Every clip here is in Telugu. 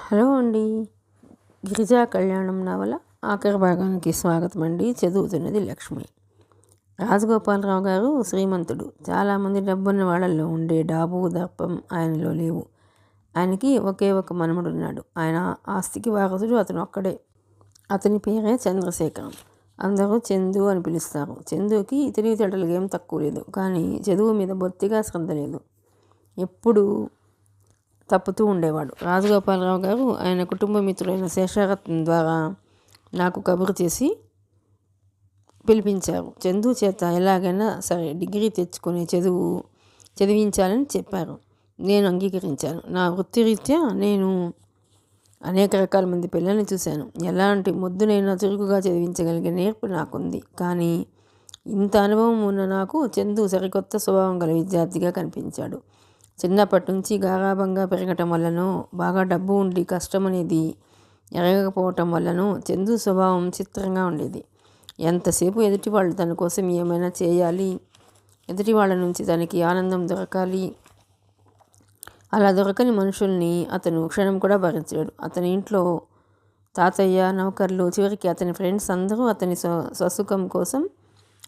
హలో అండి. గిరిజా కళ్యాణం నవల ఆఖరి భాగానికి స్వాగతం అండి. చదువుతున్నది లక్ష్మి. రాజగోపాలరావు గారు శ్రీమంతుడు. చాలామంది డబ్బున్న వాళ్ళల్లో ఉండే డాబు దర్పం ఆయనలో లేవు. ఆయనకి ఒకే ఒక మనముడున్నాడు. ఆయన ఆస్తికి వారసుడు అతను ఒక్కడే. అతని పేరే చంద్రశేఖరం. అందరూ చందు అని పిలుస్తారు. చందుకి తెలివితేటలు ఏం తక్కువ లేదు, కానీ చదువు మీద బొత్తిగా శ్రద్ధ లేదు. ఎప్పుడు తప్పుతూ ఉండేవాడు. రాజగోపాలరావు గారు ఆయన కుటుంబ మిత్రుడైన శేషారత్నం ద్వారా నాకు కబురు చేసి పిలిపించారు. చందు చేత ఎలాగైనా సరే డిగ్రీ తెచ్చుకునే చదివించాలని చెప్పారు. నేను అంగీకరించాను. నా వృత్తిరీత్యా నేను అనేక రకాల మంది పిల్లల్ని చూశాను. ఎలాంటి మొద్దునైనా చురుకుగా చదివించగలిగే నేర్పు నాకుంది. కానీ ఇంత అనుభవం ఉన్న నాకు చందు సరికొత్త స్వభావం గల విద్యార్థిగా కనిపించాడు. చిన్నప్పటి నుంచి గారాబంగా పెరగటం వల్లనో, బాగా డబ్బు ఉండి కష్టం అనేది ఎరగకపోవటం వల్లనో చందు స్వభావం చిత్రంగా ఉండేది. ఎంతసేపు ఎదుటి వాళ్ళు తన కోసం ఏమైనా చేయాలి, ఎదుటి వాళ్ళ నుంచి తనకి ఆనందం దొరకాలి. అలా దొరకని మనుషుల్ని అతను క్షణం కూడా భరించాడు. అతని ఇంట్లో తాతయ్య, నౌకర్లు, చివరికి అతని ఫ్రెండ్స్ అందరూ అతని స్వసుఖం కోసం,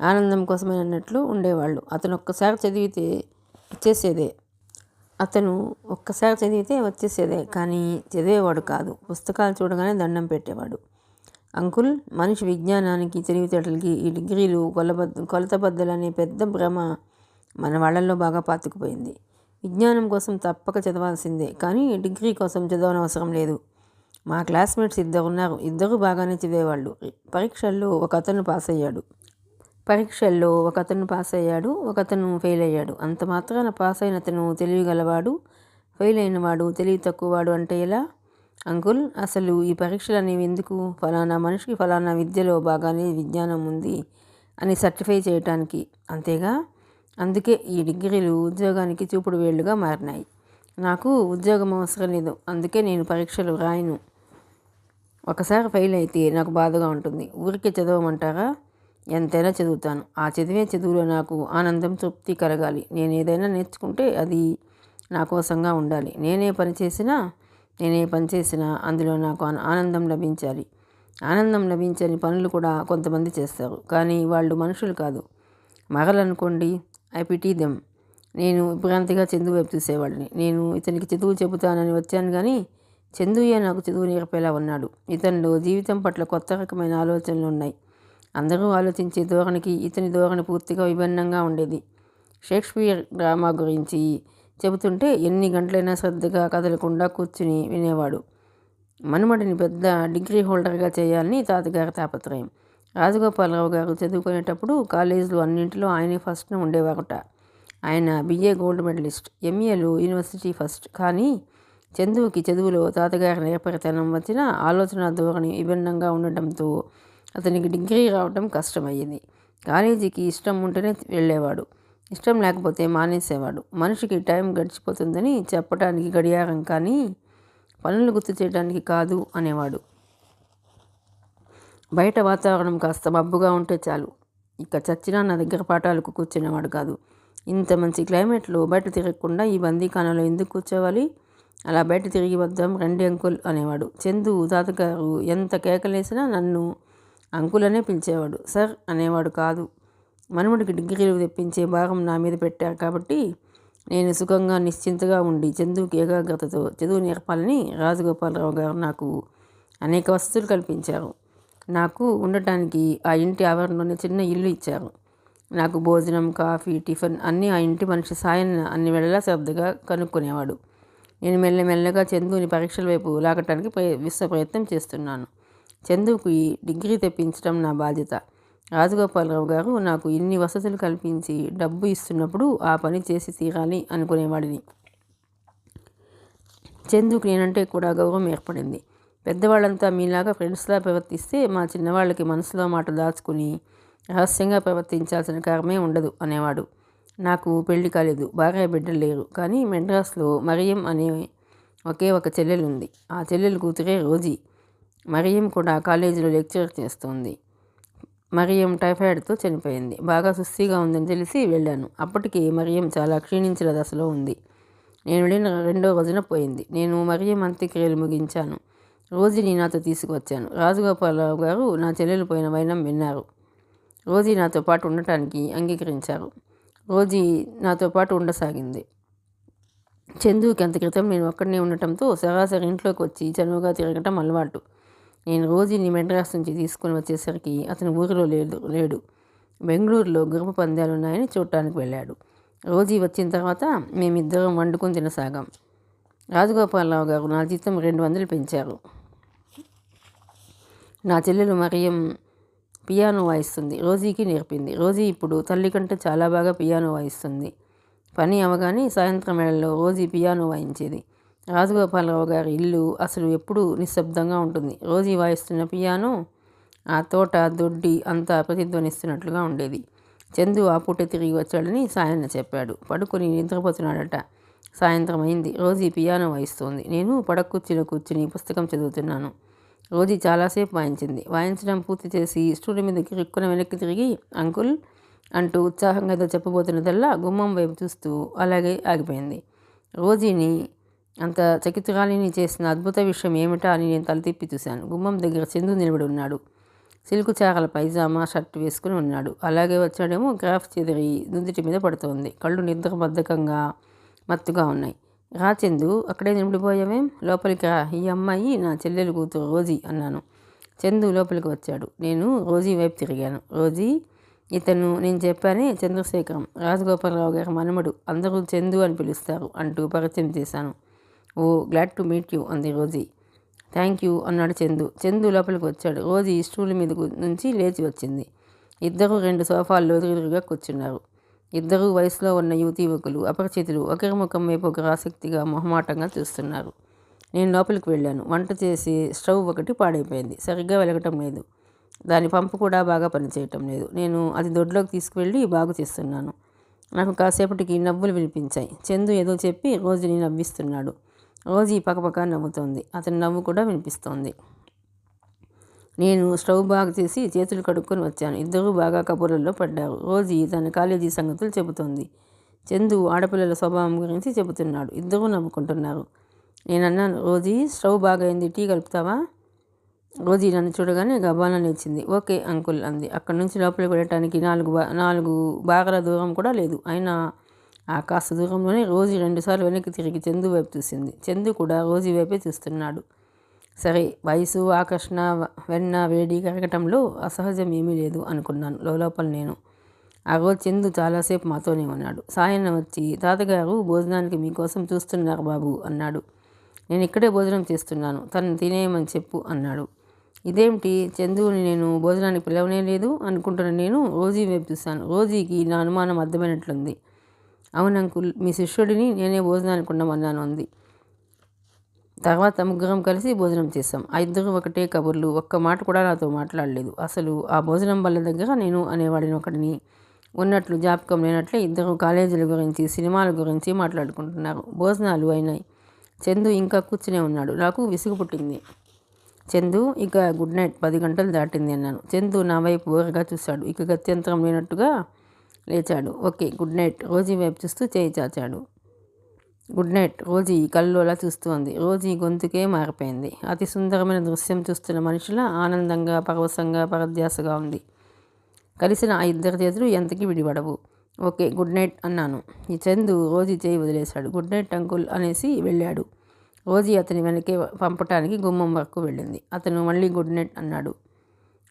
ఆనందం కోసమే అన్నట్లు ఉండేవాళ్ళు. అతను ఒక్కసారి చదివితే వచ్చేసేదే, కానీ చదివేవాడు కాదు. పుస్తకాలు చూడగానే దండం పెట్టేవాడు. అంకుల్, మనిషి విజ్ఞానానికి, తెలివితేటలకి ఈ డిగ్రీలు కొలతబద్దలనే పెద్ద భ్రమ మన వాళ్ళల్లో బాగా పాతుకుపోయింది. విజ్ఞానం కోసం తప్పక చదవాల్సిందే, కానీ డిగ్రీ కోసం చదవనవసరం లేదు. మా క్లాస్మేట్స్ ఇద్దరున్నారు. ఇద్దరు బాగానే చదివేవాళ్ళు. పరీక్షల్లో ఒక అతను పాస్ అయ్యాడు, ఒకతను ఫెయిల్ అయ్యాడు. అంత మాత్రాన పాస్ అయిన అతను తెలివిగలవాడు, ఫెయిల్ అయినవాడు తెలివి తక్కువవాడు అంటే ఎలా? అంకుల్, అసలు ఈ పరీక్షలు అనేవి ఎందుకు? ఫలానా మనిషికి ఫలానా విద్యలో బాగానే విజ్ఞానం ఉంది అని సర్టిఫై చేయటానికి, అంతేగా. అందుకే ఈ డిగ్రీలు ఉద్యోగానికి చూపుడు వేళ్లుగా మారినాయి. నాకు ఉద్యోగం అవసరం లేదు, అందుకే నేను పరీక్షలు రాయను. ఒకసారి ఫెయిల్ అయితే నాకు బాధగా ఉంటుంది. ఊరికే చదవమంటారా? ఎంతైనా చదువుతాను. ఆ చదువులో నాకు ఆనందం, తృప్తి కలగాలి. నేను ఏదైనా నేర్చుకుంటే అది నా కోసంగా ఉండాలి. నేనే పని చేసినా అందులో నాకు ఆనందం లభించాలి. ఆనందం లభించని పనులు కూడా కొంతమంది చేస్తారు, కానీ వాళ్ళు మనుషులు కాదు, మగలనుకోండి. I pity them. నేను విభ్రాంతిగా చందు వైపు చూసేవాడిని. నేను ఇతనికి చదువు చెబుతానని వచ్చాను, కానీ చందుయే నాకు చదువు నేర్పేలా ఉన్నాడు. ఇతనిలో జీవితం పట్ల కొత్త రకమైన ఆలోచనలు ఉన్నాయి. అందరూ ఆలోచించే ధోరణికి ఇతని ధోరణి పూర్తిగా విభిన్నంగా ఉండేది. షేక్స్పియర్ డ్రామా గురించి చెబుతుంటే ఎన్ని గంటలైనా శ్రద్ధగా కదలకుండా కూర్చుని వినేవాడు. మనుమడిని పెద్ద డిగ్రీ హోల్డర్గా చేయాలని తాతగారి తాపత్రయం. రాజగోపాలరావు గారు చదువుకునేటప్పుడు కాలేజీలు అన్నింటిలో ఆయనే ఫస్ట్ను ఉండేవారట. ఆయన బిఏ గోల్డ్ మెడలిస్ట్, ఎంఏలో యూనివర్సిటీ ఫస్ట్. కానీ చందువుకి చదువులో తాతగారి నేర్పరితనం వచ్చిన ఆలోచన ధోరణి విభిన్నంగా ఉండటంతో అతనికి డిగ్రీ రావటం కష్టమయ్యేది. కాలేజీకి ఇష్టం ఉంటేనే వెళ్ళేవాడు, ఇష్టం లేకపోతే మానేసేవాడు. మనిషికి టైం గడిచిపోతుందని చెప్పడానికి గడియారం, కానీ పనులు గుర్తు చేయడానికి కాదు అనేవాడు. బయట వాతావరణం కాస్త మబ్బుగా ఉంటే చాలు, ఇక చచ్చినా నా దగ్గర పాఠాలకు కూర్చునేవాడు కాదు. ఇంత మంచి క్లైమేట్లో బయట తిరగకుండా ఈ బందీఖానాలో ఎందుకు కూర్చోవాలి? అలా బయట తిరిగి వద్దాం రండి అంకుల్ అనేవాడు. చందు తాతగారు ఎంత కేకలేసినా నన్ను అంకుల్ అనే పిలిచేవాడు. సార్ అనేవాడు కాదు. మనుమడికి డిగ్రీలు తెప్పించే భారం నా మీద పెట్టారు కాబట్టి నేను సుఖంగా నిశ్చింతగా ఉండి చందుకి ఏకాగ్రతతో చదువు నేర్పాలని రాజగోపాలరావు గారు నాకు అనేక వసతులు కల్పించారు. నాకు ఉండటానికి ఆ ఇంటి ఆవరణలోనే చిన్న ఇల్లు ఇచ్చారు. నాకు భోజనం, కాఫీ, టిఫిన్ అన్నీ ఆ ఇంటి మనిషి సాయం అన్ని వేళలా శ్రద్ధగా కనుక్కునేవాడు. నేను మెల్లమెల్లగా చందుని పరీక్షల వైపు లాగటానికి విశ్వ ప్రయత్నం చేస్తున్నాను. చందుకి డిగ్రీ తెప్పించడం నా బాధ్యత. రాజగోపాలరావు గారు నాకు ఇన్ని వసతులు కల్పించి డబ్బు ఇస్తున్నప్పుడు ఆ పని చేసి తీరాలి అనుకునేవాడిని. చందుకి నేనంటే కూడా గౌరవం ఏర్పడింది. పెద్దవాళ్ళంతా మీలాగా ఫ్రెండ్స్లా ప్రవర్తిస్తే మా చిన్నవాళ్ళకి మనసులో మాట దాచుకుని రహస్యంగా ప్రవర్తించాల్సిన కర్మే ఉండదు అనేవాడు. నాకు పెళ్లి కాలేదు, భార్య బిడ్డలు లేరు, కానీ మెడ్రాస్లో మరియం అనే ఒకే ఒక చెల్లెలు ఉంది. ఆ చెల్లెలు కూతురే రోజీ. మరియం కూడా కాలేజీలో లెక్చర్ చేస్తోంది. మరియం టైఫాయిడ్తో చనిపోయింది. బాగా సుస్థిగా ఉందని తెలిసి వెళ్ళాను. అప్పటికి మరియం చాలా క్షీణించిన దశలో ఉంది. నేను వెళ్ళిన రెండో రోజున పోయింది. నేను మరియం అంత్యక్రియలు ముగించాను. రోజీని నాతో తీసుకువచ్చాను. రాజగోపాలరావు గారు నా చెల్లెలు పోయిన వైనం విన్నారు. రోజీ నాతో పాటు ఉండటానికి అంగీకరించారు. రోజీ నాతో పాటు ఉండసాగింది. చందుకి అంత క్రితం నేను ఒక్కడనే ఉండటంతో సరాసరి ఇంట్లోకి వచ్చి చనువుగా తిరగటం అలవాటు. నేను రోజీని మెడ్రాస్ నుంచి తీసుకుని వచ్చేసరికి అతను ఊరిలో లేడు. బెంగళూరులో గుర్రపు పందాలు ఉన్నాయని చూడటానికి వెళ్ళాడు. రోజీ వచ్చిన తర్వాత మేమిద్దరం వండుకొని తినసాగాం. రాజగోపాలరావు గారు నా జీతం 200 పెంచారు. నా చెల్లెలు మరియం పియానో వాయిస్తుంది. రోజీకి నేర్పింది. రోజీ ఇప్పుడు తల్లి కంటే చాలా బాగా పియానో వాయిస్తుంది. పని అవగానే సాయంత్రం వేళల్లో రోజీ పియానో వాయించేది. రాజగోపాలరావు గారి ఇల్లు అసలు ఎప్పుడూ నిశ్శబ్దంగా ఉంటుంది. రోజీ వాయిస్తున్న పియానో ఆ తోట దొడ్డి అంతా ప్రతిధ్వనిస్తున్నట్లుగా ఉండేది. చందు ఆ పూట తిరిగి వచ్చాడని సాయన్న చెప్పాడు. పడుకొని నిద్రపోతున్నాడట. సాయంత్రం అయింది. రోజీ పియానో వాయిస్తోంది. నేను పడకుర్చీలో కూర్చుని పుస్తకం చదువుతున్నాను. రోజీ చాలాసేపు వాయించింది. వాయించడం పూర్తి చేసి స్టూడియో మీదకి రిక్కున వెనక్కి తిరిగి అంకుల్ అంటూ ఉత్సాహంగా ఏదో చెప్పబోతున్నదల్లా గుమ్మం వైపు చూస్తూ అలాగే ఆగిపోయింది. రోజీని అంత చకితురాలిని చేసిన అద్భుత విషయం ఏమిటా అని నేను తల తిప్పి చూశాను. గుమ్మం దగ్గర చందు నిలబడి ఉన్నాడు. సిల్కు చారల పైజామా షర్ట్ వేసుకుని ఉన్నాడు. అలాగే వచ్చాడేమో గ్రాఫ్ చెదిరి నుదుటి మీద పడుతోంది. కళ్ళు నిద్రబద్ధకంగా మత్తుగా ఉన్నాయి. రా చందు, అక్కడే నిలబడిపోయావేం? లోపలికి రా, ఈ అమ్మాయి నా చెల్లెలు కూతురు రోజీ అన్నాను. చందు లోపలికి వచ్చాడు. నేను రోజీ వైపు తిరిగాను. రోజీ, ఇతను నేను చెప్పానే చంద్రశేఖరం, రాజగోపాలరావు గారి మనమడు, అందరూ చందు అని పిలుస్తారు అంటూ పరిచయం చేశాను. ఓ, గ్లాడ్ టు మీట్ యూ అంది రోజీ. థ్యాంక్ యూ అన్నాడు చందు. చందు లోపలికి వచ్చాడు. రోజీ స్టూల్ మీద నుంచి లేచి వచ్చింది. ఇద్దరు 2 సోఫాల్లో ఎదురుగా కూర్చున్నారు. ఇద్దరు వయసులో ఉన్న యువకులు, అపరిచితులు ఒకరి ముఖం వైపు ఒకరు ఆసక్తిగా మొహమాటంగా చూస్తున్నారు. నేను లోపలికి వెళ్ళాను. వంట చేసి స్టవ్ ఒకటి పాడైపోయింది. సరిగ్గా వెలగటం లేదు. దాని పంపు కూడా బాగా పనిచేయటం లేదు. నేను అది దొడ్లోకి తీసుకువెళ్ళి బాగు చేస్తున్నాను. నాకు కాసేపటికి నవ్వులు వినిపించాయి. చందు ఏదో చెప్పి రోజీని నవ్విస్తున్నాడు. రోజీ పకపక నవ్వుతోంది. అతని నవ్వు కూడా వినిపిస్తోంది. నేను స్టవ్ బాగు చేసి చేతులు కడుక్కొని వచ్చాను. ఇద్దరూ బాగా కబుర్లలో పడ్డారు. రోజీ తన కాలేజీ సంగతులు చెబుతోంది. చందు ఆడపిల్లల స్వభావం గురించి చెబుతున్నాడు. ఇద్దరూ నవ్వుకుంటున్నారు. నేను అన్నాను, రోజీ స్టవ్ బాగైంది, టీ కలుపుతావా? రోజీ నన్ను చూడగానే గబానా లేచింది. ఓకే అంకుల్ అంది. అక్కడి నుంచి లోపలికి వెళ్ళటానికి 4 బాగల దూరం కూడా లేదు. అయినా ఆ కాస్త దూరంలోనే రోజీ 2 సార్లు వెనక్కి తిరిగి చందు వైపు చూసింది. చందు కూడా రోజీ వైపే చూస్తున్నాడు. సరే, వయసు, ఆకర్షణ, వెన్న, వేడి కరగటంలో అసహజం ఏమీ లేదు అనుకున్నాను లోపల నేను. ఆ రోజు చందు చాలాసేపు మాతోనే ఉన్నాడు. సాయన్న వచ్చి, తాతగారు భోజనానికి మీకోసం చూస్తున్నారు బాబు అన్నాడు. నేను ఇక్కడే భోజనం చేస్తున్నాను, తను తినేయమని చెప్పు అన్నాడు. ఇదేమిటి, చందుని నేను భోజనానికి పిలవనే లేదు అనుకుంటున్న నేను రోజీ వైపు చూశాను. రోజీకి నా అనుమానం అర్థమైనట్లుంది. అవునంకుల్, మీ శిష్యుడిని నేనే భోజనానికి ఉండమన్నాను అంది. తర్వాత ముగ్గురం కలిసి భోజనం చేశాం. ఆ ఇద్దరు ఒకటే కబుర్లు, ఒక్క మాట కూడా నాతో మాట్లాడలేదు. అసలు ఆ భోజనం బల్ల దగ్గర నేను అనేవాడిని ఒకడిని ఉన్నట్లు జ్ఞాపకం లేనట్లే ఇద్దరు కాలేజీల గురించి, సినిమాల గురించి మాట్లాడుకుంటున్నారు. భోజనాలు అయినాయి. చందు ఇంకా కూర్చునే ఉన్నాడు. నాకు విసుగు పుట్టింది. చందు, ఇక గుడ్ నైట్, 10 గంటలు దాటింది అన్నాను. చందు నా వైపు ఓరగా చూశాడు. ఇక గత్యంతరం లేనట్టుగా లేచాడు. Okay, good night. రోజీ వైపు చూస్తూ చేయి చాచాడు. Good night. రోజీ కల్లోలా చూస్తూ ఉంది. రోజీ గొంతుకే మారిపోయింది. అతి సుందరమైన దృశ్యం చూస్తున్న మనుషుల ఆనందంగా, పరవశంగా, పరధ్యాసగా ఉంది. కలిసిన ఆ ఇద్దరి చేతులు ఎంతకీ విడిపడవు. ఓకే, గుడ్ నైట్ అన్నాను. ఈ చందు రోజీ చేయి వదిలేశాడు. గుడ్ నైట్ అంకుల్ అనేసి వెళ్ళాడు. రోజీ అతని వెనకే పంపటానికి గుమ్మం వరకు వెళ్ళింది. అతను మళ్ళీ గుడ్ నైట్ అన్నాడు.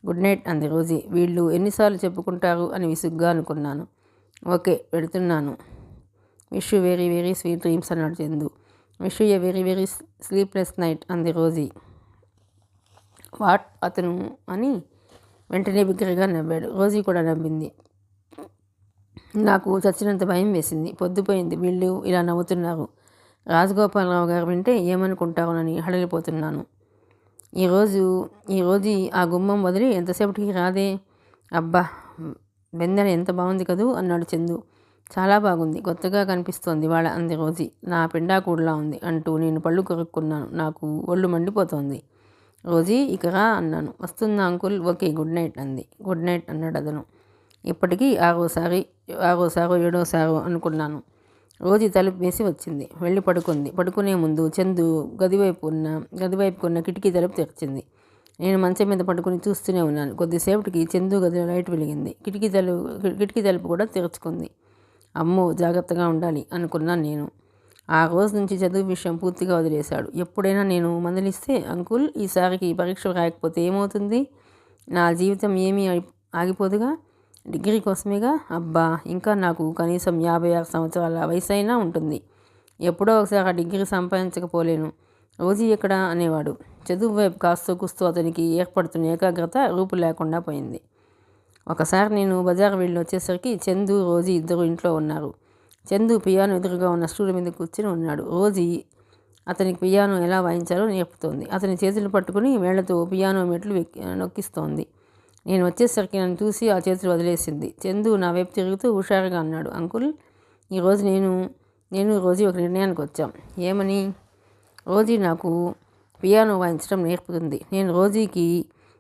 గుడ్ నైట్ అంది రోజీ. వీళ్ళు ఎన్నిసార్లు చెప్పుకుంటారు అని విసుగ్గా అనుకున్నాను. ఓకే, వెళుతున్నాను. Wish you very very sweet dreams అన్నాడు Chandu. Wish you a very very sleepless night అంది రోజీ. వాట్ అతను అని వెంటనే బిగ్గరగా నవ్వాడు. రోజీ కూడా నవ్వింది. నాకు చచ్చినంత భయం వేసింది. పొద్దుపోయింది, వీళ్ళు ఇలా నవ్వుతున్నారు. రాజగోపాలరావు గారు వింటే ఏమనుకుంటారోనని హడలిపోతున్నాను. ఈరోజు ఆ గుమ్మం వదిలి ఎంతసేపటికి రాదే. అబ్బా, బెందెన ఎంత బాగుంది కదూ అన్నాడు చందు. చాలా బాగుంది, కొత్తగా కనిపిస్తోంది వాళ్ళ అంది రోజీ. నా పిండాకూడలా ఉంది అంటూ నేను పళ్ళు కొరుక్కున్నాను. నాకు ఒళ్ళు మండిపోతోంది. రోజీ, ఇక రా అన్నాను. వస్తుందా అంకుల్? ఓకే, గుడ్ నైట్ అంది. గుడ్ నైట్ అన్నాడు అతను. ఇప్పటికీ 6 సారో 7సారో అనుకున్నాను. రోజీ తలుపు వేసి వచ్చింది. వెళ్ళి పడుకుంది. పడుకునే ముందు చందు గదివైపుకున్న కిటికీ తలుపు తెరిచింది. నేను మంచం మీద పడుకుని చూస్తూనే ఉన్నాను. కొద్దిసేపటికి చందు గదిలో లైట్ వెలిగింది. కిటికీ తలుపు కూడా తెరుచుకుంది. అమ్మో, జాగ్రత్తగా ఉండాలి అనుకున్నాను నేను. ఆ రోజు నుంచి చదువు విషయం పూర్తిగా వదిలేశాడు. ఎప్పుడైనా నేను మందలిస్తే, అంకుల్ ఈసారికి పరీక్ష రాయకపోతే ఏమవుతుంది? నా జీవితం ఏమీ ఆగిపోదుగా, డిగ్రీ కోసమేగా. అబ్బా, ఇంకా నాకు కనీసం 56 సంవత్సరాల వయసు అయినా ఉంటుంది. ఎప్పుడో ఒకసారి ఆ డిగ్రీ సంపాదించకపోలేను. రోజీ ఎక్కడ అనేవాడు. చదువు వైపు కాస్తో కూస్తూ అతనికి ఏర్పడుతున్న ఏకాగ్రత రూపు లేకుండా పోయింది. ఒకసారి నేను బజారు వెళ్ళి వచ్చేసరికి చందు, రోజీ ఇద్దరు ఇంట్లో ఉన్నారు. చందు పియానో ఎదురుగా ఉన్న స్టూల్ మీద కూర్చుని ఉన్నాడు. రోజీ అతనికి పియానో ఎలా వాయించాలో నేర్పుతోంది. అతని చేతులు పట్టుకుని వేళ్లతో పియానో మెట్లు నొక్కిస్తోంది. నేను వచ్చేసరికి నన్ను చూసి ఆ చేతులు వదిలేసింది. చందు నా వైపు తిరుగుతూ హుషారుగా అన్నాడు, అంకుల్, ఈరోజు నేను రోజీ ఒక నిర్ణయానికి వచ్చాం. ఏమని? రోజీ నాకు పియానో వాయించడం నేర్పుతుంది. నేను రోజీకి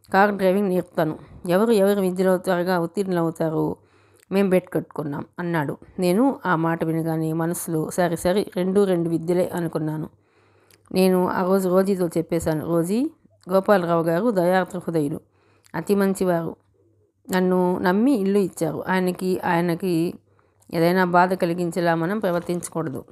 కార్ డ్రైవింగ్ నేర్పుతాను. ఎవరు విద్యలో త్వరగా ఉత్తీర్ణులవుతారో మేం బెట్ కట్టుకున్నాం అన్నాడు. నేను ఆ మాట వినగానే మనసులో సరే రెండు విద్యలే అనుకున్నాను. నేను ఆ రోజు రోజీతో చెప్పేశాను. రోజీ, గోపాలరావు గారు దయార్ద్ర హృదయులు, అతి మంచివారు. నన్ను నమ్మి ఇల్లు ఇచ్చారు. ఆయనకి ఏదైనా బాధ కలిగించేలా మనం ప్రవర్తించకూడదు.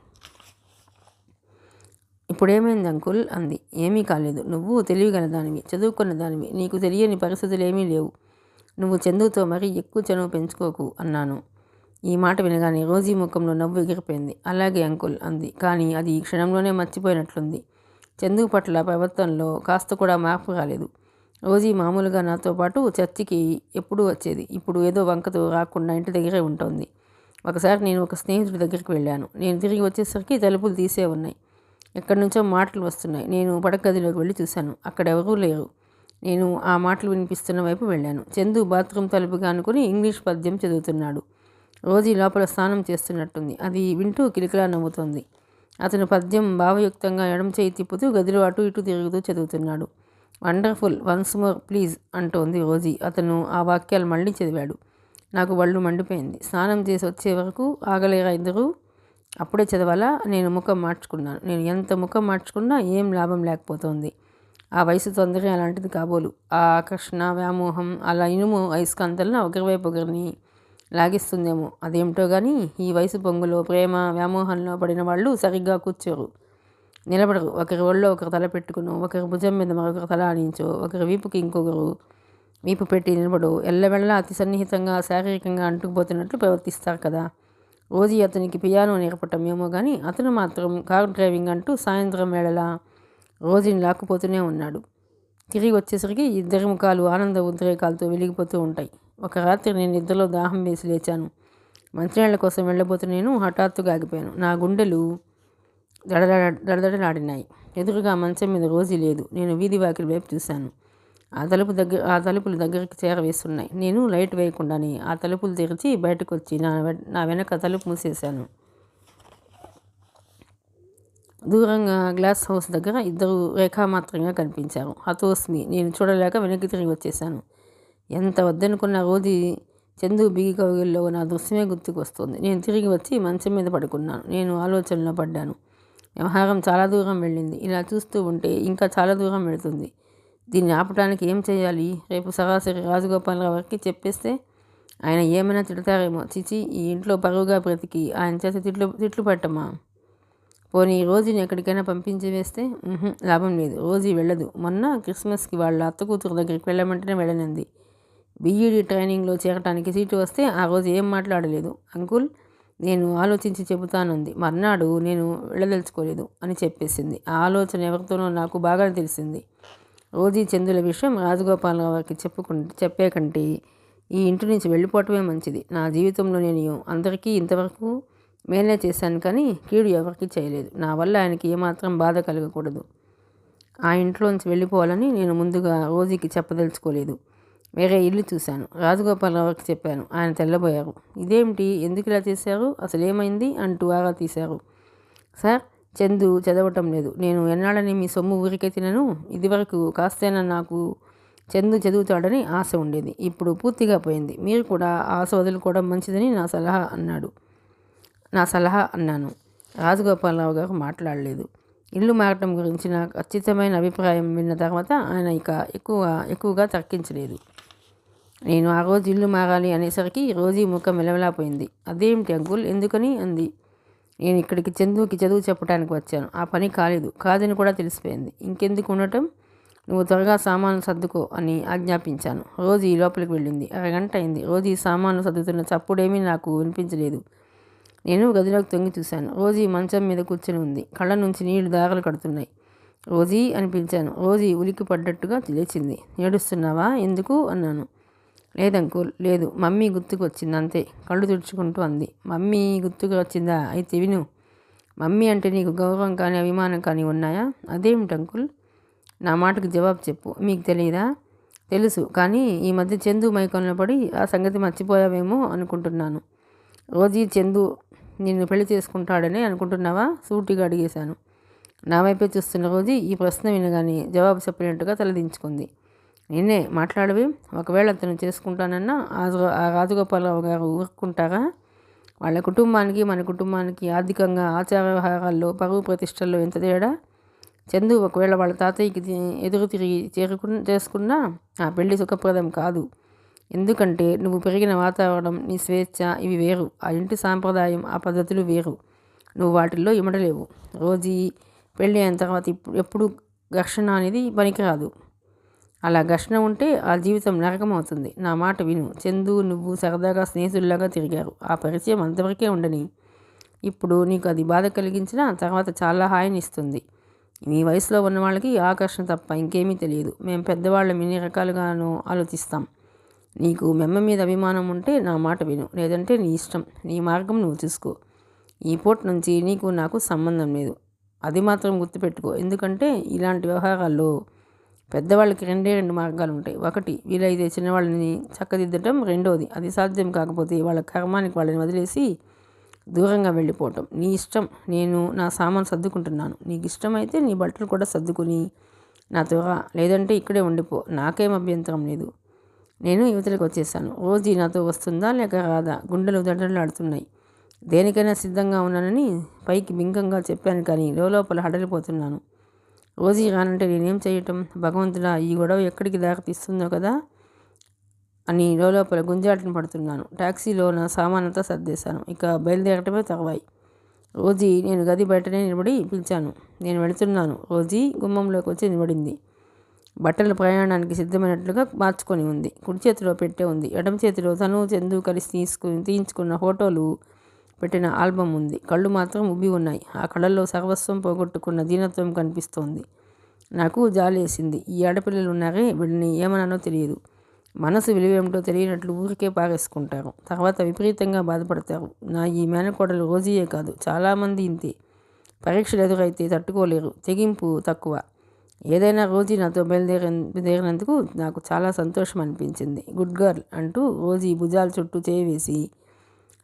ఇప్పుడేమైంది అంకుల్ అంది. ఏమీ కాలేదు. నువ్వు తెలివిగల దానివి, చదువుకున్న దానివి, నీకు తెలియని పరిస్థితులు ఏమీ లేవు. నువ్వు చందుతో మరీ ఎక్కువ చనువు పెంచుకోకు అన్నాను. ఈ మాట వినగానే రోజీ ముఖంలో నవ్వు ఎగిరిపోయింది. అలాగే అంకుల్ అంది. కానీ అది ఈ క్షణంలోనే మర్చిపోయినట్లుంది. చందు పట్ల ప్రవర్తనలో కాస్త కూడా మార్పు రాలేదు. రోజీ మామూలుగా నాతో పాటు చర్చికి ఎప్పుడూ వచ్చేది. ఇప్పుడు ఏదో వంకతో రాకుండా ఇంటి దగ్గరే ఉంటుంది. ఒకసారి నేను ఒక స్నేహితుడి దగ్గరికి వెళ్ళాను. నేను తిరిగి వచ్చేసరికి తలుపులు తీసే ఉన్నాయి. ఎక్కడి నుంచో మాటలు వస్తున్నాయి. నేను పడగదిలోకి వెళ్ళి చూశాను. అక్కడ ఎవరూ లేరు. నేను ఆ మాటలు వినిపిస్తున్న వైపు వెళ్ళాను. చందు బాత్రూమ్ తలుపుగా అనుకుని ఇంగ్లీష్ పద్యం చదువుతున్నాడు. రోజీ లోపల స్నానం చేస్తున్నట్టుంది. అది వింటూ కిలికిలా నవ్వుతోంది. అతను పద్యం భావయుక్తంగా ఎడమ చేయి తిప్పుతూ గదిలో అటు ఇటు తిరుగుతూ చదువుతున్నాడు. వండర్ఫుల్, వన్స్ మోర్ ప్లీజ్ అంటోంది రోజీ. అతను ఆ వాక్యాలు మళ్ళీ చదివాడు. నాకు వళ్ళు మండిపోయింది. స్నానం చేసి వచ్చే వరకు ఆగలేరా ఇద్దరు? అప్పుడే చదవాలా? నేను ముఖం మార్చుకున్నాను. నేను ఎంత ముఖం మార్చుకున్నా ఏం లాభం లేకపోతుంది. ఆ వయసు తొందర అలాంటిది కాబోలు. ఆ ఆకర్షణ, వ్యామోహం అలా ఇనుము అయస్కాంతలను ఒకరివైపు ఒకరిని లాగిస్తుందేమో. అదేమిటో కానీ ఈ వయసు పొంగులో, ప్రేమ వ్యామోహంలో పడిన వాళ్ళు సరిగ్గా కూర్చోరు, నిలబడరు. ఒకరి ఒళ్ళో ఒకరు తల పెట్టుకును, ఒకరి భుజం మీద మరొకరు తల ఆనించో, ఒకరి వీపుకి ఇంకొకరు వీపు పెట్టి నిలబడు, ఎల్లవెళ్ళ అతి సన్నిహితంగా శారీరకంగా అంటుకుపోతున్నట్లు ప్రవర్తిస్తారు కదా. రోజీ అతనికి పియానో నేర్పటం ఏమో కానీ అతను మాత్రం కార్ డ్రైవింగ్ అంటూ సాయంత్రం వేళలా రోజీని లాక్కుపోతూనే ఉన్నాడు. తిరిగి వచ్చేసరికి ఇద్దరి ముఖాలు ఆనంద ఉద్రేకాలతో వెలిగిపోతూ ఉంటాయి. ఒక రాత్రి నేను నిద్రలో దాహం వేసి లేచాను. మంచినీళ్ల కోసం వెళ్ళబోతున్నాను. హఠాత్తుగా ఆగిపోయాను. నా గుండెలు దడదడలాడినాయి. ఎదురుగా మంచం మీద రోజీ లేదు. నేను వీధి వాకిలి వైపు చూశాను. ఆ తలుపులు దగ్గరికి చేరవేస్తున్నాయి. నేను లైట్ వేయకుండానే ఆ తలుపులు తెరిచి బయటకు వచ్చి నా వెనక తలుపు మూసేశాను. దూరంగా గ్లాస్ హౌస్ దగ్గర ఇద్దరు రేఖామాత్రంగా కనిపించారు. హతోస్మి. నేను చూడలేక వెనక్కి తిరిగి వచ్చేశాను. ఎంత వద్దనుకున్న రోజీ చందు బిగి కౌగిల్లో నా దృశ్యమే గుర్తుకు వస్తుంది. నేను తిరిగి వచ్చి మంచం మీద పడుకున్నాను. నేను ఆలోచనలో పడ్డాను. వ్యవహారం చాలా దూరం వెళ్ళింది. ఇలా చూస్తూ ఉంటే ఇంకా చాలా దూరం వెళుతుంది. దీన్ని ఆపడానికి ఏం చేయాలి? రేపు సరాసరి రాజగోపాలరావు గారికి చెప్పేస్తే ఆయన ఏమైనా తిడతారేమో. చిచి, ఈ ఇంట్లో పరువుగా బ్రతికి ఆయన చేత తిట్లు పెట్టమా? పోనీ రోజీని ఎక్కడికైనా పంపించి వేస్తే? లాభం లేదు. రోజీ వెళ్ళదు. మొన్న క్రిస్మస్కి వాళ్ళ అత్త కూతురు దగ్గరికి వెళ్ళమంటేనే వెళ్ళనింది. బీఈడీ ట్రైనింగ్లో చేరటానికి సీటు వస్తే ఆ రోజు ఏం మాట్లాడలేదు. అంకుల్, నేను ఆలోచించి చెబుతానుంది. మర్నాడు నేను వెళ్ళదలుచుకోలేదు అని చెప్పేసింది. ఆ ఆలోచన ఎవరితోనో నాకు బాగా తెలిసింది. రోజీ చందుల విషయం రాజగోపాలరావు గారికి చెప్పే కంటే ఈ ఇంటి నుంచి వెళ్ళిపోవటమే మంచిది. నా జీవితంలో నేను అందరికీ ఇంతవరకు మేలే చేశాను కానీ కీడు ఎవరికి చేయలేదు. నా వల్ల ఆయనకి ఏమాత్రం బాధ కలగకూడదు. ఆ ఇంట్లోంచి వెళ్ళిపోవాలని నేను ముందుగా రోజీకి చెప్పదలుచుకోలేదు. వేరే ఇల్లు చూశాను. రాజగోపాలరావుకి చెప్పాను. ఆయన తెల్లబోయారు. ఇదేమిటి, ఎందుకు ఇలా చేశారు, అసలు ఏమైంది అంటూ ఆరా తీశారు. సార్, చందు చదవటం లేదు. నేను ఎన్నాళ్ళని మీ సొమ్ము ఊరికే తినను. ఇదివరకు కాస్తైనా నాకు చందు చదువుతాడని ఆశ ఉండేది. ఇప్పుడు పూర్తిగా పోయింది. మీరు కూడా ఆశ వదులుకోవడం మంచిదని నా సలహా అన్నాడు. నా సలహా అన్నాను. రాజగోపాలరావు గారు మాట్లాడలేదు. ఇల్లు మారటం గురించి నాకు ఖచ్చితమైన అభిప్రాయం విన్న తర్వాత ఆయన ఇక ఎక్కువగా తర్కించలేదు. నేను ఆ రోజు ఇల్లు మారాలి అనేసరికి రోజీ ముఖం మెలమెలాపోయింది. అదేమిటి అంకుల్, ఎందుకని అంది. నేను ఇక్కడికి చందుకి చదువు చెప్పడానికి వచ్చాను. ఆ పని కాలేదు, కాదని కూడా తెలిసిపోయింది. ఇంకెందుకు ఉండటం, నువ్వు త్వరగా సామాన్లు సర్దుకో అని ఆజ్ఞాపించాను. రోజీ లోపలికి వెళ్ళింది. అరగంట అయింది. రోజీ సామాన్లు సర్దుతున్న చప్పుడేమీ నాకు వినిపించలేదు. నేను గదిలోకి తొంగి చూశాను. రోజీ మంచం మీద కూర్చొని ఉంది. కళ్ళ నుంచి నీళ్లు దారలు కడుతున్నాయి. రోజీ అని పిలిచాను. రోజీ ఉలిక్కి పడ్డట్టుగా లేచింది. ఏడుస్తున్నావా, ఎందుకు అన్నాను. లేదంకుల్, లేదు, మమ్మీ గుర్తుకు వచ్చింది అంతే, కళ్ళు తుడుచుకుంటూ అంది. మమ్మీ గుర్తుకు వచ్చిందా? అయితే విను. మమ్మీ అంటే నీకు గౌరవం కానీ అభిమానం కానీ ఉన్నాయా? అదేమిటి అంకుల్? నా మాటకు జవాబు చెప్పు. మీకు తెలియదా? తెలుసు, కానీ ఈ మధ్య చందు మైకంలో పడి ఆ సంగతి మర్చిపోయావేమో అనుకుంటున్నాను. రోజీ చందు నిన్ను పెళ్లి చేసుకుంటాడని అనుకుంటున్నావా? సూటిగా అడిగేశాను. నా వైపే చూస్తున్న రోజీ ఈ ప్రశ్న వినగానే జవాబు చెప్పినట్టుగా తలదించుకుంది. నిన్నే మాట్లాడవి. ఒకవేళ అతను చేసుకుంటానన్నా ఆ రాజగోపాలరావు గారు ఊరుకుంటారా? వాళ్ళ కుటుంబానికి మన కుటుంబానికి ఆర్థికంగా, ఆచార వ్యవహారాల్లో, పరువు ప్రతిష్టల్లో ఎంత తేడా. చందు ఒకవేళ వాళ్ళ తాతయ్యకి ఎదురు తిరిగి చేసుకున్నా ఆ పెళ్లి సుఖప్రదం కాదు. ఎందుకంటే నువ్వు పెరిగిన వాతావరణం, నీ స్వేచ్ఛ ఇవి వేరు. ఆ ఇంటి సాంప్రదాయం, ఆ పద్ధతులు వేరు. నువ్వు వాటిల్లో ఇమడలేవు. రోజీ పెళ్ళి అయిన తర్వాత ఎప్పుడు ఘర్షణ అనేది పనికిరాదు. అలా ఘర్షణ ఉంటే ఆ జీవితం నరకం అవుతుంది. నా మాట విను. చందు నువ్వు సరదాగా స్నేహితుల్లాగా తిరిగారు. ఆ పరిచయం అంతవరకే ఉండని. ఇప్పుడు నీకు అది బాధ కలిగించినా తర్వాత చాలా హాయిని ఇస్తుంది. మీ వయసులో ఉన్న వాళ్ళకి ఆకర్షణ తప్ప ఇంకేమీ తెలియదు. మేము పెద్దవాళ్ళం ఎన్ని రకాలుగానో ఆలోచిస్తాం. నీకు మెమ్మ మీద అభిమానం ఉంటే నా మాట విను, లేదంటే నీ ఇష్టం, నీ మార్గం నువ్వు చూసుకో. ఈ పూట నుంచి నీకు నాకు సంబంధం లేదు. అది మాత్రం గుర్తుపెట్టుకో. ఎందుకంటే ఇలాంటి వ్యవహారాల్లో పెద్దవాళ్ళకి రెండు మార్గాలు ఉంటాయి. ఒకటి, వీలైతే చిన్నవాళ్ళని చక్కదిద్దటం. రెండోది, అది సాధ్యం కాకపోతే వాళ్ళ కర్మానికి వాళ్ళని వదిలేసి దూరంగా వెళ్ళిపోవటం. నీ ఇష్టం. నేను నా సామాన్ సర్దుకుంటున్నాను. నీకు ఇష్టమైతే నీ బట్టలు కూడా సర్దుకుని నాతో రా, లేదంటే ఇక్కడే ఉండిపో. నాకేం అభ్యంతరం లేదు. నేను యువతలకు వచ్చేసాను. రోజీ నాతో వస్తుందా లేక రాదా? గుండెలు దడలాడుతున్నాయి. దేనికైనా సిద్ధంగా ఉన్నానని పైకి బింకంగా చెప్పాను, కానీ లోపల హడలిపోతున్నాను. రోజీ రానంటే నేనేం చేయటం? భగవంతుడా, ఈ గొడవ ఎక్కడికి దారితీస్తుందో కదా అని లోపల గుంజాటను పడుతున్నాను. టాక్సీలో నా సామానంతా సర్దేశాను. ఇక బయలుదేరటమే తర్వాయి. రోజీ నేను గది బయటనే నిలబడి పిలిచాను. నేను వెళుతున్నాను. రోజీ గుమ్మంలోకి వచ్చి నిలబడింది. బట్టలు ప్రయాణానికి సిద్ధమైనట్లుగా మార్చుకొని ఉంది. కుడి చేతిలో పెట్టే ఉంది. ఎడమ చేతిలో తను చందు కలిసి తీయించుకున్న ఫోటోలు పెట్టిన ఆల్బమ్ ఉంది. కళ్ళు మాత్రం ఉబ్బి ఉన్నాయి. ఆ కళ్ళల్లో సర్వస్వం పోగొట్టుకున్న దీనత్వం కనిపిస్తోంది. నాకు జాలేసింది. ఈ ఆడపిల్లలు ఉన్నారే, వీళ్ళని ఏమన్నానో తెలియదు. మనసు విలువేమిటో తెలియనట్లు ఊరికే పారేసుకుంటారు. తర్వాత విపరీతంగా బాధపడతారు. నా ఈ మేనకోడలు రోజీయే కాదు, చాలామంది ఇంతే. పరీక్షలు ఎదురైతే తట్టుకోలేరు. తెగింపు తక్కువ. ఏదైనా రోజీ నాతో బయలుదేరినందుకు నాకు చాలా సంతోషం అనిపించింది. గుడ్ గర్ల్ అంటూ రోజీ భుజాల చుట్టూ చేయి వేసి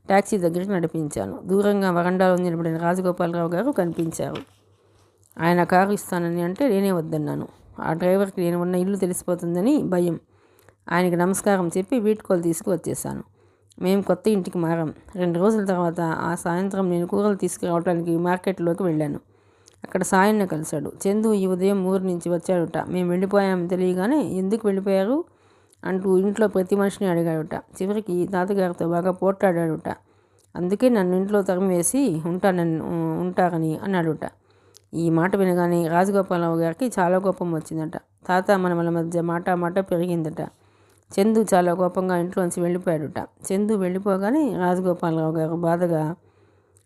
ట్యాక్సీ దగ్గరికి నడిపించాను. దూరంగా వరండాలో నిలబడిన రాజగోపాలరావు గారు కనిపించారు. ఆయన కారు ఇస్తానని అంటే నేనే వద్దన్నాను. ఆ డ్రైవర్కి నేను ఉన్న ఇల్లు తెలిసిపోతుందని భయం. ఆయనకి నమస్కారం చెప్పి వీడ్కోలు తీసుకువచ్చేసాను. మేము కొత్త ఇంటికి మారాం. 2 రోజుల తర్వాత ఆ సాయంత్రం నేను కూరలు తీసుకురావడానికి మార్కెట్లోకి వెళ్ళాను. అక్కడ సాయన్న కలిశాడు. చందు ఈ ఉదయం ఊరి నుంచి వచ్చాడుట. మేము వెళ్ళిపోయామని తెలియగానే ఎందుకు వెళ్ళిపోయారు అంటూ ఇంట్లో ప్రతి మనిషిని అడిగాడుట. చివరికి తాతగారితో బాగా పోట్లాడాడుట. అందుకే నన్ను ఇంట్లో తరిమివేసి ఉంటారని అన్నాడుట. ఈ మాట వినగానే రాజగోపాలరావు గారికి చాలా కోపం వచ్చిందట. తాత మనమల మధ్య మాట పెరిగిందట. చందు చాలా కోపంగా ఇంట్లోంచి వెళ్ళిపోయాడుట. చందు వెళ్ళిపోగానే రాజగోపాలరావు గారు బాధగా,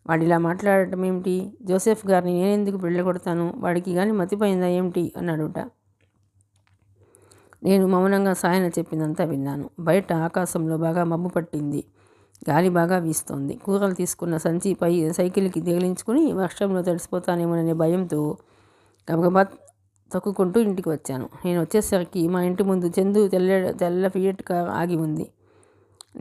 వాడిలా మాట్లాడటం ఏమిటి? జోసెఫ్ గారిని నేనెందుకు వెళ్ళగొడతాను? వాడికి కానీ మతిపోయిందా ఏమిటి అన్నాడుట. నేను మౌనంగా సాయన చెప్పిందంతా విన్నాను. బయట ఆకాశంలో బాగా మబ్బు పట్టింది. గాలి బాగా వీస్తోంది. కూరలు తీసుకున్న సంచి సైకిల్కి తగిలించుకుని వర్షంలో తడిసిపోతానేమోననే భయంతో గబగబా తొక్కుకుంటూ ఇంటికి వచ్చాను. నేను వచ్చేసరికి మా ఇంటి ముందు చందు తెల్ల ఫియట్ కార్ ఆగి ఉంది.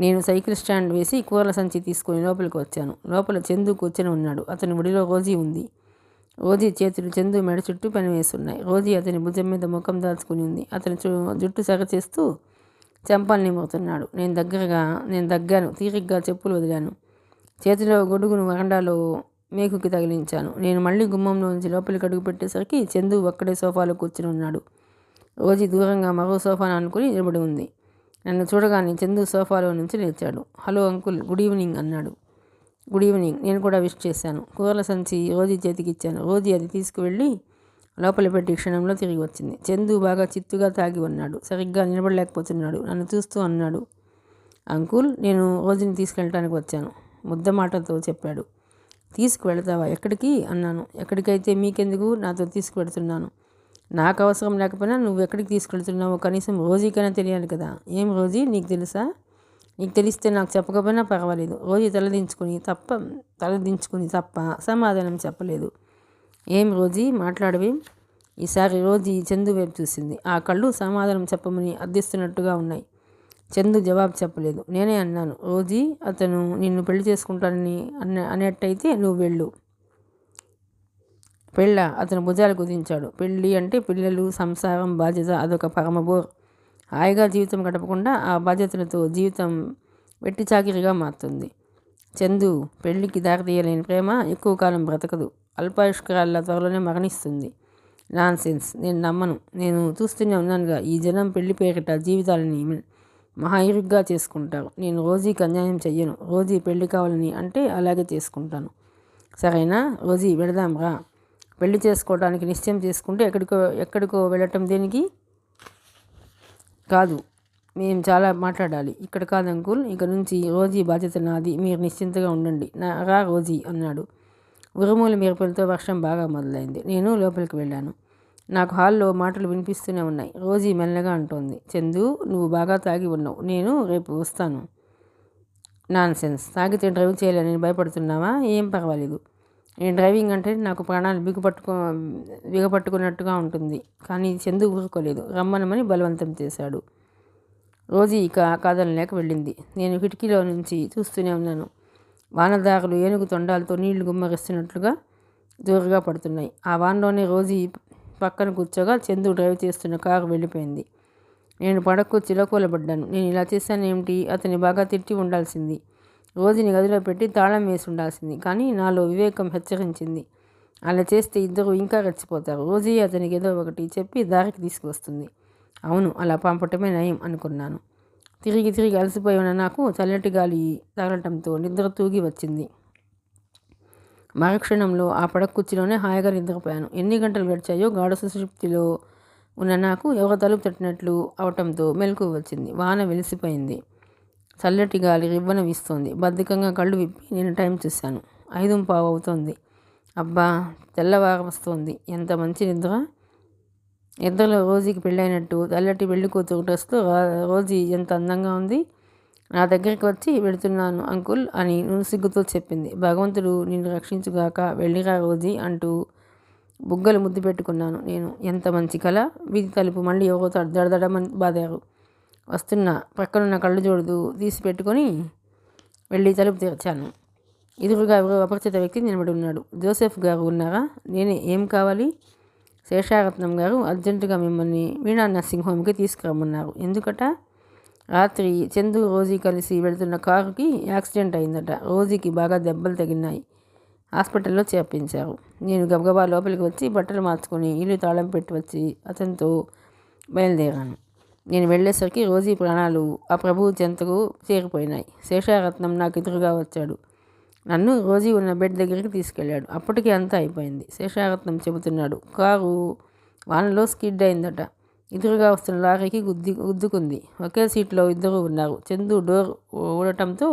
నేను సైకిల్ స్టాండ్ వేసి కూరల సంచి తీసుకుని లోపలికి వచ్చాను. లోపల చందు కూర్చొని ఉన్నాడు. అతని ఒడిలో రోజీ ఉంది. రోజీ చేతులు చందు మెడ చుట్టూ పనివేస్తున్నాయి. రోజీ అతని భుజం మీద ముఖం దాచుకుని ఉంది. అతని జుట్టు సగచేస్తూ చెంపల్ని నిమురుతున్నాడు. నేను దగ్గాను. తీరిగ్గా చెప్పులు వదిలాను. చేతిలో గొడుగును వరండాలో మేకుకి తగిలించాను. నేను మళ్ళీ గుమ్మంలో నుంచి లోపలికి అడుగు పెట్టేసరికి చందు ఒక్కడే సోఫాలో కూర్చుని ఉన్నాడు. రోజీ దూరంగా మరో సోఫాను అనుకుని నిలబడి ఉంది. నన్ను చూడగానే చందు సోఫాలో నుంచి లేచాడు. హలో అంకుల్, గుడ్ ఈవినింగ్ అన్నాడు. గుడ్ ఈవినింగ్, నేను కూడా విష్ చేశాను. కూరల సంచి రోజీ చేతికి ఇచ్చాను. రోజీ అది తీసుకువెళ్ళి లోపల పెట్టి క్షణంలో తిరిగి వచ్చింది. చందు బాగా చిత్తుగా తాగి ఉన్నాడు. సరిగ్గా నిలబడలేకపోతున్నాడు. నన్ను చూస్తూ అన్నాడు, అంకుల్, నేను రోజీని తీసుకెళ్ళటానికి వచ్చాను, ముద్ద మాటతో చెప్పాడు. తీసుకువెళతావా? ఎక్కడికి అన్నాను. ఎక్కడికైతే మీకెందుకు, నాతో తీసుకువెడుతున్నాను. నాకు అవసరం లేకపోయినా నువ్వు ఎక్కడికి తీసుకెళ్తున్నావో కనీసం రోజీకైనా తెలియాలి కదా. ఏం రోజీ, నీకు తెలుసా? నీకు తెలిస్తే నాకు చెప్పకపోయినా పర్వాలేదు. రోజీ తలదించుకుని తప్ప సమాధానం చెప్పలేదు. ఏం రోజీ, మాట్లాడవేం? ఈసారి రోజీ చందు వైపు చూసింది. ఆ కళ్ళు సమాధానం చెప్పమని అర్థిస్తున్నట్టుగా ఉన్నాయి. చందు జవాబు చెప్పలేదు. నేనే అన్నాను, రోజీ, అతను నిన్ను పెళ్లి చేసుకుంటానని అనేట్టయితే నువ్వు వెళ్ళు. పెళ్ళ? అతను భుజాలు కుదించాడు. పెళ్ళి అంటే పిల్లలు, సంసారం, బాధ్యత, అదొక పరమబోర్. హాయిగా జీవితం గడపకుండా ఆ బాధ్యతలతో జీవితం వెట్టి చాకిరిగా మారుతుంది. చందు, పెళ్లికి దారితీయలేని ప్రేమ ఎక్కువ కాలం బ్రతకదు. అల్పాయుష్కరాల త్వరలోనే మరణిస్తుంది. నాన్సెన్స్, నేను నమ్మను. నేను చూస్తూనే ఉన్నానుగా, ఈ జనం పెళ్లి పేరిట జీవితాలని మహా ఇరుగ్గా చేసుకుంటారు. నేను రోజీకి అన్యాయం చెయ్యను. రోజీ పెళ్లి కావాలని అంటే అలాగే చేసుకుంటాను. సరేనా? రోజీ, వెళదాం రా. పెళ్లి చేసుకోవడానికి నిశ్చయం చేసుకుంటే ఎక్కడికో వెళ్ళటం దేనికి? కాదు, మేము చాలా మాట్లాడాలి. ఇక్కడ కాదు అంకుల్, ఇక నుంచి రోజీ బాధ్యత నాది. మీరు నిశ్చింతగా ఉండండి. రా రోజీ అన్నాడు. ఉరుముల మెరుపులతో వర్షం బాగా మొదలైంది. నేను లోపలికి వెళ్ళాను. నాకు హాల్లో మాటలు వినిపిస్తూనే ఉన్నాయి. రోజీ మెల్లగా అంటోంది, చందు, నువ్వు బాగా తాగి ఉన్నావు, నేను రేపు వస్తాను. నాన్సెన్స్, తాగితే డ్రైవ్ చేయాలని భయపడుతున్నావా? ఏం పర్వాలేదు. నేను డ్రైవింగ్ అంటే నాకు ప్రాణాలు బిగపట్టుకున్నట్టుగా ఉంటుంది. కానీ చందు ఊరుకోలేదు. రమ్మనమని బలవంతం చేశాడు. రోజీ ఇక కాదనలేక వెళ్ళింది. నేను కిటికీలో నుంచి చూస్తూనే ఉన్నాను. వానదారులు ఏనుగు తొండాలతో నీళ్లు గుమ్మరిస్తున్నట్లుగా జోరుగా పడుతున్నాయి. ఆ వానలోనే రోజీ పక్కన కూర్చోగా చందు డ్రైవ్ చేస్తున్న కారు వెళ్ళిపోయింది. నేను పడకు చిలకూలబడ్డాను. నేను ఇలా చేశానేమిటి? అతన్ని బాగా తిట్టి ఉండాల్సింది. రోజీని గదిలో పెట్టి తాళం వేసి ఉండాల్సింది. కానీ నాలో వివేకం హెచ్చరించింది, అలా చేస్తే ఇద్దరు ఇంకా రెచ్చిపోతారు. రోజీ అతనికి ఏదో ఒకటి చెప్పి దారికి తీసుకువస్తుంది. అవును, అలా పంపటమే నయం అనుకున్నాను. తిరిగి అలసిపోయి ఉన్న నాకు చల్లటి గాలి తగలటంతో నిద్ర తూగి వచ్చింది. మరుక్షణంలో ఆ పడక కుర్చీలోనే హాయిగా నిద్రపోయాను. ఎన్ని గంటలు గడిచాయో గాఢ సుషుప్తిలో ఉన్న నాకు ఎవరో తలుపు తట్టినట్లు అవటంతో మెలకువ వచ్చింది. వాన వెలిసిపోయింది. చల్లటి గాలి రివ్వన వీస్తోంది. బద్ధకంగా కళ్ళు విప్పి నేను టైం చూశాను. 5:15 అవుతోంది. అబ్బా, తెల్లవారు వస్తోంది. ఎంత మంచి నిద్ర! నిద్రలో రోజీకి పెళ్ళైనట్టు తెల్లటి పెళ్లి కూతురు డ్రెస్తో రోజీ ఎంత అందంగా ఉంది. నా దగ్గరికి వచ్చి, వెళుతున్నాను అంకుల్ అని నునుసిగ్గుతో చెప్పింది. భగవంతుడు నిన్ను రక్షించుగాక, వెళ్ళిరా రోజీ అంటూ బుగ్గలు ముద్దు పెట్టుకున్నాను. నేను ఎంత మంచి కళ! వీధి తలుపు మళ్ళీ ఎవరో దడదడమని బాదారు. వస్తున్నా. ప్రక్కనున్న కళ్ళు జోడు తీసి పెట్టుకొని వెళ్ళి తలుపు తెరిచాను. ఎదురుగా ఎవరో అపరిచిత వ్యక్తి నిలబడి ఉన్నాడు. జోసెఫ్ గారు ఉన్నారా? నేనే. ఏం కావాలి? శేషారత్నం గారు అర్జెంటుగా మిమ్మల్ని వీణా నర్సింగ్ హోమ్కి తీసుకురమ్మన్నారు. ఎందుకట? రాత్రి చందు రోజీ కలిసి వెళ్తున్న కారుకి యాక్సిడెంట్ అయిందట. రోజీకి బాగా దెబ్బలు తగిలినాయి. హాస్పిటల్లో చేర్పించారు. నేను గబగబా లోపలికి వచ్చి బట్టలు మార్చుకొని ఇల్లు తాళం పెట్టి వచ్చి అతనితో బయలుదేరాను. నేను వెళ్ళేసరికి రోజీ ప్రాణాలు ఆ ప్రభువు చెంతకు చేరిపోయినాయి. శేషారత్నం నాకు ఎదురుగా వచ్చాడు. నన్ను రోజీ ఉన్న బెడ్ దగ్గరికి తీసుకెళ్ళాడు. అప్పటికి అంతా అయిపోయింది. శేషారత్నం చెబుతున్నాడు, కారు వానలో స్కిడ్ అయిందట. ఎదురుగా వస్తున్న లారీకి గుద్దుకుంది. ఒకే సీట్లో ఇద్దరు ఉన్నారు. చందు డోర్ ఊడటంతో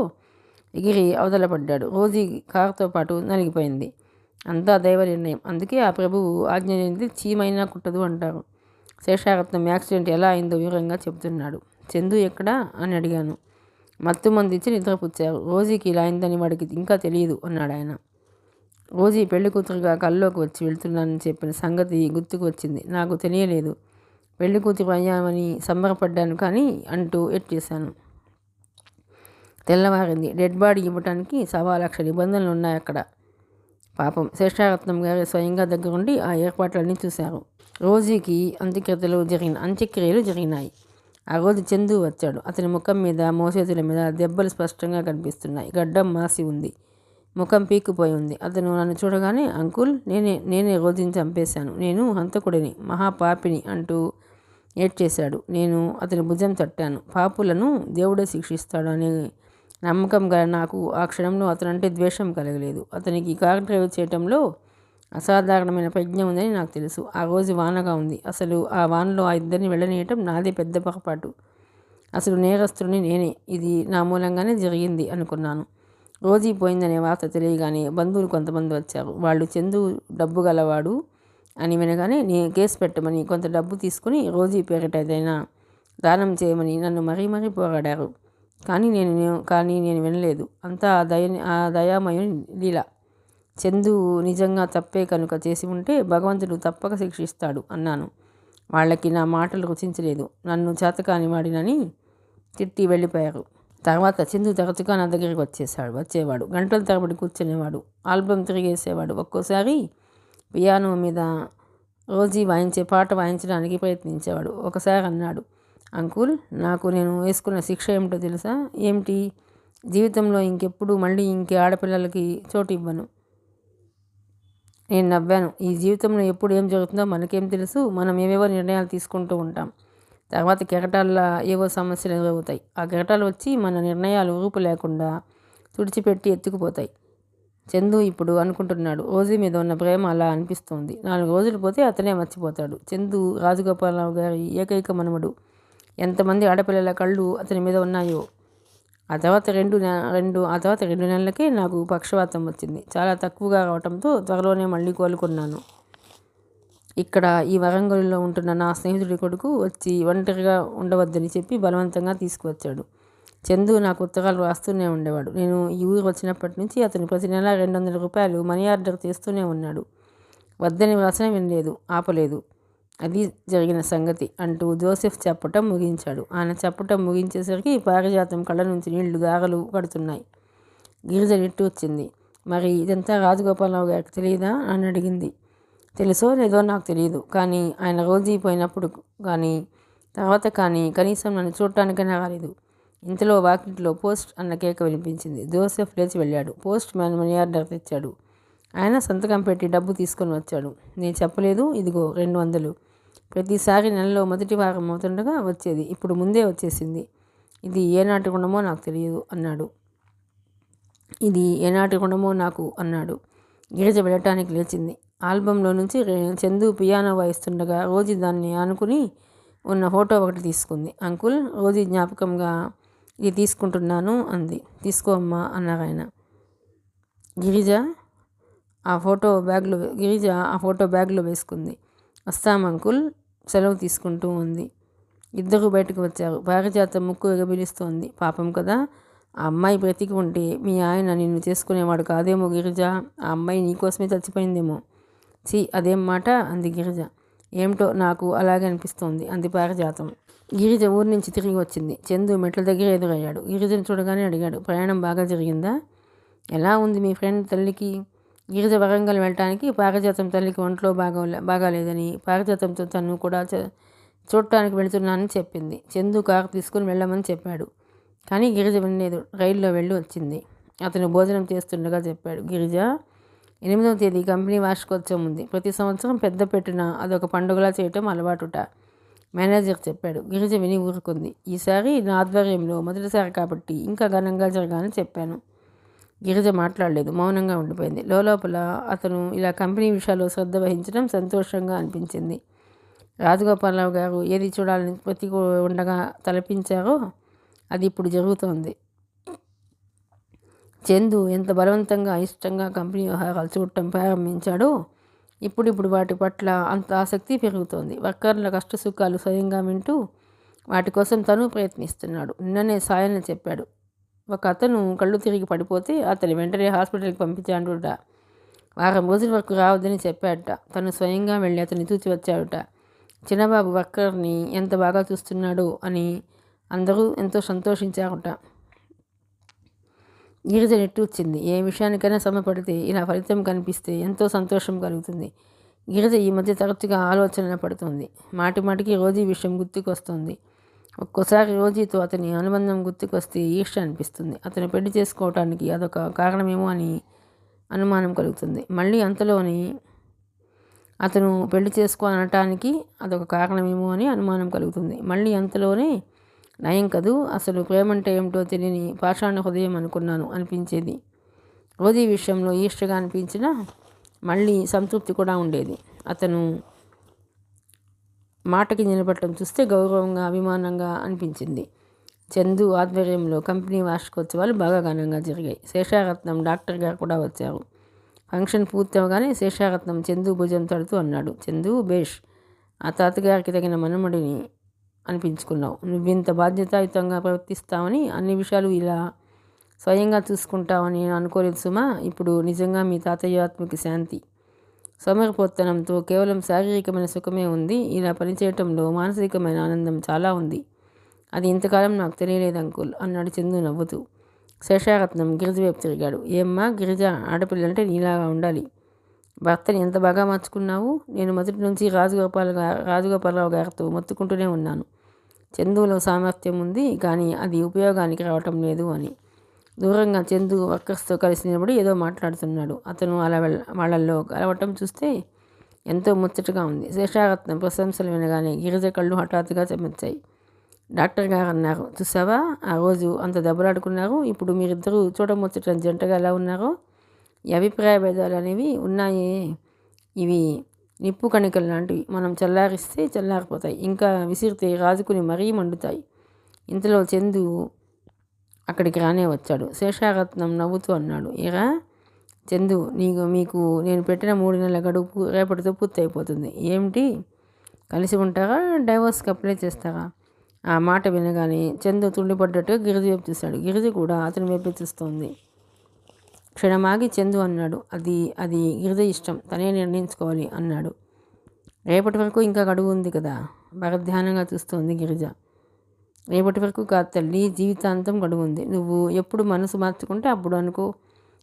ఎగిరి అవతల పడ్డాడు. రోజీ కారుతో పాటు నలిగిపోయింది. అంతా దైవ నిర్ణయం. అందుకే ఆ ప్రభువు ఆజ్ఞ లేనిది చీమైనా కుట్టదు అంటారు. శేషారత్నం యాక్సిడెంట్ ఎలా అయిందో వివరంగా చెబుతున్నాడు. చందు ఎక్కడా అని అడిగాను. మత్తు మంది ఇచ్చి నిద్రపుచ్చారు. రోజీకి ఇలా అయిందని వాడికి ఇంకా తెలియదు అన్నాడు ఆయన. రోజీ పెళ్లి కూతురుగా కల్లోకి వచ్చి వెళ్తున్నానని చెప్పిన సంగతి గుర్తుకు వచ్చింది. నాకు తెలియలేదు. పెళ్లి కూతురు అయ్యామని సంబరపడ్డాను కానీ అంటూ ఎట్టేశాను. తెల్లవారింది. డెడ్ బాడీ ఇవ్వటానికి 1,00,000 నిబంధనలు ఉన్నాయి అక్కడ. పాపం శేషారత్నం గారు స్వయంగా దగ్గరుండి ఆ ఏర్పాట్లన్నీ చూశారు. రోజీకి అంత్యక్రియలు జరిగినాయి. ఆ రోజు చందు వచ్చాడు. అతని ముఖం మీద, మోచేతుల మీద దెబ్బలు స్పష్టంగా కనిపిస్తున్నాయి. గడ్డం మాసి ఉంది. ముఖం పీక్కుపోయి ఉంది. అతను నన్ను చూడగానే, అంకుల్, నేనే రోజుని చంపేశాను, నేను హంతకుడిని, మహాపాపిని అంటూ ఏడ్చేశాడు. నేను అతని భుజం తట్టాను. పాపులను దేవుడే శిక్షిస్తాడు అనే నమ్మకం గల నాకు ఆ క్షణంలో అతనంటే ద్వేషం కలగలేదు. అతనికి కార్ డ్రైవ్ చేయటంలో అసాధారణమైన ప్రజ్ఞ ఉందని నాకు తెలుసు. ఆ రోజు వానగా ఉంది. అసలు ఆ వానలో ఆ ఇద్దరిని వెళ్ళనీయటం నాదే పెద్ద పొరపాటు. అసలు నేరస్తుడిని నేనే. ఇది నా మూలంగానే జరిగింది అనుకున్నాను. రోజీ పోయిందనే వార్త తెలియగానే బంధువులు కొంతమంది వచ్చారు. వాళ్ళు చందు డబ్బు గలవాడు అని వినగానే కేసు పెట్టమని కొంత డబ్బు తీసుకుని రోజీ పేరిట ఏదైనా దానం చేయమని నన్ను మరీ మరీ పోరాడారు. కానీ నేను వినలేదు. అంతా ఆ దయామయుని లీల. చందు నిజంగా తప్పే కనుక చేసి ఉంటే భగవంతుడు తప్పక శిక్షిస్తాడు అన్నాను. వాళ్ళకి నా మాటలు రుచించలేదు. నన్ను చేతకాని వాడినని తిట్టి వెళ్ళిపోయారు. తర్వాత చందు తరచుగా నా దగ్గరికి వచ్చేవాడు. గంటల తరబడి కూర్చునేవాడు. ఆల్బమ్ తిరిగేసేవాడు. ఒక్కోసారి పియానో మీద రోజీ వాయించే పాట వాయించడానికి ప్రయత్నించేవాడు. ఒకసారి అన్నాడు, అంకుల్, నేను వేసుకున్న శిక్ష ఏమిటో తెలుసా? ఏమిటి? జీవితంలో ఇంకెప్పుడు మళ్ళీ ఇంకే ఆడపిల్లలకి చోటు ఇవ్వను. నేను నవ్వాను. ఈ జీవితంలో ఎప్పుడు ఏం జరుగుతుందో మనకేం తెలుసు? మనం ఏవేవో నిర్ణయాలు తీసుకుంటూ ఉంటాం. తర్వాత కెరటాల్లో ఏవో సమస్యలు ఎదురవుతాయి. ఆ కెరటాలు వచ్చి మన నిర్ణయాలు ఊపు లేకుండా తుడిచిపెట్టి ఎత్తుకుపోతాయి. చందు ఇప్పుడు అనుకుంటున్నాడు, రోజీ మీద ఉన్న ప్రేమ అలా అనిపిస్తోంది. 4 రోజులు పోతే అతనే మర్చిపోతాడు. చందు రాజగోపాలరావు గారి ఏకైక మనవడు. ఎంతమంది ఆడపిల్లల కళ్ళు అతని మీద ఉన్నాయో. ఆ తర్వాత 2 నెలలకే నాకు పక్షవాతం వచ్చింది. చాలా తక్కువగా రావడంతో త్వరలోనే మళ్ళీ కోలుకున్నాను. ఇక్కడ ఈ వరంగల్లో ఉంటున్న నా స్నేహితుడి కొడుకు వచ్చి ఒంటరిగా ఉండవద్దని చెప్పి బలవంతంగా తీసుకువచ్చాడు. చందు నాకు ఉత్తరాలు రాస్తూనే ఉండేవాడు. నేను ఈ ఊరు వచ్చినప్పటి నుంచి అతను ప్రతి నెల 200 రూపాయలు మనీ ఆర్డర్ చేస్తూనే ఉన్నాడు. వద్దని వ్రాసిన వినలేదు, ఆపలేదు. అది జరిగిన సంగతి అంటూ జోసెఫ్ చెప్పటం ముగించాడు. ఆయన చెప్పటం ముగించేసరికి పారిజాతం కళ్ళ నుంచి నీళ్లు దారలు పడుతున్నాయి. గిరిజ వచ్చింది. మరి ఇదంతా రాజగోపాలరావు గారికి తెలియదా అని అడిగింది. తెలుసో లేదో నాకు తెలియదు, కానీ ఆయన రోజీ పోయినప్పుడు కానీ తర్వాత కానీ కనీసం నన్ను చూడటానికైనా రాలేదు. ఇంతలో వాకిట్లో పోస్ట్ అన్న కేక వినిపించింది. జోసెఫ్ లేచి వెళ్ళాడు. పోస్ట్ మ్యాన్ మనీ ఆర్డర్ తెచ్చాడు. ఆయన సంతకం పెట్టి డబ్బు తీసుకొని వచ్చాడు. నేను చెప్పలేదు, ఇదిగో 200. ప్రతిసారి నెలలో మొదటి వారం అవుతుండగా వచ్చేది. ఇప్పుడు ముందే వచ్చేసింది. ఇది ఏనాటి రుణమో నాకు తెలియదు అన్నాడు. గిరిజ వెళ్ళటానికి లేచింది. ఆల్బంలో నుంచి చందు పియానో వాయిస్తుండగా రోజీ దాన్ని ఆనుకుని ఉన్న ఫోటో ఒకటి తీసుకుంది. అంకుల్, రోజీ జ్ఞాపకంగా ఇది తీసుకుంటున్నాను అంది. తీసుకో అమ్మా అన్నారు ఆయన. గిరిజ ఆ ఫోటో బ్యాగ్లో వేసుకుంది. వస్తాం అంకుల్, సెలవు తీసుకుంటూ ఉంది. ఇద్దరు బయటకు వచ్చారు. పారిజాతం ముక్కు ఎగబిలుస్తోంది. పాపం కదా, ఆ అమ్మాయి బ్రతికి ఉంటే మీ ఆయన నిన్ను చేసుకునేవాడు కాదేమో గిరిజ. ఆ అమ్మాయి నీకోసమే చచ్చిపోయిందేమో. అదేం మాట అంది గిరిజ. ఏమిటో నాకు అలాగే అనిపిస్తోంది అంది పారిజాతం. గిరిజ ఊరి నుంచి తిరిగి వచ్చింది. చందు మెట్ల దగ్గర ఎదురయ్యాడు. గిరిజను చూడగానే అడిగాడు, ప్రయాణం బాగా జరిగిందా? ఎలా ఉంది మీ ఫ్రెండ్ తల్లికి? గిరిజ వరంగల్ వెళ్ళటానికి పారిజాతం తల్లికి ఒంట్లో బాగాలేదని పారిజాతంతో తను కూడా చూడటానికి వెళుతున్నానని చెప్పింది. చందు కారు తీసుకుని వెళ్ళమని చెప్పాడు. కానీ గిరిజ వినలేదు. రైల్లో వెళ్ళి వచ్చింది. అతను భోజనం చేస్తుండగా చెప్పాడు, గిరిజ, 8వ తేదీ కంపెనీ వార్షికోత్సవం ఉంది. ప్రతి సంవత్సరం పెద్ద పెట్టున అదొక పండుగలా చేయటం అలవాటుట. మేనేజర్ చెప్పాడు. గిరిజ విని ఊరుకుంది. ఈసారి నా ఆధ్వర్యంలో మొదటిసారి కాబట్టి ఇంకా ఘనంగా జరగాలని చెప్పాను. గిరిజ మాట్లాడలేదు, మౌనంగా ఉండిపోయింది. లోపల అతను ఇలా కంపెనీ విషయాల్లో శ్రద్ధ వహించడం సంతోషంగా అనిపించింది. రాజగోపాలరావు గారు ఏది చూడాలని ప్రతి ఉండగా తలపించారో అది ఇప్పుడు జరుగుతోంది. చందు ఎంత బలవంతంగా ఇష్టంగా కంపెనీ వ్యవహారాలు చూడటం ప్రారంభించాడో ఇప్పుడు వాటి పట్ల అంత ఆసక్తి పెరుగుతోంది. వర్కర్ల కష్ట సుఖాలు స్వయంగా వింటూ వాటి కోసం తను ప్రయత్నిస్తున్నాడు. నిన్ననే సాయన చెప్పాడు. ఒక అతను కళ్ళు తిరిగి పడిపోతే అతని వెంటనే హాస్పిటల్కి పంపించాడుట. వారం రోజుల వరకు రావద్దని చెప్పాడట. తను స్వయంగా వెళ్ళి అతన్ని చూసి వచ్చాడుట. చిన్నబాబు వర్కర్ని ఎంత బాగా చూస్తున్నాడో అని అందరూ ఎంతో సంతోషించారుట. గిరిజ వచ్చింది. ఏ విషయానికైనా శ్రమపడితే ఇలా ఫలితం కనిపిస్తే ఎంతో సంతోషం కలుగుతుంది. గిరిజ ఈ మధ్య తరచుగా ఆలోచన పడుతుంది. మాటికి రోజీ విషయం గుర్తుకొస్తుంది. ఒక్కోసారి రోజీతో అతని అనుబంధం గుర్తుకొస్తే ఈర్ష్య అనిపిస్తుంది. అతను పెళ్లి చేసుకోవటానికి అదొక కారణమేమో అని అనుమానం కలుగుతుంది. మళ్ళీ అంతలోని అతను పెళ్లి అనటానికి అదొక కారణమేమో అని అనుమానం కలుగుతుంది. మళ్ళీ అంతలోనే నయం కదూ, అసలు ప్రేమంటే ఏమిటో తెలియని పాషాణ హృదయం అనుకున్నాను అనిపించేది. రోజీ విషయంలో ఈష్టగా అనిపించినా మళ్ళీ సంతృప్తి కూడా ఉండేది. అతను మాటకి నిలబడటం చూస్తే గౌరవంగా, అభిమానంగా అనిపించింది. చందు ఆధ్వర్యంలో కంపెనీ వార్షికోత్సవాలు బాగా ఘనంగా జరిగాయి. శేషారత్నం డాక్టర్ గారు కూడా వచ్చారు. ఫంక్షన్ పూర్తి అవగానే శేషారత్నం చందు భుజం తడుతూ అన్నాడు, చందు బేష్, ఆ తాతగారికి తగిన మనమడిని అనిపించుకున్నావు. నువ్వింత బాధ్యతాయుతంగా ప్రవర్తిస్తావని, అన్ని విషయాలు ఇలా స్వయంగా చూసుకుంటావని నేను అనుకోలేదు సుమా. ఇప్పుడు నిజంగా మీ తాతయ్య ఆత్మకి శాంతి. సోమరిపోత్తనంతో కేవలం శారీరకమైన సుఖమే ఉంది. ఇలా పనిచేయటంలో మానసికమైన ఆనందం చాలా ఉంది. అది ఇంతకాలం నాకు తెలియలేదు అంకుల్ అన్నాడు చందు నవ్వుతూ. శేషారత్నం గిరిజ వైపు తిరిగాడు. ఏమ్మా గిరిజ, ఆడపిల్లంటే నీలాగా ఉండాలి. భర్తని ఎంత బాగా మార్చుకున్నావు. నేను మొదటి నుంచి రాజగోపాలరావు గారితో మొత్తుకుంటూనే ఉన్నాను, చందులో సామర్థ్యం ఉంది కానీ అది ఉపయోగానికి రావటం లేదు అని. దూరంగా చందు వర్కర్స్తో కలిసి నిలబడి ఏదో మాట్లాడుతున్నాడు. అతను అలా వాళ్ళల్లో కలవటం చూస్తే ఎంతో ముచ్చటగా ఉంది. శేషారత్నం ప్రశంసలు వినగానే గిరిజ కళ్ళు హఠాత్తుగా చెమర్చాయి. డాక్టర్ గారు అన్నారు, చూసావా ఆ రోజు అంత దెబ్బలాడుకున్నారు, ఇప్పుడు మీరిద్దరూ చూడముచ్చటం జంటగా ఎలా ఉన్నారో. ఈ అభిప్రాయ భేదాలు అనేవి ఉన్నాయే, ఇవి నిప్పు కణికలు లాంటివి. మనం చల్లారిస్తే చల్లారిపోతాయి, ఇంకా విసిరితే రాజుకుని మరీ మండుతాయి. ఇంతలో చందు అక్కడికి రానే వచ్చాడు. శేషారత్నం నవ్వుతూ అన్నాడు, ఏరా చందు, మీకు నేను పెట్టిన 3 నెలల గడువు రేపటితో పూర్తి అయిపోతుంది. ఏమిటి, కలిసి ఉంటారా, డైవోర్స్కి అప్లై చేస్తారా? ఆ మాట వినగానే చందు తుండిపడ్డట్టుగా గిరిజ వైపు చూశాడు. గిరిజ కూడా అతని వైపు చూస్తోంది. క్షణమాగి చందు అన్నాడు, అది గిరిజ ఇష్టం, తనే నిర్ణయించుకోవాలి అన్నాడు. రేపటి వరకు ఇంకా గడువు ఉంది కదా. పరధ్యానంగా చూస్తోంది గిరిజ. రేపటి వరకు కాదు తల్లి, జీవితాంతం గడువు ఉంది. నువ్వు ఎప్పుడు మనసు మార్చుకుంటే అప్పుడు అనుకో.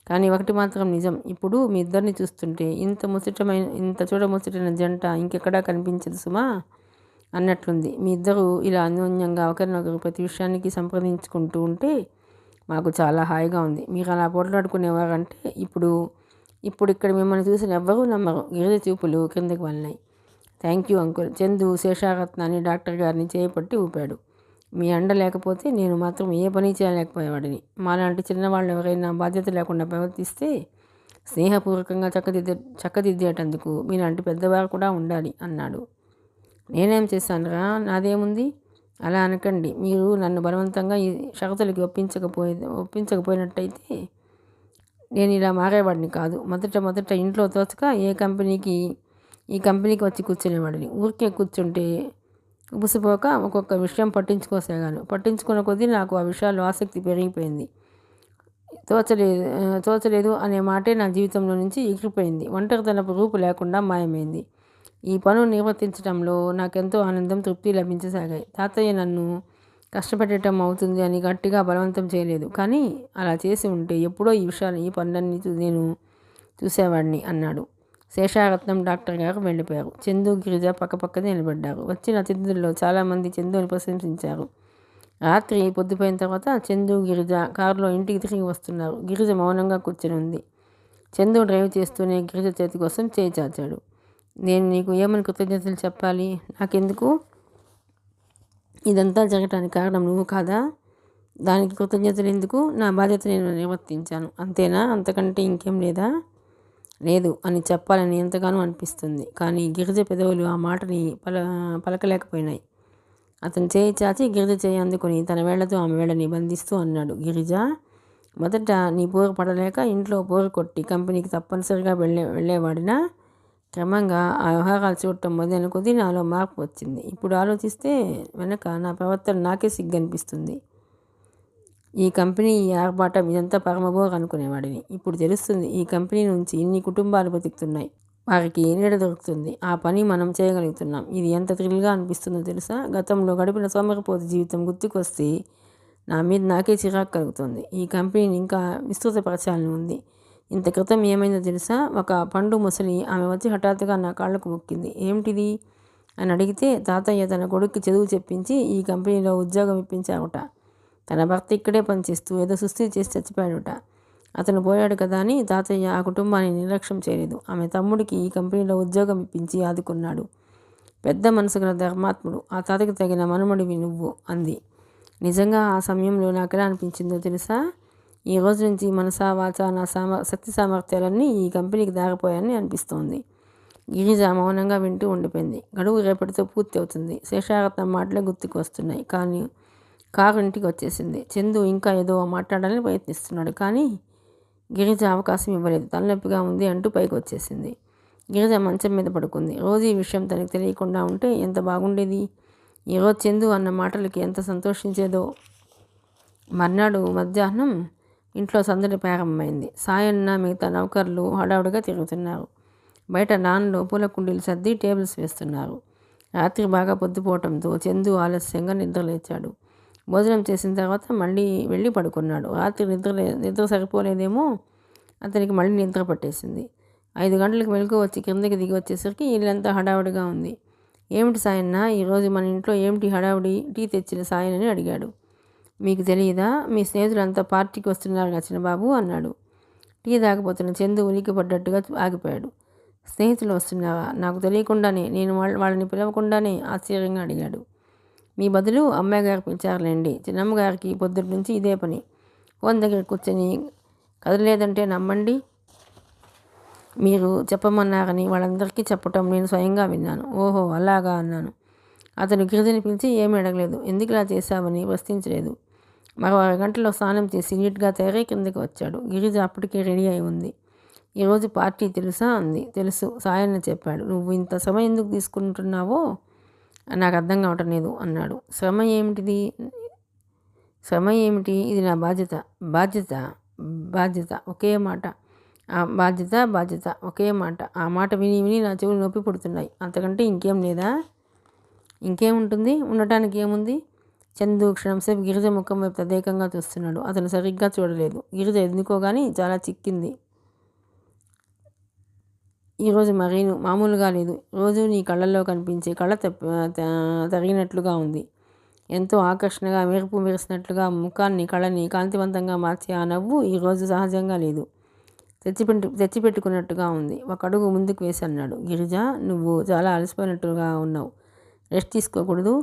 కానీ ఒకటి మాత్రం నిజం, ఇప్పుడు మీ ఇద్దరిని చూస్తుంటే ఇంత చూడముచ్చటైన జంట ఇంకెక్కడా కనిపించదు సుమా అన్నట్లుంది. మీ ఇద్దరు ఇలా అన్యోన్యంగా ఒకరినొకరు ప్రతి విషయానికి సంప్రదించుకుంటూ ఉంటే మాకు చాలా హాయిగా ఉంది. మీరు అలా పోట్లాడుకునేవారంటే ఇప్పుడు ఇక్కడ మిమ్మల్ని చూసిన ఎవ్వరూ నమ్మరు. గిరిజ చూపులు కిందకి వెళ్ళినాయి. Thank you uncle. చందు శేషారత్నాన్ని డాక్టర్ గారిని చేయపట్టి ఊపాడు. మీ అండ లేకపోతే నేను మాత్రం ఏ పని చేయలేకపోయేవాడిని. మాలాంటి చిన్నవాళ్ళు ఎవరైనా బాధ్యత లేకుండా ప్రవర్తిస్తే స్నేహపూర్వకంగా చక్కదిద్దేటందుకు మీలాంటి పెద్దవారు కూడా ఉండాలి అన్నాడు. నేనేం చేశానురా, నాదేముంది? అలా అనకండి. మీరు నన్ను బలవంతంగా ఈ షరతులకి ఒప్పించకపోయినట్టయితే నేను ఇలా మారేవాడిని కాదు. మొదట ఇంట్లో తోచక ఈ కంపెనీకి వచ్చి కూర్చునేవాడిని. ఊరికే కూర్చుంటే ఉబుసిపోక ఒక్కొక్క విషయం పట్టించుకున్న కొద్దీ నాకు ఆ విషయాల్లో ఆసక్తి పెరిగిపోయింది. తోచలేదు అనే మాటే నా జీవితంలో నుంచి ఎగిరిపోయింది. ఒంటరితనపు రూపు లేకుండా మాయమైంది. ఈ పనులు నిర్వర్తించడంలో నాకెంతో ఆనందం, తృప్తి లభించసాగాయి. తాతయ్య నన్ను కష్టపెట్టడం అవుతుంది అని గట్టిగా బలవంతం చేయలేదు. కానీ అలా చేసి ఉంటే ఎప్పుడో ఈ పనులన్నీ నేను చూసేవాడిని అన్నాడు. శేషారత్నం డాక్టర్ గారు వెళ్ళిపోయారు. చందు గిరిజ పక్కపక్కనే నిలబడ్డారు. వచ్చిన అతిథుల్లో చాలామంది చందుని ప్రశంసించారు. రాత్రి పొద్దుపోయిన తర్వాత చందు గిరిజ కారులో ఇంటికి తిరిగి వస్తున్నారు. గిరిజ మౌనంగా కూర్చొని ఉంది. చందు డ్రైవ్ చేస్తూనే గిరిజ చేతి కోసం చేయి చాచాడు. నేను నీకు ఏమని కృతజ్ఞతలు చెప్పాలి? నాకెందుకు? ఇదంతా జరగటానికి కారణం నువ్వు కాదా? దానికి కృతజ్ఞతలు ఎందుకు? నా బాధ్యత నేను నిర్వర్తించాను, అంతేనా? అంతకంటే ఇంకేం లేదా? లేదు అని చెప్పాలని ఎంతగానో అనిపిస్తుంది. కానీ గిరిజ పెదవులు ఆ మాటని పలకలేకపోయినాయి. అతను చేయి చాచి గిరిజ చేయి అందుకుని తన వేళ్లతో ఆమె వేళ్ళని బంధిస్తూ అన్నాడు, గిరిజ, మొదట నీ పోరు పడలేక ఇంట్లో పోరు కొట్టి కంపెనీకి తప్పనిసరిగా వెళ్ళేవాడినా క్రమంగా ఆ వ్యవహారాలు చూడటం మొదలైన కొద్దీ నాలో మార్పు వచ్చింది. ఇప్పుడు ఆలోచిస్తే వెనక నా ప్రవర్తన నాకే సిగ్గనిపిస్తుంది. ఈ కంపెనీ, ఈ ఆర్భాటం ఇదంతా పరమబోర్ అనుకునేవాడిని. ఇప్పుడు తెలుస్తుంది, ఈ కంపెనీ నుంచి ఇన్ని కుటుంబాలు బతుకుతున్నాయి, వారికి నీడ దొరుకుతుంది, ఆ పని మనం చేయగలుగుతున్నాం. ఇది ఎంత థ్రిల్గా అనిపిస్తుందో తెలుసా? గతంలో గడిపిన సోమరిపోతు జీవితం గుర్తుకొస్తే నా మీద నాకే చిరాకు కలుగుతుంది. ఈ కంపెనీని ఇంకా విస్తృతపరచాలని ఉంది. ఇంత క్రితం ఏమైందో తెలుసా? ఒక పండు ముసలి ఆమె వచ్చి హఠాత్తుగా నా కాళ్లకు మొక్కింది. ఏమిటిది అని అడిగితే తాతయ్య తన కొడుక్కి చదువు చెప్పించి ఈ కంపెనీలో ఉద్యోగం ఇప్పించావుట. తన భర్త ఇక్కడే పనిచేస్తూ ఏదో సుస్థి చేసి చచ్చిపోయాడుట. అతను పోయాడు కదా అని తాతయ్య ఆ కుటుంబాన్ని నిర్లక్ష్యం చేయలేదు. ఆమె తమ్ముడికి ఈ కంపెనీలో ఉద్యోగం ఇప్పించి ఆదుకున్నాడు. పెద్ద మనసు గల ధర్మాత్ముడు. ఆ తాతకి తగిన మనుమడివి నువ్వు అంది. నిజంగా ఆ సమయంలో నాకెలా అనిపించిందో తెలుసా? ఈ రోజు నుంచి మనసా వాచా నా శక్తి సామర్థ్యాలన్నీ ఈ కంపెనీకి దారిపోయాయని అనిపిస్తోంది. గిరిజ మౌనంగా వింటూ ఉండిపోయింది. గడువు రేపటితో పూర్తి అవుతుంది. శేషారత్నం మాటలే గుర్తుకు వస్తున్నాయి. కానీ కారు ఇంటికి వచ్చేసింది. చందు ఇంకా ఏదో మాట్లాడాలని ప్రయత్నిస్తున్నాడు. కానీ గిరిజ అవకాశం ఇవ్వలేదు. తలనొప్పిగా ఉంది అంటూ పైకి వచ్చేసింది. గిరిజ మంచం మీద పడుకుంది. రోజు ఈ విషయం తనకు తెలియకుండా ఉంటే ఎంత బాగుండేది. ఈరోజు చందు అన్న మాటలకి ఎంత సంతోషించేదో. మర్నాడు మధ్యాహ్నం ఇంట్లో సందడి ప్రారంభమైంది. సాయన్న మిగతా నౌకర్లు హడావుడిగా తిరుగుతున్నారు. బయట నాన్నలో పూల కుండీలు సర్ది టేబుల్స్ వేస్తున్నారు. రాత్రి బాగా పొద్దుపోవటంతో చందు ఆలస్యంగా నిద్రలేచాడు. భోజనం చేసిన తర్వాత మళ్ళీ వెళ్ళి పడుకున్నాడు. రాత్రి నిద్ర సరిపోలేదేమో అతనికి మళ్ళీ నిద్ర పట్టేసింది. 5 గంటలకు మెలకు వచ్చి కిందకి దిగి వచ్చేసరికి ఇల్లంతా హడావుడిగా ఉంది. ఏమిటి సాయన్న, ఈరోజు మన ఇంట్లో ఏమిటి హడావుడి? టీ తెచ్చిన సాయనని అడిగాడు. మీకు తెలియదా? మీ స్నేహితులంతా పార్టీకి వస్తున్నారు చిన్నబాబు అన్నాడు. టీ తాగిపోతున్న చందు ఉలికి పడ్డట్టుగా ఆగిపోయాడు. స్నేహితులు వస్తున్నారా? నాకు తెలియకుండానే, నేను వాళ్ళని పిలవకుండానే ఆశ్చర్యంగా అడిగాడు. మీ బదులు అమ్మాయి గారు పిలిచారులేండి. చిన్నమ్మగారికి పొద్దుటి నుంచి ఇదే పని. ఫోన్ దగ్గర కూర్చొని కదలేదంటే నమ్మండి. మీరు చెప్పమన్నారని వాళ్ళందరికీ చెప్పటం నేను స్వయంగా విన్నాను. ఓహో అలాగా అన్నాను. అతను గిరిజని పిలిచి ఏమీ అడగలేదు. ఎందుకు ఇలా చేశావని ప్రశ్నించలేదు. మరో 6 గంటల్లో స్నానం చేసి నీట్గా తయారై కిందకి వచ్చాడు. గిరిజ అప్పటికే రెడీ అయి ఉంది. ఈరోజు పార్టీ తెలుసా అంది. తెలుసు, సాయన్న చెప్పాడు. నువ్వు ఇంత శ్రమ ఎందుకు తీసుకుంటున్నావో నాకు అర్థం కావటం లేదు అన్నాడు. శ్రమ ఏమిటి? ఇది నా బాధ్యత. బాధ్యత ఒకే మాట. బాధ్యత ఒకే మాట. ఆ మాట విని విని నా చెవులు నొప్పి పుడుతున్నాయి. అంతకంటే ఇంకేం లేదా? ఇంకేముంటుంది? ఉండటానికి ఏముంది? చందు క్షణంసేపు గిరిజ ముఖం వైపు తదేకంగా చూస్తున్నాడు. అతను సరిగ్గా చూడలేదు. గిరిజ ఎందుకోగాని చాలా చిక్కింది. ఈరోజు మరీను మామూలుగా లేదు. రోజు నీ కళ్ళల్లో కనిపించే కళ తరిగినట్లుగా ఉంది. ఎంతో ఆకర్షణగా మెరుపు మెరిసినట్లుగా ముఖాన్ని కళని కాంతివంతంగా మార్చే ఆ నవ్వు ఈరోజు సహజంగా లేదు. తెచ్చిపెట్టుకున్నట్టుగా ఉంది. ఒక అడుగు ముందుకు వేసి అన్నాడు. గిరిజ, నువ్వు చాలా అలసిపోయినట్టుగా ఉన్నావు. రెస్ట్ తీసుకోకూడదు?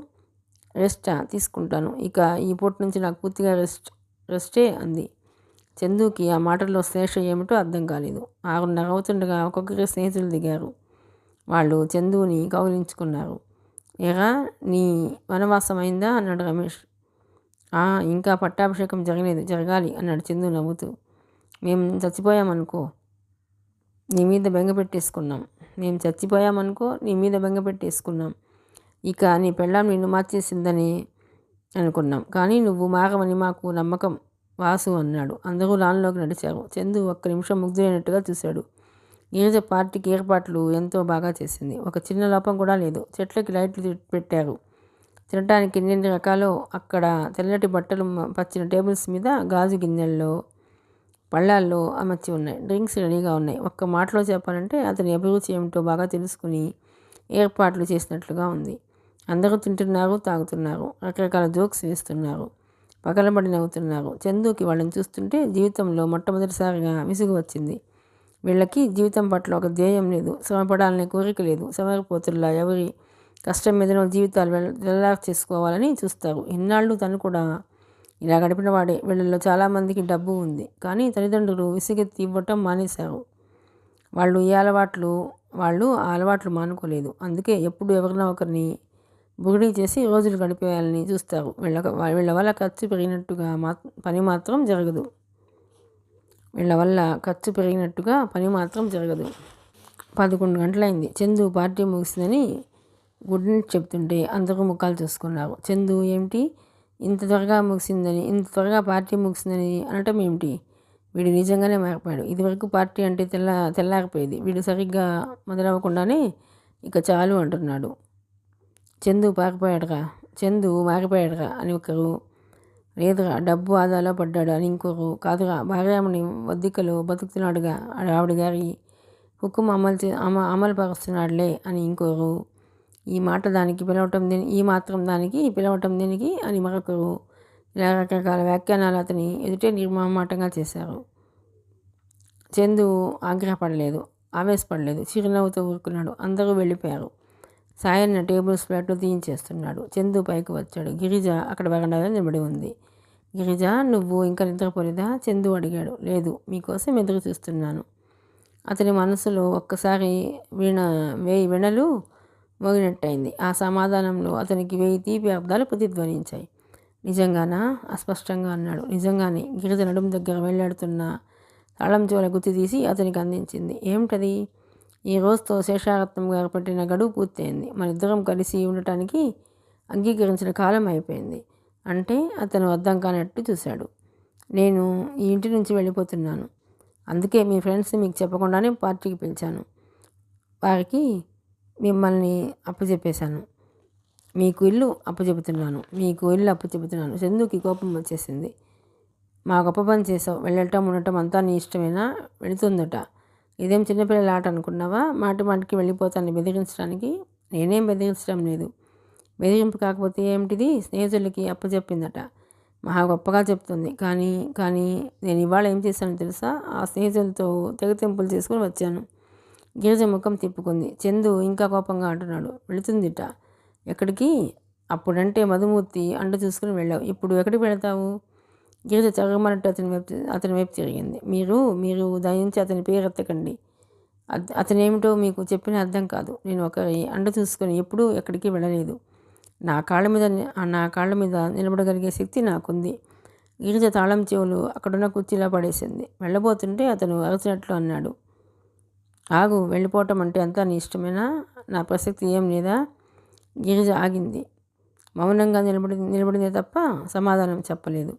రెస్టా? తీసుకుంటాను. ఇక ఈ పూట నుంచి నాకు పూర్తిగా రెస్టే అంది. చందుకి ఆ మాటల్లో శేష ఏమిటో అర్థం కాలేదు. 6:30 అవుతుండగా ఒక్కొక్కరి స్నేహితులు దిగారు. వాళ్ళు చందుని కౌలించుకున్నారు. ఏరా, నీ వనవాసం అయిందా అన్నాడు రమేష్. ఇంకా పట్టాభిషేకం జరగాలి అన్నాడు చందు నవ్వుతూ. మేము చచ్చిపోయామనుకో నీ మీద బెంగ పెట్టేసుకున్నాం. ఇక నీ పెళ్ళాం నిన్ను మార్చేసిందని అనుకున్నాం. కానీ నువ్వు మారవని మాకు నమ్మకం వాసు అన్నాడు. అందరూ లాన్లోకి నడిచారు. చందు ఒక్క నిమిషం ముగ్ధులైనట్టుగా చూశాడు. గిరిజ పార్టీకి ఏర్పాట్లు ఎంతో బాగా చేసింది. ఒక చిన్న లోపం కూడా లేదు. చెట్లకి లైట్లు పెట్టారు. తినటానికి ఎన్ని రకాలో అక్కడ తెల్లటి బట్టలు పచ్చిన టేబుల్స్ మీద గాజు గిన్నెల్లో పళ్ళాల్లో అమర్చి ఉన్నాయి. డ్రింక్స్ రెడీగా ఉన్నాయి. ఒక్క మాటలో చెప్పాలంటే అతని అభిరుచి ఏమిటో బాగా తెలుసుకుని ఏర్పాట్లు చేసినట్లుగా ఉంది. అందరూ తింటున్నారు, తాగుతున్నారు, రకరకాల జోక్స్ వేస్తున్నారు, పగలబడి నవ్వుతున్నారు. చందుకి వాళ్ళని చూస్తుంటే జీవితంలో మొట్టమొదటిసారిగా విసుగు వచ్చింది. వీళ్ళకి జీవితం పట్ల ఒక ధ్యేయం లేదు, శ్రమపడాలనే కోరిక లేదు. సమరపోతుల్లా ఎవరి కష్టం మీదనో జీవితాలు వెళ్ళారు చేసుకోవాలని చూస్తారు. ఇన్నాళ్ళు తను కూడా ఇలా గడిపిన వాడే. వీళ్ళల్లో చాలామందికి డబ్బు ఉంది. కానీ తల్లిదండ్రులు విసిగెత్తి ఇవ్వటం మానేశారు. వాళ్ళు ఆ అలవాట్లు మానుకోలేదు. అందుకే ఎప్పుడు ఎవరినో ఒకరిని బుగిడీ చేసి రోజులు గడిపేయాలని చూస్తారు. వీళ్ళ వల్ల ఖర్చు పెరిగినట్టుగా పని మాత్రం జరగదు. 11 గంటలైంది. చందు పార్టీ ముగిసిందని గుడ్ నైట్ చెప్తుంటే అందరూ ముఖాలు చూసుకున్నారు. చందు, ఏమిటి ఇంత త్వరగా పార్టీ ముగిసిందని అనటం ఏమిటి? వీడు నిజంగానే మారిపోయాడు. ఇదివరకు పార్టీ అంటే తెల్లారిపోయేది. వీడు సరిగ్గా మొదలవ్వకుండానే ఇక చాలు అంటున్నాడు. చందు మారిపోయాడురా అని ఒకరు, లేదురా డబ్బు ఆదాలో పడ్డాడు అని ఇంకొకరు, కాదురా భార్యామణి వద్దికలో బతుకుతున్నాడుగా ఆవిడ గారి హుకుం అమలు పరుస్తున్నాడులే అని ఇంకొకరు, ఈ మాత్రం దానికి పిలవటం దేనికి అని మరొకరు, ఇలా రకరకాల వ్యాఖ్యానాలు అతని ఎదుటే నిర్మమాటంగా చేశారు. చందు ఆగ్రహపడలేదు, ఆవేశపడలేదు, చిరునవ్వుతో ఊరుకున్నాడు. అందరూ వెళ్ళిపోయారు. సాయన్న టేబుల్స్ ప్లేట్లు తీయించేస్తున్నాడు. చందు పైకి వచ్చాడు. గిరిజ అక్కడ వరండాలో నిలబడి ఉంది. గిరిజ, నువ్వు ఇంకా నిద్రపోలేదా? చందు అడిగాడు. లేదు, మీకోసం ఎదురు చూస్తున్నాను. అతని మనసులో ఒక్కసారి వేయి వీణలు మోగినట్టయింది. ఆ సమాధానంలో అతనికి 1000 తీపి అర్థాలు ప్రతిధ్వనించాయి. నిజంగానా? అస్పష్టంగా అన్నాడు. నిజంగానే. గిరిజ నడుము దగ్గర వెళ్ళాడుతున్న తాళం చెవుల గుత్తి తీసి అతనికి అందించింది. ఏమిటది? ఈ రోజుతో శేషారత్నం గారు పెట్టిన గడువు పూర్తయింది. మనిద్దరం కలిసి ఉండటానికి అంగీకరించిన కాలం అయిపోయింది. అంటే? అతను అర్థం కానట్టు చూశాడు. నేను ఈ ఇంటి నుంచి వెళ్ళిపోతున్నాను. అందుకే మీ ఫ్రెండ్స్ని మీకు చెప్పకుండానే పార్టీకి పిలిచాను. వారికి మిమ్మల్ని అప్పచెప్పేశాను. మీకు ఇల్లు అప్పచెబుతున్నాను. చందుకి కోపం వచ్చేసింది. మా గొప్ప పని చేసావు. వెళ్ళటం ఉండటం అంతా నీ ఇష్టమేనా? వెళుతుందట. ఇదేం చిన్నపిల్లల ఆట అనుకున్నావా? మాటి మాటికి వెళ్ళిపోతాను బెదిరించడానికి. నేనేం బెదిరించడం లేదు. బెదిరింపు కాకపోతే ఏమిటిది? స్నేహితులకి అప్పచెప్పిందట. మహా గొప్పగా చెప్తుంది. కానీ నేను ఇవాళ ఏం చేశానో తెలుసా? ఆ స్నేహితులతో తెగతెంపులు చేసుకుని వచ్చాను. గిరిజ ముఖం తిప్పుకుంది. చందు ఇంకా కోపంగా అంటున్నాడు. వెళుతుందిట. ఎక్కడికి? అప్పుడంటే మధుమూర్తి అండ చూసుకుని వెళ్ళావు. ఇప్పుడు ఎక్కడికి వెళతావు? గిరిజ చగమన్నట్టు అతని వైపు తిరిగింది. మీరు దయించి అతని పేరు ఎత్తకండి. అతనేమిటో మీకు చెప్పిన అర్థం కాదు. నేను ఒకరి అండ చూసుకొని ఎప్పుడూ ఎక్కడికి వెళ్ళలేదు. నా కాళ్ళ మీద నిలబడగలిగే శక్తి నాకుంది. గిరిజ తాళం చెవులు అక్కడున్న కుర్చీలో పడేసింది. వెళ్ళబోతుంటే అతను అరచినట్లు అన్నాడు. ఆగు, వెళ్ళిపోవటం అంటే అంతా నీ ఇష్టమేనా? నా ప్రసక్తి ఏం లేదా? గిరిజ ఆగింది. మౌనంగా నిలబడిందే తప్ప సమాధానం చెప్పలేదు.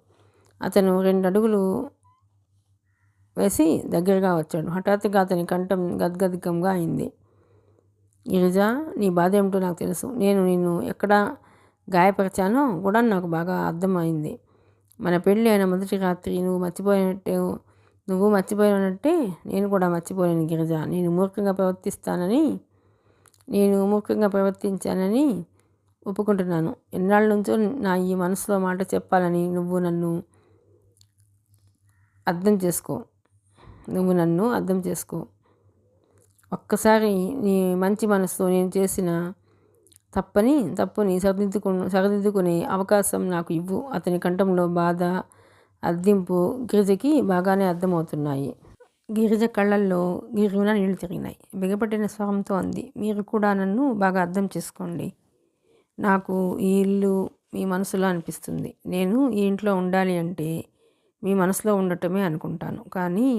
అతను 2 అడుగులు వేసి దగ్గరగా వచ్చాడు. హఠాత్తుగా అతని కంఠం గద్గదికంగా అయింది. గిరిజ, నీ బాధ ఏమిటో నాకు తెలుసు. నేను నిన్ను ఎక్కడ గాయపరిచానో కూడా నాకు బాగా అర్థమైంది. మన పెళ్ళి అయిన మొదటి రాత్రి నువ్వు మర్చిపోయినట్టే నేను కూడా మర్చిపోలేను గిరిజ. నేను మూర్ఖంగా ప్రవర్తించానని ఒప్పుకుంటున్నాను. ఎన్నాళ్ళ నుంచో నా ఈ మనసులో మాట చెప్పాలని నువ్వు నన్ను అర్థం చేసుకో. ఒక్కసారి నీ మంచి మనసుతో నేను చేసిన తప్పుని సరిదిద్దుకునే అవకాశం నాకు ఇవ్వు. అతని కంఠంలో బాధ, అర్థింపు గిరిజకి బాగానే అర్థమవుతున్నాయి. గిరిజ కళ్ళల్లో గిరిన నీళ్లు తిరిగినాయి. బిగపట్టిన స్వరంతో అంది. మీరు కూడా నన్ను బాగా అర్థం చేసుకోండి. నాకు ఈ ఇల్లు మీ మనసులో అనిపిస్తుంది. నేను ఈ ఇంట్లో ఉండాలి అంటే మీ మనసులో ఉండటమే అనుకుంటాను. కానీ